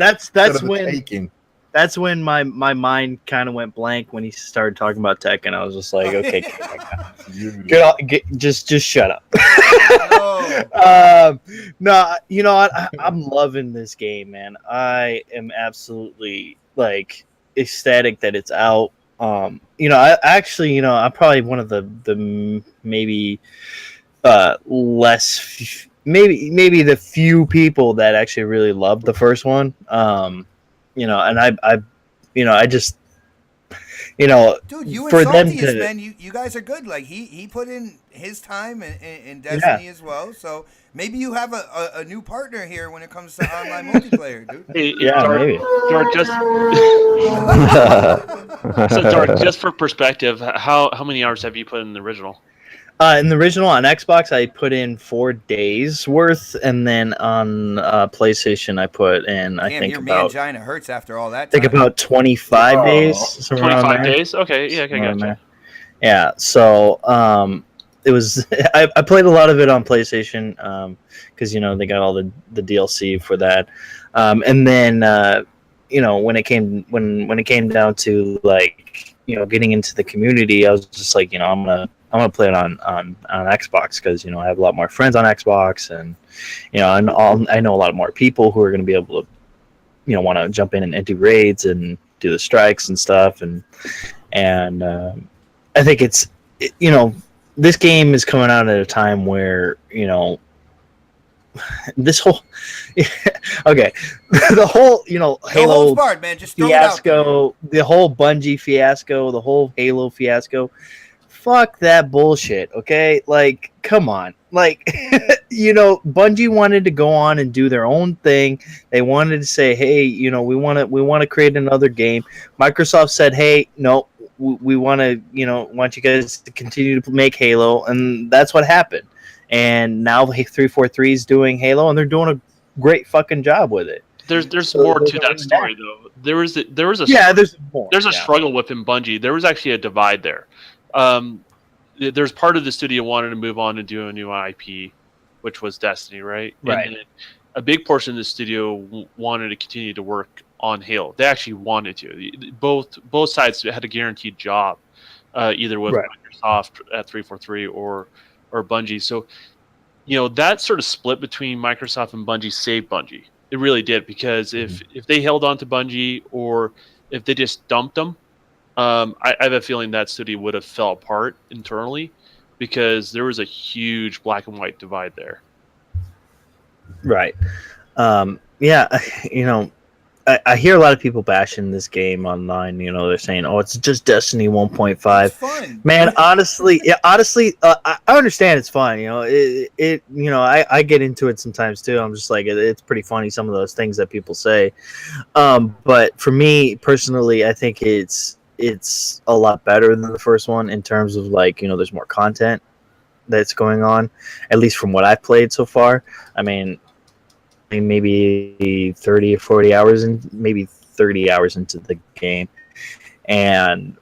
That's when my mind kind of went blank when he started talking about Tekken. I was just like, okay, just shut up. No, I'm loving this game, man. I am absolutely ecstatic that it's out. I actually, I'm probably one of the maybe less maybe the few people that actually really loved the first one. And I just Dude, you and for them Saltiest, to man, you guys are good. Like he put in his time in yeah. Destiny as well. So maybe you have a new partner here when it comes to online multiplayer, dude. Hey, Yeah, Dark, maybe. Dark, just so Dark, just for perspective, how many hours have you put in the original? In the original on Xbox, I put in 4 days worth, and then on PlayStation, I put in Damn, your mangina hurts after all that time. about 25 days, Oh, somewhere around 25 there. days? Okay, yeah, okay, Somewhere around gotcha. there. Yeah, so it was. I played a lot of it on PlayStation because they got all the DLC for that, and then when it came down to like getting into the community, I was just like I'm gonna play it on Xbox because I have a lot more friends on Xbox, and I know a lot more people who are gonna be able to want to jump in and do raids and do the strikes and stuff, and I think this game is coming out at a time where this whole okay the whole No Halo holds barred, man. Just throw it out there. fiasco, the whole Bungie fiasco, the whole Halo fiasco. Fuck that bullshit, okay? Like, come on. Like, Bungie wanted to go on and do their own thing. They wanted to say, "Hey, we want to create another game." Microsoft said, "Hey, no, we want to, want you guys to continue to make Halo," and that's what happened. And now 343 is doing Halo, and they're doing a great fucking job with it. There's So more they're to that doing story though. There's a there's more. there's a Yeah. struggle within Bungie. There was actually a divide there. There's part of the studio wanted to move on and do a new IP, which was Destiny, right? Right. And then a big portion of the studio wanted to continue to work on Halo. They actually wanted to. Both sides had a guaranteed job, either with Right. Microsoft at 343 or Bungie. So that sort of split between Microsoft and Bungie saved Bungie. It really did, because if they held on to Bungie or if they just dumped them, I have a feeling that studio would have fell apart internally, because there was a huge black and white divide there. Right. Yeah, I hear a lot of people bashing this game online. They're saying, "Oh, it's just Destiny 1.5." It's fun, Man, honestly, I understand it's fun. I get into it sometimes too. I'm just like, it's pretty funny, some of those things that people say. But for me personally, I think it's a lot better than the first one in terms of like, there's more content that's going on, at least from what I've played so far. I mean, maybe 30 or 40 hours and maybe 30 hours into the game, and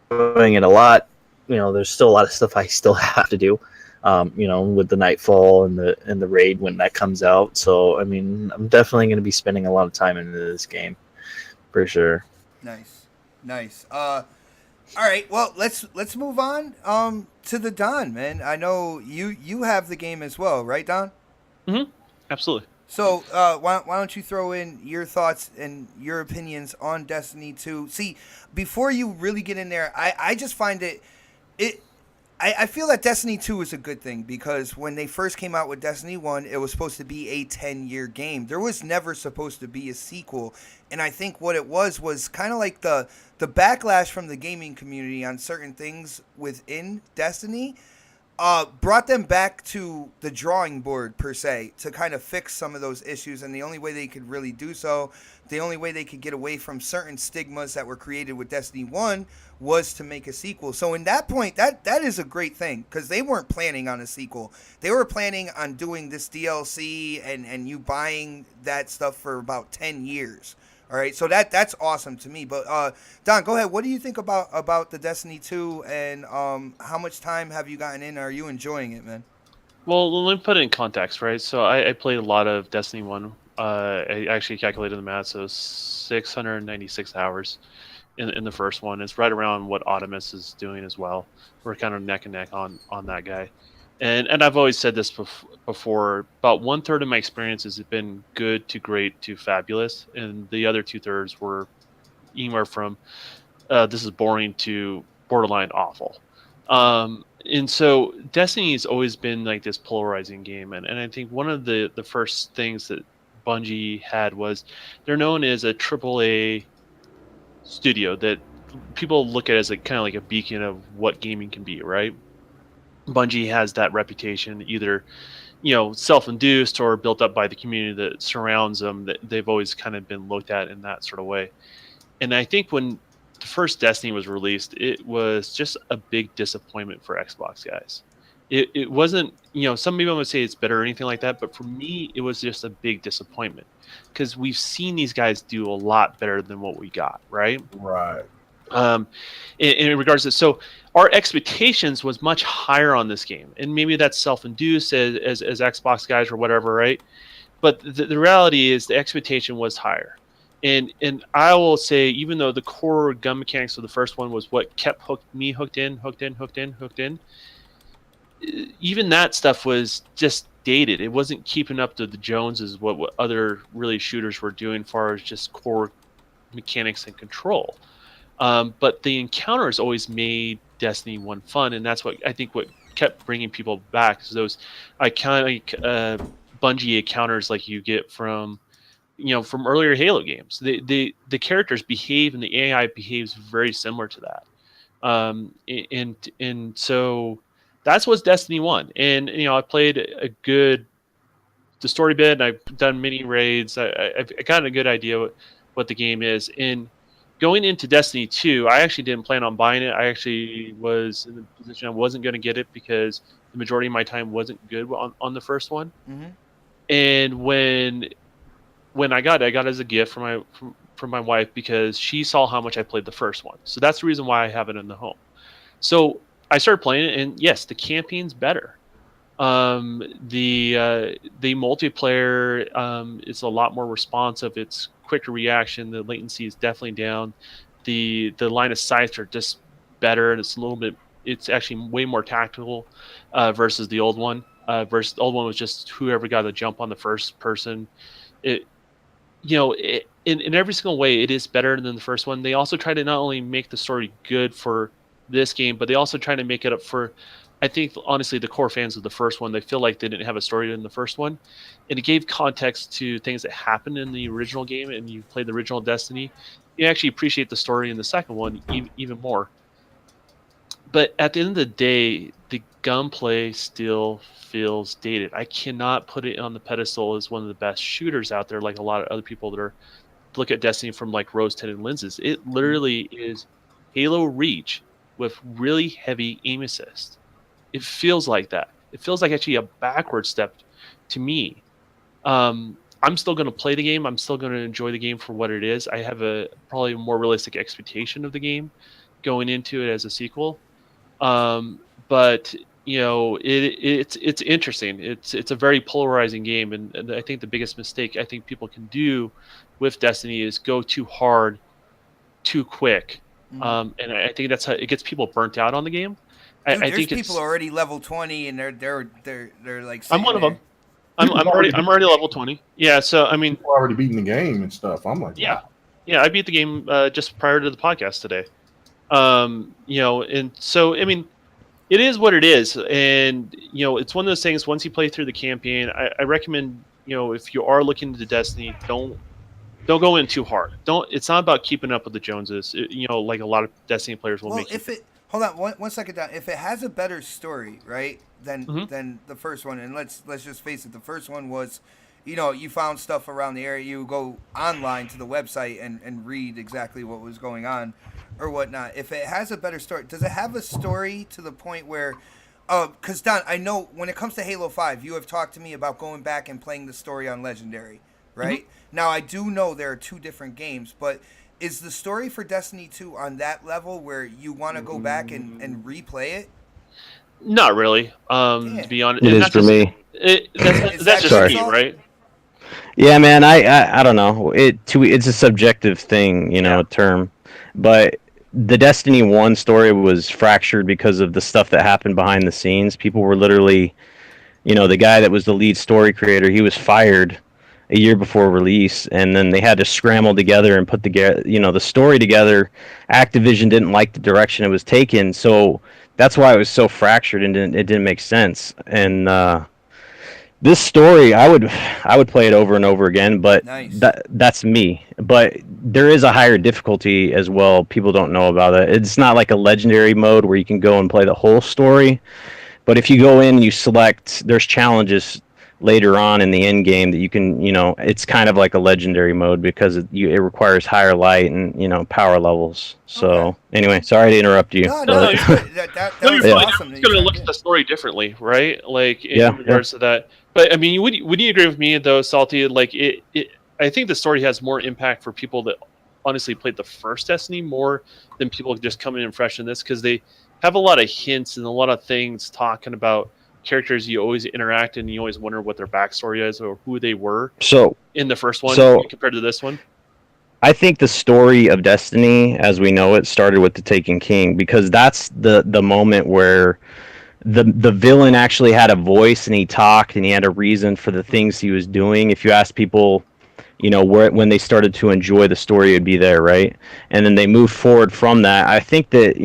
doing it a lot. There's still a lot of stuff I still have to do, with the Nightfall and the raid when that comes out. So I mean, I'm definitely going to be spending a lot of time into this game for sure. Nice. All right. Well, let's move on to the Don, man. I know you have the game as well, right, Don? Mm-hmm. Absolutely. So why don't you throw in your thoughts and your opinions on Destiny 2? See, before you really get in there, I just find I feel that Destiny 2 is a good thing, because when they first came out with Destiny 1, it was supposed to be a 10-year game. There was never supposed to be a sequel. And I think what it was kind of like the backlash from the gaming community on certain things within Destiny brought them back to the drawing board, per se, to kind of fix some of those issues. And the only way they could really do so, the only way they could get away from certain stigmas that were created with Destiny 1 was to make a sequel. So in that point, that is a great thing, because they weren't planning on a sequel. They were planning on doing this DLC and you buying that stuff for about 10 years. All right, so that's awesome to me. But Don, go ahead. What do you think about the Destiny 2, and how much time have you gotten in? Are you enjoying it, man? Well, let me put it in context, right? So I played a lot of Destiny 1. I actually calculated the math, so 696 hours in the first one. It's right around what Optimus is doing as well. We're kind of neck and neck on that guy. And I've always said this before, about 1/3 of my experience has been good to great to fabulous, and the other 2/3 were anywhere from this is boring to borderline awful. And so Destiny has always been like this polarizing game, and I think one of the first things that Bungie had was they're known as a AAA studio that people look at as kind of like a beacon of what gaming can be, right? Bungie has that reputation, either self-induced or built up by the community that surrounds them. That they've always kind of been looked at in that sort of way. And I think when the first Destiny was released, it was just a big disappointment for Xbox guys. It wasn't, some people would say it's better or anything like that, but for me, it was just a big disappointment because we've seen these guys do a lot better than what we got, right? Right. In regards to, so our expectations was much higher on this game, and maybe that's self-induced as Xbox guys or whatever, right? But the reality is the expectation was higher. And I will say, even though the core gun mechanics of the first one was what kept me hooked in, even that stuff was just dated. It wasn't keeping up to the Joneses, what other really shooters were doing as far as just core mechanics and control. But the encounters always made Destiny 1 fun, and that's what I think what kept bringing people back. So those iconic Bungie encounters like you get from earlier Halo games. The characters behave and the AI behaves very similar to that. And so that's what's Destiny 1. And I played the story bit, and I've done mini raids. I've gotten a good idea what the game is. And going into Destiny 2, I actually didn't plan on buying it. I actually was in the position I wasn't going to get it because the majority of my time wasn't good on the first one. Mm-hmm. And when I got it as a gift from my wife because she saw how much I played the first one. So that's the reason why I have it in the home. So I started playing it, and yes, the campaign's better. The multiplayer is a lot more responsive. It's quicker reaction. The latency is definitely down. The line of sights are just better, and it's actually way more tactical versus the old one. Versus the old one was just whoever got the jump on the first person. In every single way, it is better than the first one. They also try to not only make the story good for this game, but they also try to make it up for, I think, honestly, the core fans of the first one. They feel like they didn't have a story in the first one, and it gave context to things that happened in the original game. And you played the original Destiny, you actually appreciate the story in the second one even more. But at the end of the day, the gunplay still feels dated. I cannot put it on the pedestal as one of the best shooters out there, like a lot of other people that look at Destiny from like rose-tinted lenses. It literally is Halo Reach with really heavy aim assist. It feels like that. It feels like actually a backward step to me. I'm still going to play the game. I'm still going to enjoy the game for what it is. I have probably a more realistic expectation of the game going into it as a sequel. But it's interesting. It's a very polarizing game, and I think the biggest mistake I think people can do with Destiny is go too hard, too quick. And I think that's how it gets people burnt out on the game. Dude, I think people already level 20, and they're like. I'm one of them. I'm already level 20. Yeah, so I mean, people already beating the game and stuff. I'm like, yeah, I beat the game just prior to the podcast today. And so I mean, it is what it is, and it's one of those things. Once you play through the campaign, I recommend if you are looking into Destiny, don't go in too hard. It's not about keeping up with the Joneses. Like a lot of Destiny players will make. Hold on one second down. If it has a better story, right, than the first one, and let's just face it, the first one was, you found stuff around the area. You go online to the website and read exactly what was going on or whatnot. If it has a better story, does it have a story to the point where, because Don, I know when it comes to Halo 5, you have talked to me about going back and playing the story on Legendary, right? Mm-hmm. Now, I do know there are two different games, but is the story for Destiny 2 on that level where you want to go back and replay it? Not really. To be honest, it is for me. That's just me, right? Yeah, man. I don't know. It's a subjective thing, term. But the Destiny 1 story was fractured because of the stuff that happened behind the scenes. People were literally, the guy that was the lead story creator, he was fired. a year before release, and then they had to scramble together and put together, the story together. Activision didn't like the direction it was taken, so that's why it was so fractured and it didn't make sense. And this story, I would play it over and over again, but Nice. that's me. But there is a higher difficulty as well. People don't know about it. It's not like a legendary mode where you can go and play the whole story. But if you go in and you select, there's challenges later on in the end game that you can, it's kind of like a legendary mode because it requires higher light and power levels. So anyway, sorry to interrupt you. No, No, it's good. That No, was you're fine. awesome. I'm that just going to you look tried at the story differently, right? Like in Yeah, regards to that. But I mean, would you agree with me though, Salty? Like I think the story has more impact for people that honestly played the first Destiny more than people just coming in fresh in this, because they have a lot of hints and a lot of things talking about characters you always interact and you always wonder what their backstory is or who they were So in the first one So- compared to this one. I think the story of Destiny, as we know it, started with the Taken King, because that's the moment where the villain actually had a voice and he talked and he had a reason for the things he was doing. If you ask people, when they started to enjoy the story, it'd be there, right? And then they moved forward from that. I think that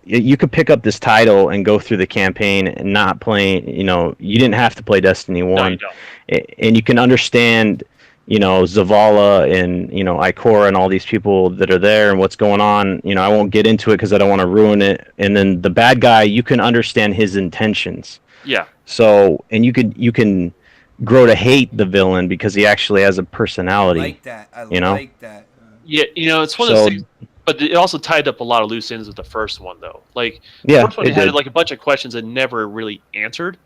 you could pick up this title and go through the campaign and not playing. You didn't have to play Destiny No, 1, you don't. and you can understand Zavala and Ikora and all these people that are there and what's going on. I won't get into it because I don't want to ruin it. And then the bad guy, you can understand his intentions. Yeah. So, and you can grow to hate the villain because he actually has a personality. I like that. I you know? like that. Yeah, it's one of those things. But it also tied up a lot of loose ends with the first one, though. Like, the first one it had did. like a bunch of questions that never really answered,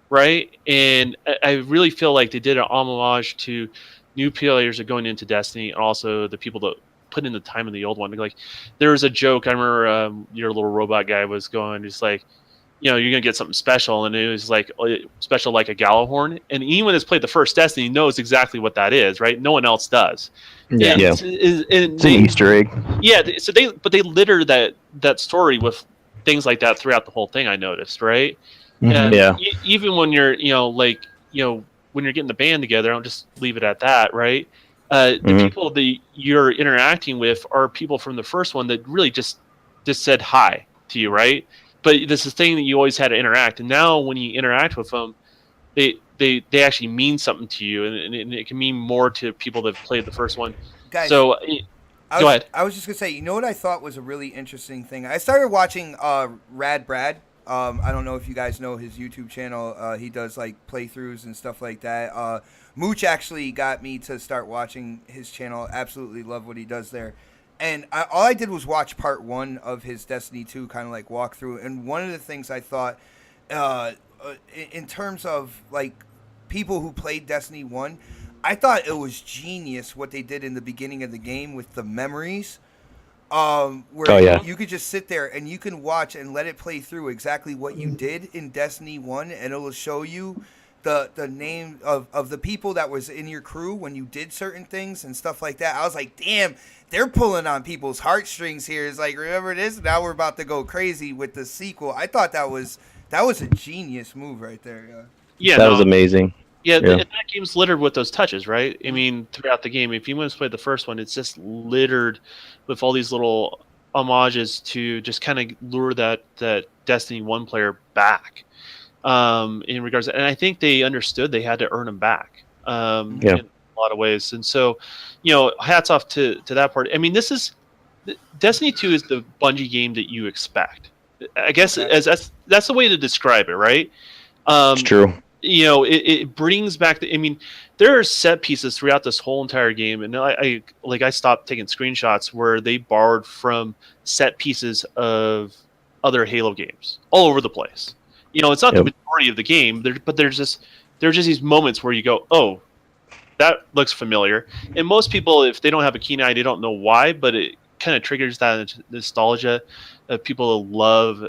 right? And I really feel like they did an homage to new players that are going into Destiny, and also the people that put in the time in the old one. Like, there was a joke. I remember your little robot guy was going, just like, you're gonna get something special, and it was like special like a Gallowhorn. And anyone that's played the first Destiny knows exactly what that is, right? No one else does. Yeah, And yeah. It's It's an Easter egg. Yeah, so they litter that story with things like that throughout the whole thing. I noticed, right? And Yeah. even when you're when you're getting the band together, I'll just leave it at that, right? The people that you're interacting with are people from the first one that really just said hi to you, right? But this is the thing that you always had to interact, and now when you interact with them, they actually mean something to you, and it can mean more to people that played the first one. Guys, So go ahead. I was just gonna say, you know what I thought was a really interesting thing? I started watching Rad Brad. I don't know if you guys know his YouTube channel. He does like playthroughs and stuff like that. Mooch actually got me to start watching his channel. Absolutely love what he does there. And all I did was watch part 1 of his Destiny 2 kind of like walkthrough. And one of the things I thought, in terms of like people who played Destiny 1, I thought it was genius what they did in the beginning of the game with the memories. Where you could just sit there and you can watch and let it play through exactly what you did in Destiny 1, and it will show you the name of the people that was in your crew when you did certain things and stuff like that. I was like, damn, they're pulling on people's heartstrings here. It's like, remember this? Now we're about to go crazy with the sequel. I thought that was a genius move right there. Yeah, That was amazing. Yeah, that game's littered with those touches, right? I mean, throughout the game, if you want to play the first one, it's just littered with all these little homages to just kind of lure that Destiny 1 player back. In regards to, and I think they understood they had to earn them back in a lot of ways. And so, hats off to that part. I mean, Destiny 2 is the Bungie game that you expect. I guess that's the way to describe it, right? It's true. It brings back there are set pieces throughout this whole entire game, and I stopped taking screenshots where they borrowed from set pieces of other Halo games all over the place. It's not the majority of the game, but there's just these moments where you go, oh, that looks familiar. And most people, if they don't have a keen eye, they don't know why, but it kind of triggers that nostalgia of people who love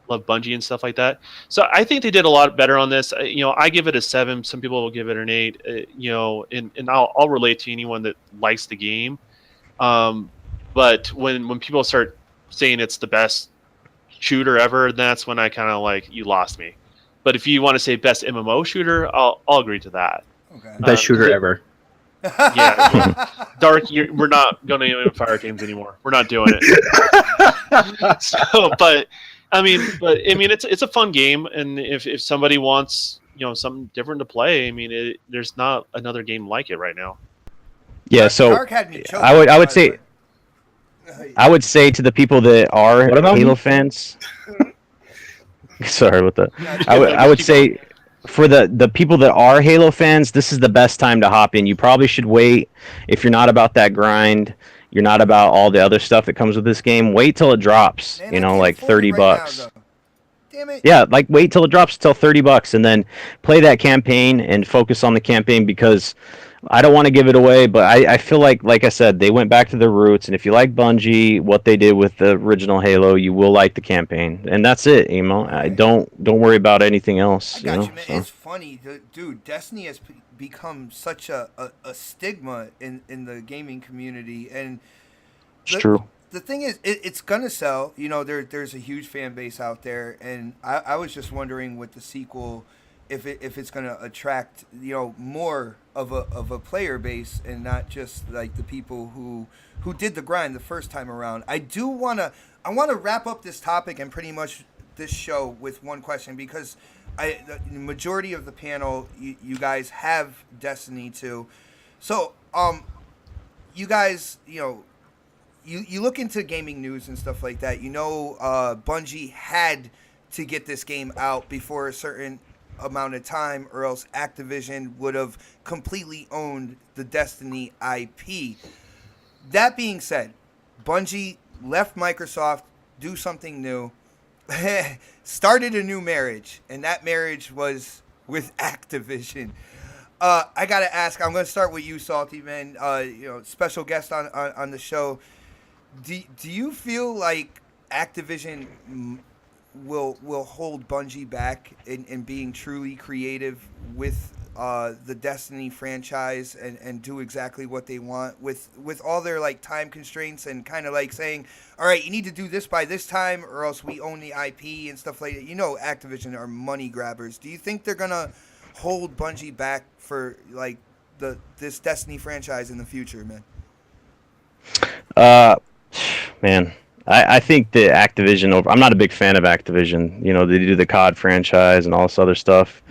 Bungie and stuff like that. So I think they did a lot better on this. I give it a 7. Some people will give it an 8. And I'll relate to anyone that likes the game. But when people start saying it's the best shooter ever, that's when I kind of like, you lost me. But if you want to say best MMO shooter, I'll agree to that. Okay. Best shooter ever. Yeah, Dark, we're not going to even fire teams anymore. We're not doing it. But I mean, it's a fun game, and if somebody wants something different to play, I mean, there's not another game like it right now. Yeah, so Dark had me choking, I would by the say way. I would say to the people that are Halo fans. Sorry about that. I would say for the people that are Halo fans, this is the best time to hop in. You probably should wait if you're not about that grind. You're not about all the other stuff that comes with this game. Wait till it drops. Man, I can't Like afford it $30. right now, though. Damn it. Yeah, like wait till it drops till $30 and then play that campaign and focus on the campaign because I don't want to give it away, but I feel like I said, they went back to their roots, and if you like Bungie, what they did with the original Halo, you will like the campaign, and that's it, Emo. I don't worry about anything else. I got you, man. So. It's funny, dude. Destiny has become such a stigma in the gaming community, and It's true. The thing is, it's gonna sell. There's a huge fan base out there, and I was just wondering with the sequel, if it's gonna attract more of a player base and not just like the people who did the grind the first time around. I wanna wrap up this topic and pretty much this show with one question because the majority of the panel you guys have Destiny 2, so you guys You look into gaming news and stuff like that. Bungie had to get this game out before a certain amount of time, or else Activision would have completely owned the Destiny IP. That being said, Bungie left Microsoft, do something new, started a new marriage, and that marriage was with Activision. I gotta ask. I'm gonna start with you, Salty man. Special guest on the show. Do you feel like Activision will hold Bungie back in being truly creative with the Destiny franchise and do exactly what they want with all their like time constraints and kind of like saying, all right, you need to do this by this time or else we own the IP and stuff like that. Activision are money grabbers. Do you think they're gonna hold Bungie back for like this Destiny franchise in the future, man? Man, I think that Activision I'm not a big fan of Activision. They do the COD franchise and all this other stuff.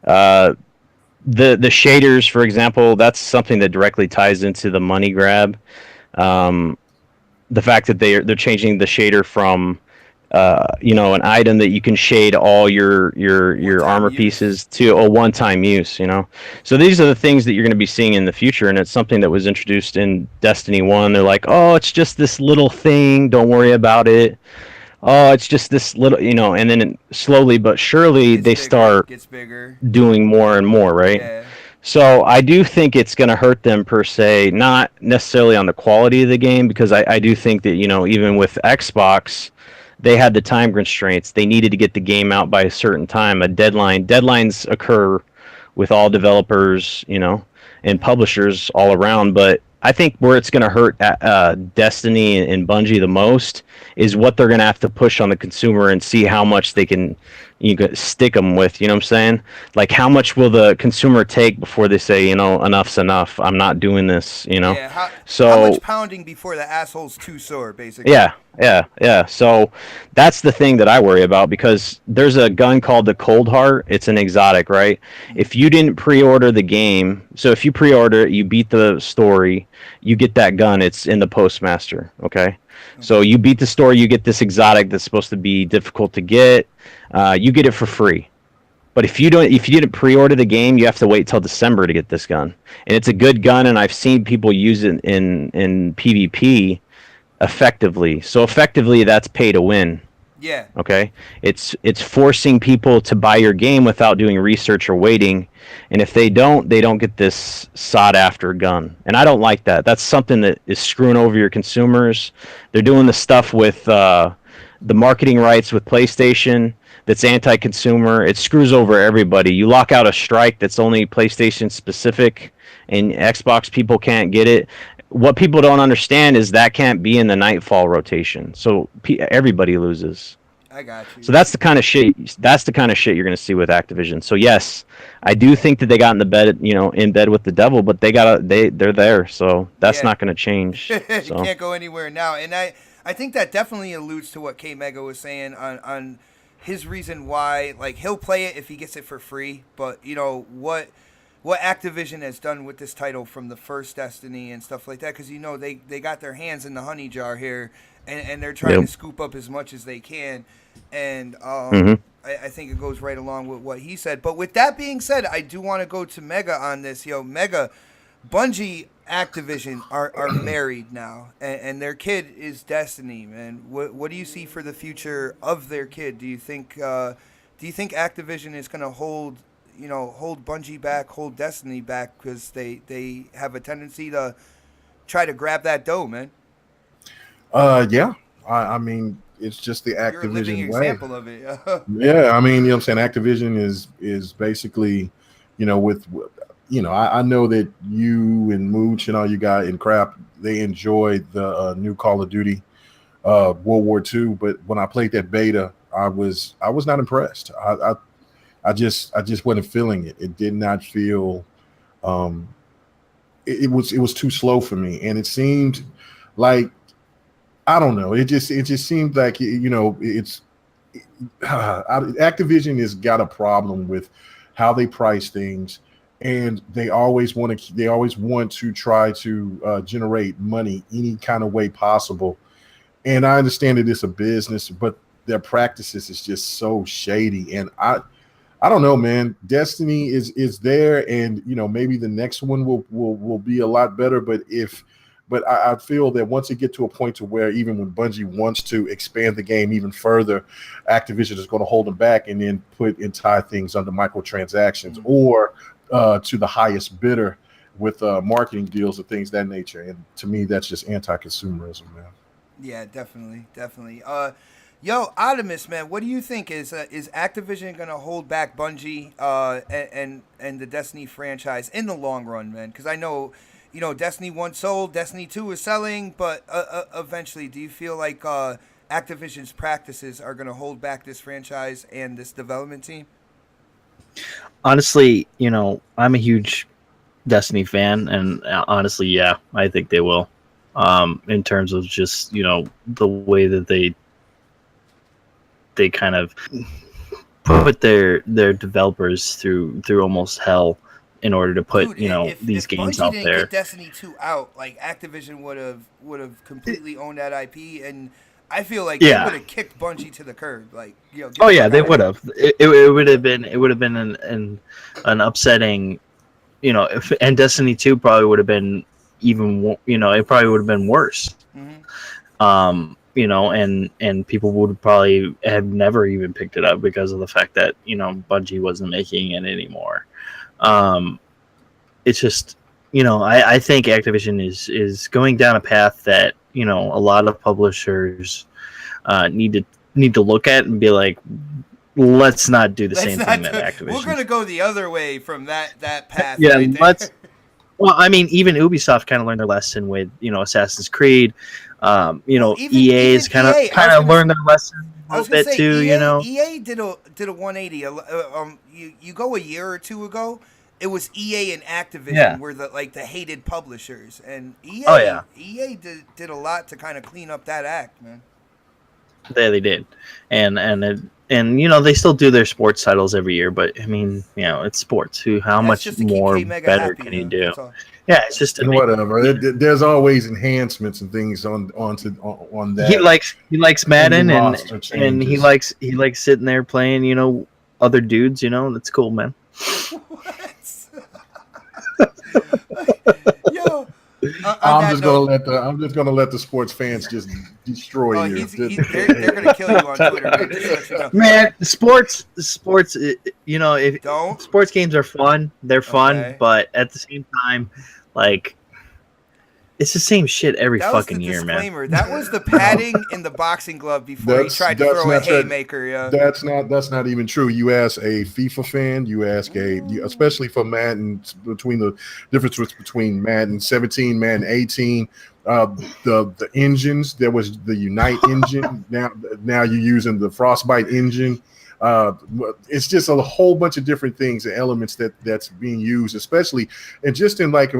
The shaders, for example, that's something that directly ties into the money grab. The fact that they're changing the shader from an item that you can shade all your armor pieces to a one-time use. So these are the things that you're going to be seeing in the future, and it's something that was introduced in Destiny 1. They're like, oh, it's just this little thing, don't worry about it. Oh, it's just this little, and then slowly but surely they start doing more and more, right? Yeah. So I do think it's going to hurt them per se, not necessarily on the quality of the game, because I do think that even with Xbox, they had the time constraints. They needed to get the game out by a certain time, a deadline. Deadlines occur with all developers, and publishers all around. But I think where it's going to hurt Destiny and Bungie the most is what they're going to have to push on the consumer and see how much they can stick them with. You know what I'm saying? Like, how much will the consumer take before they say, enough's enough. I'm not doing this. Yeah. How much pounding before the asshole's too sore, basically? Yeah. So that's the thing that I worry about, because there's a gun called the Cold Heart. It's an exotic, right? If you didn't pre-order the game, so if you pre-order it, you beat the story, you get that gun. It's in the Postmaster, okay? So you beat the story, you get this exotic that's supposed to be difficult to get. You get it for free. But if you didn't pre-order the game, you have to wait till December to get this gun. And it's a good gun, and I've seen people use it in PvP effectively. So effectively, that's pay to win. Yeah. Okay. It's forcing people to buy your game without doing research or waiting. And if they don't get this sought after gun. And I don't like that. That's something that is screwing over your consumers. They're doing the stuff with the marketing rights with PlayStation that's anti-consumer. It screws over everybody. You lock out a strike that's only PlayStation specific, and Xbox people can't get it. What people don't understand is that can't be in the Nightfall rotation. So everybody loses. I got you. So that's the kind of shit. That's the kind of shit you're going to see with Activision. So yes, I do think that they got in the bed, in bed with the devil, but they're there. So that's not going to change. You So can't go anywhere now. And I think that definitely alludes to what K Mega was saying on his reason why, like, he'll play it if he gets it for free. But what Activision has done with this title from the first Destiny and stuff like that, because they got their hands in the honey jar here, and they're trying to scoop up as much as they can. And I think it goes right along with what he said. But with that being said, I do want to go to Mega on this. Mega, Bungie, Activision are married now, and their kid is Destiny, man. What do you see for the future of their kid? Do you think Activision is going to hold Bungie back, hold Destiny back, because they have a tendency to try to grab that dough, man? Yeah. I mean, it's just the Activision You're a living example of it. Yeah, I mean, I'm saying Activision is basically, I know that you and Mooch and all you got in crap, they enjoyed the new Call of Duty World War II, but when I played that beta, I was not impressed. I just wasn't feeling it. It did not feel it was too slow for me, and it seemed like, I don't know. It just seemed like Activision has got a problem with how they price things, and they always want to try to generate money any kind of way possible. And I understand that it's a business, but their practices is just so shady. And I don't know, man. Destiny is there, and maybe the next one will be a lot better. But I feel that once it get to a point to where even when Bungie wants to expand the game even further, Activision is going to hold them back and then put entire things under microtransactions or to the highest bidder with marketing deals and things of that nature. And to me, that's just anti-consumerism, man. Yeah, definitely. Yo, Optimus, man, what do you think? Is Activision going to hold back Bungie and the Destiny franchise in the long run, man? Because I know, Destiny 1 sold, Destiny 2 is selling, but eventually, do you feel like Activision's practices are going to hold back this franchise and this development team? Honestly, I'm a huge Destiny fan, and honestly, yeah, I think they will. In terms of just, the way that they kind of put their developers through almost hell in order to put these games Bungie out didn't there. Get Destiny 2 out, like, Activision would have completely owned that IP, and I feel like they would have kicked Bungie to the curb. Like, They would have. It would have been an upsetting, and Destiny 2 probably would have been even, it probably would have been worse. Mm-hmm. And people would probably have never even picked it up because of the fact that, Bungie wasn't making it anymore. It's just, I think Activision is going down a path that, a lot of publishers need to look at and be like, let's not do the same thing that Activision. We're going to go the other way from that path. Yeah, right there. let's. Well, I mean, even Ubisoft kind of learned their lesson with, Assassin's Creed. EA has kind of learned their lesson a little bit too. EA did a 180. You go a year or two ago, it was EA and Activision were the hated publishers, and EA did a lot to kind of clean up that act, man. They did, and they still do their sports titles every year, but I mean, it's sports. How much more better can you do? Yeah, it's just whatever. There's always enhancements and things on that. He likes Madden and he likes sitting there playing other dudes. That's cool, man. Yo. I'm just gonna let the sports fans just destroy you. They're gonna kill you on Twitter, man. Just let you know. Man, sports. If sports games are fun, they're fun, but at the same time, It's the same shit every That was fucking the year, man. disclaimer. That was the padding in the boxing glove before he tried to That's throw a not true. haymaker. Yeah. That's not even true. You ask a FIFA fan, especially for Madden, between the difference between Madden 17, Madden 18, the engines. There was the Unite engine. Now you're using the Frostbite engine. It's just a whole bunch of different things and elements that's being used, especially and just in like.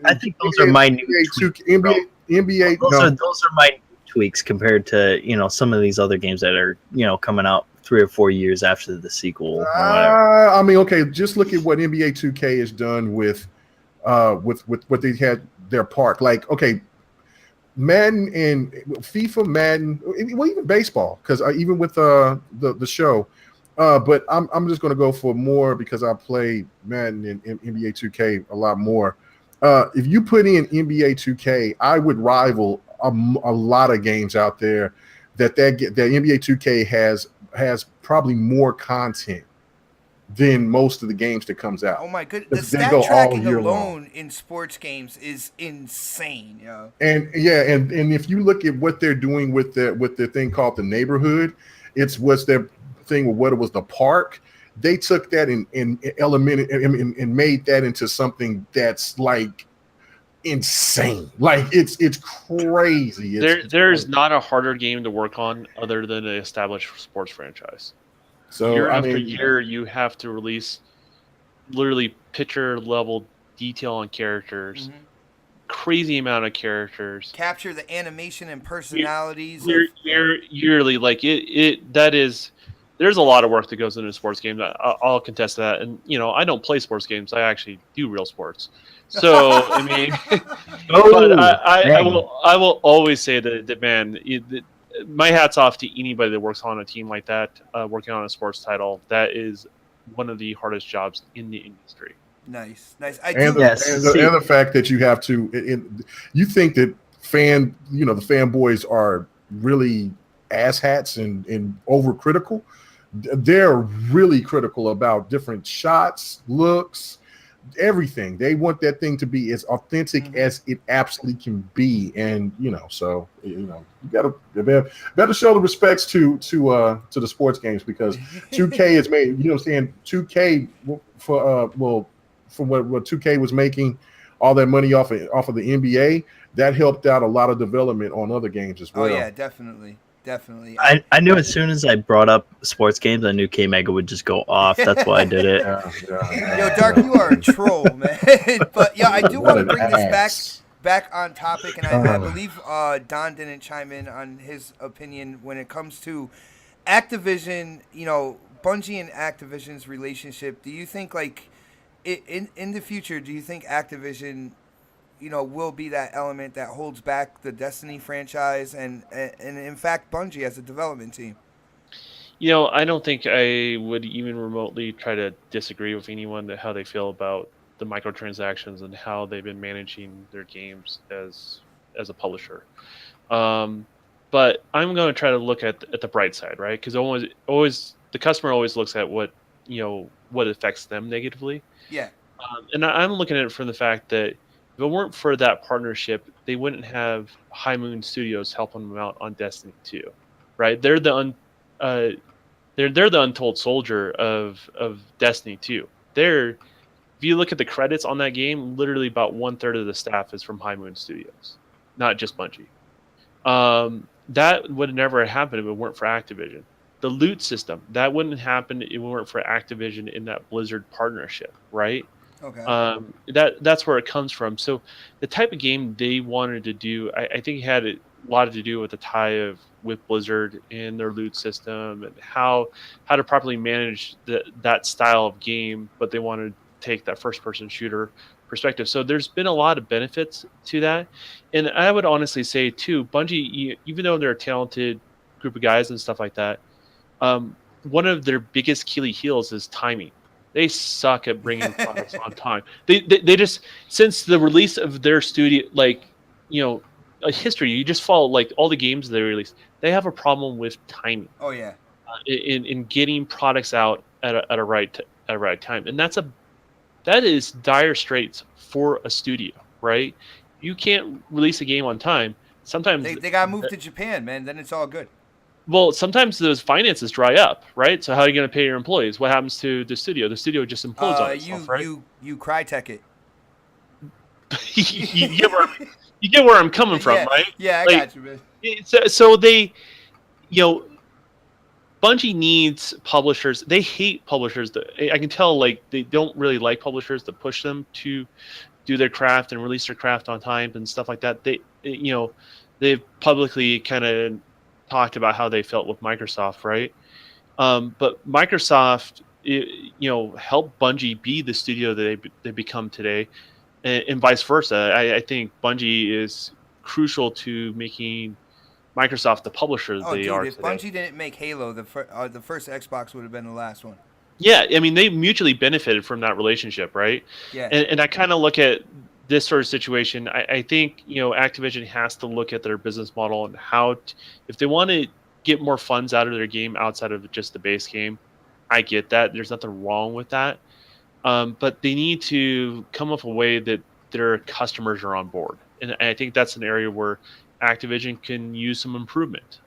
I think those are minute tweaks, NBA. Those are minute tweaks compared to some of these other games that are coming out 3 or 4 years after the sequel or whatever. I mean, okay, just look at what NBA 2K has done with what they had their park. Like, okay, Madden and FIFA, Madden, well, even baseball, because even with the show. But I'm just going to go for more because I play Madden and NBA 2K a lot more. If you put in NBA 2K, I would rival a lot of games out there that NBA 2K has probably more content than most of the games that comes out. Oh my goodness, the They stat go all tracking year alone long. in sports games is insane. Yeah. And if you look at what they're doing with the thing called the neighborhood, what's their thing with what it was, the park. They took that and made that into something that's like insane. Like it's crazy. There's not a harder game to work on other than an established sports franchise. So year after year, you have to release literally picture level detail on characters, crazy amount of characters, capture the animation and personalities. Yearly, like that is. There's a lot of work that goes into sports games. I'll contest that. And, I don't play sports games. I actually do real sports. So, I mean, but I will always say that man, my hat's off to anybody that works on a team like that, working on a sports title. That is one of the hardest jobs in the industry. Nice. And the fact that you have to, you think that the fanboys are really asshats and overcritical. They're really critical about different shots, looks, everything. They want that thing to be as authentic as it absolutely can be, and so you gotta show the respects to the sports games, because 2K is made. 2K from what 2K was making all that money off of the NBA, that helped out a lot of development on other games as well. Oh yeah, definitely. I knew as soon as I brought up sports games, I knew K Mega would just go off. That's why I did it. Yo, Dark, you are a troll, man. But yeah, I do want to bring this back on topic, and I believe Don didn't chime in on his opinion when it comes to Activision. Bungie and Activision's relationship. Do you think, like, in the future, do you think Activision will be that element that holds back the Destiny franchise and in fact Bungie as a development team? I don't think I would even remotely try to disagree with anyone how they feel about the microtransactions and how they've been managing their games as a publisher. But I'm going to try to look at the bright side, right? Because always the customer always looks at what affects them negatively. Yeah. And I'm looking at it from the fact that if it weren't for that partnership, they wouldn't have High Moon Studios helping them out on Destiny 2, right? They're the untold soldier of Destiny 2. If you look at the credits on that game, literally about 1/3 of the staff is from High Moon Studios, not just Bungie. That would never have happened if it weren't for Activision. The loot system, that wouldn't happen if it weren't for Activision in that Blizzard partnership, right? Okay. That's where it comes from. So the type of game they wanted to do, I think, had a lot to do with the tie with Blizzard and their loot system and how to properly manage that style of game. But they wanted to take that first-person shooter perspective. So there's been a lot of benefits to that. And I would honestly say, too, Bungie, even though they're a talented group of guys and stuff like that, one of their biggest Achilles heels is timing. They suck at bringing products on time. They just, since the release of their studio, a history, you just follow like all the games they release. They have a problem with timing. Oh yeah. In getting products out at a right time, and that is dire straits for a studio, right? you can't release a game on time, sometimes they gotta move to Japan, man. Then it's all good. well, sometimes those finances dry up, right? So how are you going to pay your employees? What happens to the studio? The studio just implodes on itself, right? You Crytek it. you get where I'm coming from, right? Yeah, I Like, got you, man. So they, Bungie needs publishers. They hate publishers. I can tell, like, they don't really like publishers that push them to do their craft and release their craft on time and stuff like that. They've publicly kind of talked about how they felt with Microsoft, right? But Microsoft, helped Bungie be the studio that they become today, and vice versa. I think Bungie is crucial to making Microsoft the publisher that they are if today. Bungie didn't make Halo, the first Xbox would have been the last one. Yeah, I mean, they mutually benefited from that relationship, right? Yeah. And I kind of look at this sort of situation. I think, Activision has to look at their business model and if they want to get more funds out of their game outside of just the base game. I get that. There's nothing wrong with that. But they need to come up with a way that their customers are on board. And I think that's an area where Activision can use some improvement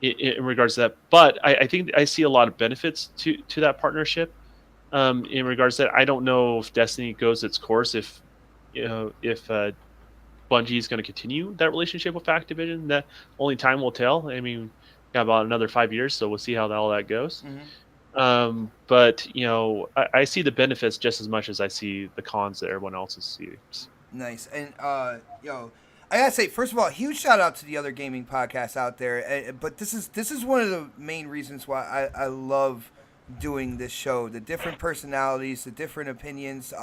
in regards to that. But I think I see a lot of benefits to that partnership in regards to that. I don't know if Destiny goes its course, if Bungie is going to continue that relationship with Activision. That only time will tell. I mean, got about another 5 years, so we'll see how all that goes. Mm-hmm. But I see the benefits just as much as I see the cons that everyone else sees. Nice. And I gotta say, first of all, huge shout out to the other gaming podcasts out there. But this is one of the main reasons why I love doing this show. The different personalities, the different opinions,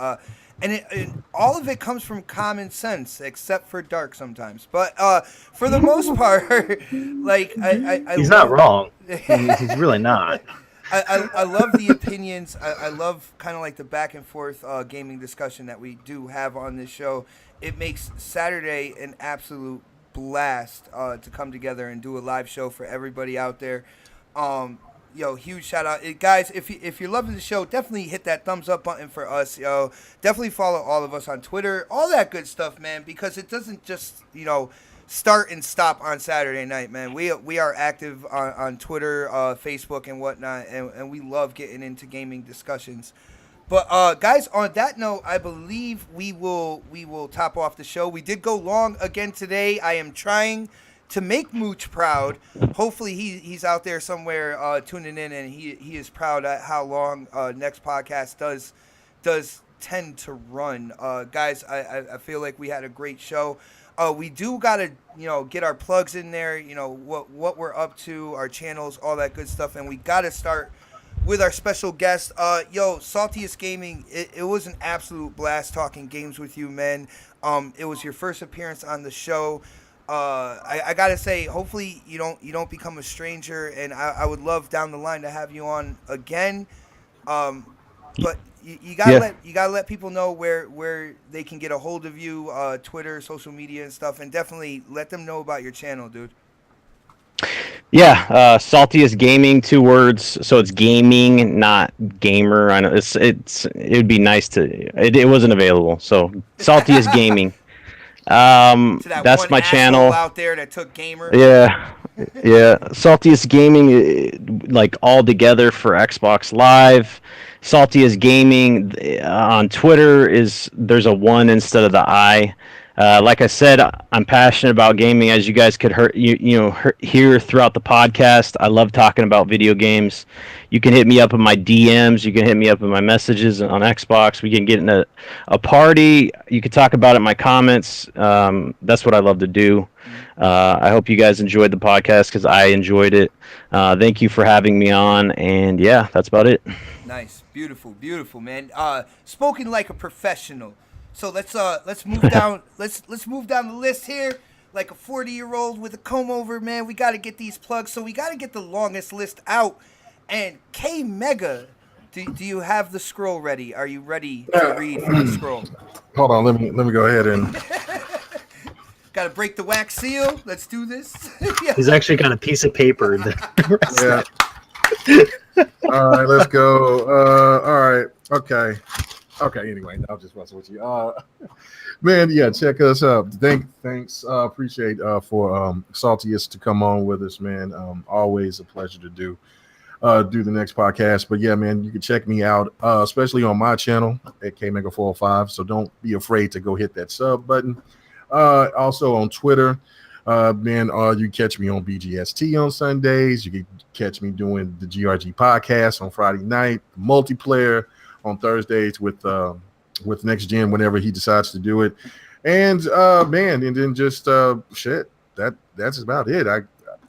and all of it comes from common sense, except for Dark sometimes. But for the most part, like he's not wrong. He's really not. I love the opinions. I love kind of like the back and forth gaming discussion that we do have on this show. It makes Saturday an absolute blast to come together and do a live show for everybody out there. Huge shout out, guys! If you're loving the show, definitely hit that thumbs up button for us. Definitely follow all of us on Twitter, all that good stuff, man. Because it doesn't just start and stop on Saturday night, man. We are active on Twitter, Facebook, and whatnot, and we love getting into gaming discussions. But guys, on that note, I believe we will top off the show. We did go long again today. I am trying to make Mooch proud. Hopefully he's out there somewhere tuning in, and he is proud at how long next podcast does tend to run. Guys, I feel like we had a great show. We do gotta get our plugs in there. What we're up to, our channels, all that good stuff, and we gotta start with our special guest. Saltiest Gaming, it was an absolute blast talking games with you, man. It was your first appearance on the show. I gotta say, hopefully you don't become a stranger, and I would love down the line to have you on again. But you gotta let people know where they can get a hold of you, Twitter, social media, and stuff, and definitely let them know about your channel, dude. Yeah, Saltiest Gaming, 2 words. So it's gaming, not gamer. I know it would be nice to. It wasn't available. So Saltiest Gaming. That's my channel out there that took gamer. Yeah. Saltiest Gaming, like all together for Xbox Live. Saltiest Gaming on Twitter there's a 1 instead of the I. Like I said, I'm passionate about gaming, as you guys could hear throughout the podcast. I love talking about video games. You can hit me up in my DMs. You can hit me up in my messages on Xbox. We can get in a party. You can talk about it in my comments. That's what I love to do. I hope you guys enjoyed the podcast because I enjoyed it. Thank you for having me on. And yeah, that's about it. Nice. Beautiful, man. Spoken like a professional. So let's move down. let's move down the list here, like a 40-year-old with a comb over, man. We got to get these plugs, so we got to get the longest list out. And K Mega, do you have the scroll ready? Are you ready to read from the scroll? Hold on, let me go ahead and. Got to break the wax seal. Let's do this. Yeah. He's actually got a piece of paper. Yeah. All right, let's go. All right, okay. Okay, anyway, I'll just mess with you. Man, yeah, check us out. Thanks. Appreciate for Saltiest to come on with us, man. Always a pleasure to do the next podcast. But yeah, man, you can check me out, especially on my channel at KMega405. So don't be afraid to go hit that sub button. Also on Twitter, man, you catch me on BGST on Sundays. You can catch me doing the GRG podcast on Friday night, multiplayer on Thursdays with Next Gen whenever he decides to do it. And man, and then just shit. That's about it.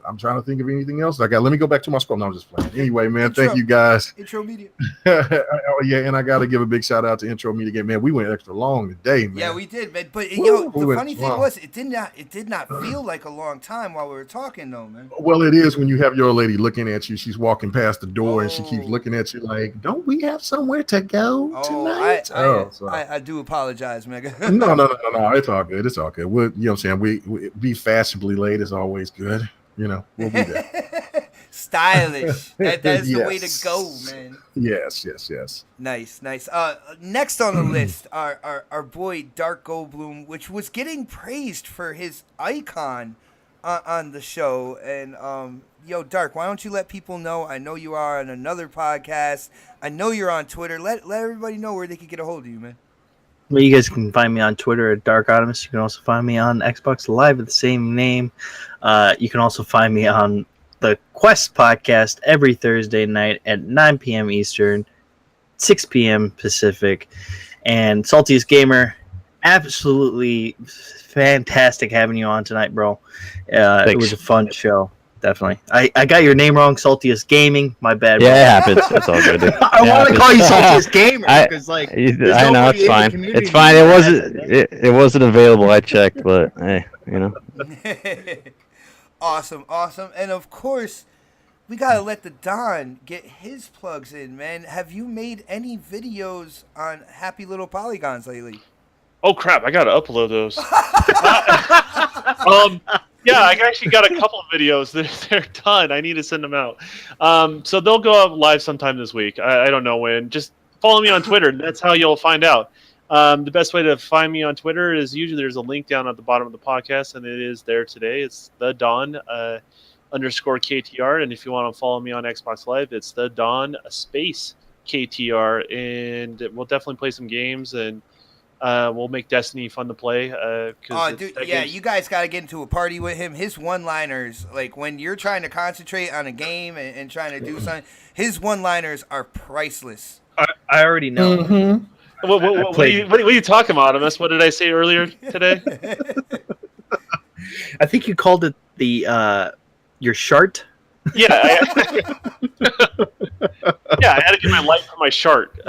I'm trying to think of anything else. Let me go back to my scroll. No, I'm just playing. Anyway, man, thank you guys. Intro Media. Oh, yeah, and I got to give a big shout out to Intro Media. Man, we went extra long today, man. Yeah, we did, man. But Woo, the funny thing was, it did not feel like a long time while we were talking, though, man. Well, it is when you have your lady looking at you. She's walking past the door and she keeps looking at you like, "Don't we have somewhere to go tonight?" I do apologize, Mega. No. It's all good. It's all good. You know what I'm saying? We be fashionably late is always good. You know, we'll be there. Stylish. That's the way to go, man. Yes. Nice. Next on the list, our boy Dark Goldblum, which was getting praised for his icon on the show. And yo, Dark, why don't you let people know? I know you are on another podcast. I know you're on Twitter. Let everybody know where they can get a hold of you, man. Well, you guys can find me on Twitter at Dark Optimus. You can also find me on Xbox Live at the same name. You can also find me on the Quest podcast every Thursday night at 9 p.m. Eastern, 6 p.m. Pacific. And Saltiest Gamer, absolutely fantastic having you on tonight, bro. It was a fun show. Definitely. I got your name wrong, Saltiest Gaming. My bad. Yeah, it happens. It's all good. I want to call you Saltiest Gamer because, like, I know it's fine. It's fine. It wasn't available. I checked, but hey, you know. Awesome. And of course, we gotta let the Don get his plugs in, man. Have you made any videos on Happy Little Polygons lately? Oh crap! I gotta upload those. Yeah, I actually got a couple of videos. They're done. I need to send them out. So they'll go up live sometime this week. I don't know when. Just follow me on Twitter. That's how you'll find out. The best way to find me on Twitter is usually there's a link down at the bottom of the podcast, and it is there today. It's the Don _KTR. And if you want to follow me on Xbox Live, it's the Don space KTR. And we'll definitely play some games and we'll make Destiny fun to play. Dude, yeah, you guys got to get into a party with him. His one-liners, like when you're trying to concentrate on a game and trying to do something, his one-liners are priceless. I already know. Mm-hmm. What are you talking about, Amos? What did I say earlier today? I think you called it your shart. Yeah, I had to get my light from my shart.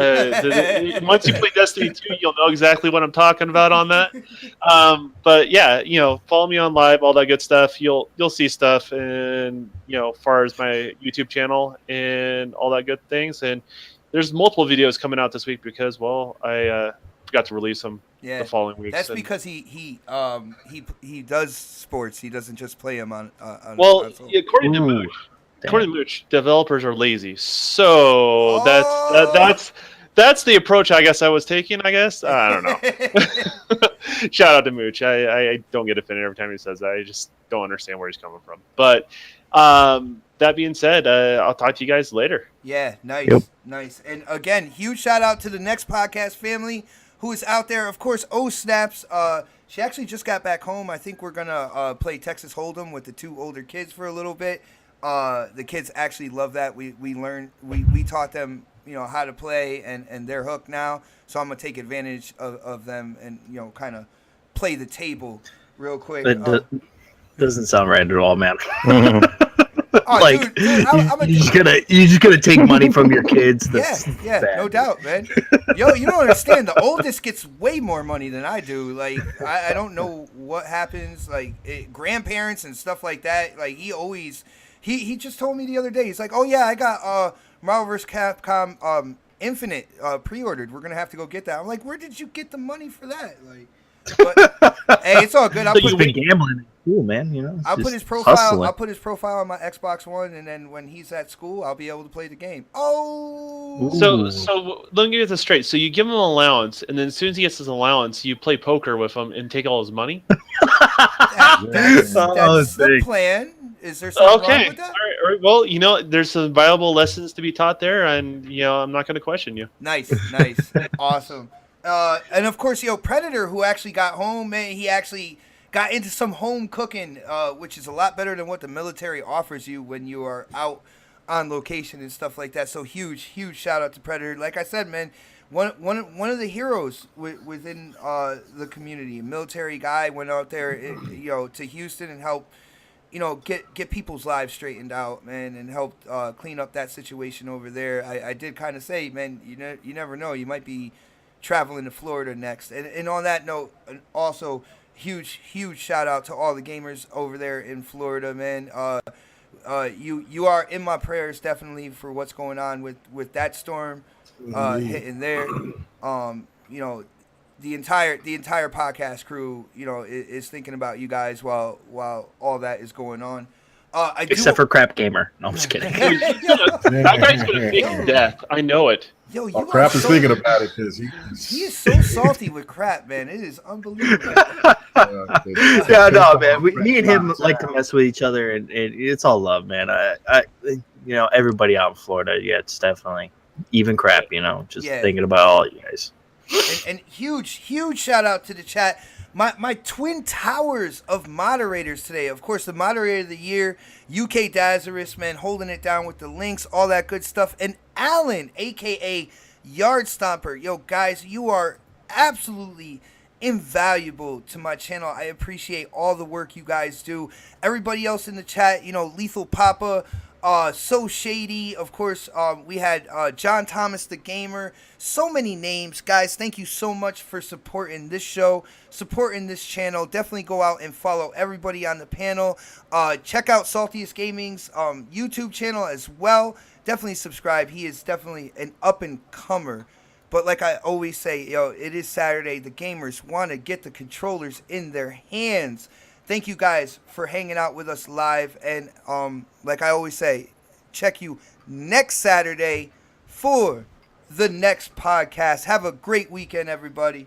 Once you play Destiny 2, you'll know exactly what I'm talking about on that. But yeah, follow me on live, all that good stuff. You'll see stuff, and as far as my YouTube channel and all that good things. And there's multiple videos coming out this week because, I forgot to release them the following week. That's because he does sports. He doesn't just play them on console. According to Mooch, developers are lazy. So that's the approach I guess I was taking. I don't know. Shout out to Mooch. I don't get offended every time he says that. I just don't understand where he's coming from. But that being said, I'll talk to you guys later. Yeah, nice. Yep. Nice. And again, huge shout out to the next podcast family who is out there. Of course, Snaps. She actually just got back home. I think we're gonna play Texas Hold'em with the two older kids for a little bit. The kids actually love that. We taught them how to play, and they're hooked now. So I'm gonna take advantage of them and kind of play the table real quick. It doesn't sound right at all, man. Dude, you're just gonna take money from your kids. Yeah, no doubt, man. Yo, you don't understand. The oldest gets way more money than I do. Like, I don't know what happens. Like, grandparents and stuff like that. Like, he just told me the other day. He's like, oh yeah, I got Marvel vs. Capcom Infinite pre-ordered. We're gonna have to go get that. I'm like, where did you get the money for that? Like, but hey, it's all good. You've been gambling. cool, man. You know, it's I'll put just his profile. hustling. I'll put his profile on my Xbox One, and then when he's at school, I'll be able to play the game. Oh, So let me get this straight. So you give him an allowance, and then as soon as he gets his allowance, you play poker with him and take all his money. that's Oh, the sick. plan. Is there something wrong Okay. with that? All right. Well, there's some valuable lessons to be taught there, and I'm not going to question you. Nice, awesome. And of course, Predator, who actually got home, man, he actually got into some home cooking, which is a lot better than what the military offers you when you are out on location and stuff like that. So huge shout out to Predator. Like I said, man, one of the heroes within the community. A military guy went out there, to Houston and helped, get people's lives straightened out, man, and helped clean up that situation over there. I did kind of say, man, you never know, you might be traveling to Florida next. And on that note, also huge shout out to all the gamers over there in Florida, man. You are in my prayers definitely for what's going on with that storm hitting there. The entire podcast crew, is thinking about you guys while all that is going on. Except for Crap Gamer. No, I'm just kidding. That guy's going to fake death. I know it. Yo, you Crap is thinking about it because he is so salty with Crap, man. It is unbelievable. Yeah, no, man. Me and him like to mess with each other, and it's all love, man. I everybody out in Florida, yeah, it's definitely even Crap. Just thinking about all you guys. And huge shout out to the chat. My twin towers of moderators today. Of course, the moderator of the year, UK Dazarus, man, holding it down with the links, all that good stuff. And Alan, a.k.a. Yard Stomper. Yo, guys, you are absolutely invaluable to my channel. I appreciate all the work you guys do. Everybody else in the chat, Lethal Papa, So Shady, of course, we had John Thomas the Gamer, so many names. Guys, thank you so much for supporting this show, supporting this channel. Definitely go out and follow everybody on the panel. Check out Saltiest Gaming's YouTube channel as well. Definitely subscribe. He is definitely an up-and-comer. But like I always say, it is Saturday. The gamers want to get the controllers in their hands. Thank you guys for hanging out with us live. And like I always say, check you next Saturday for the next podcast. Have a great weekend, everybody.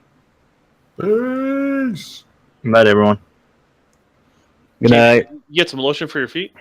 Peace. Good night, everyone. Good night. You get some lotion for your feet?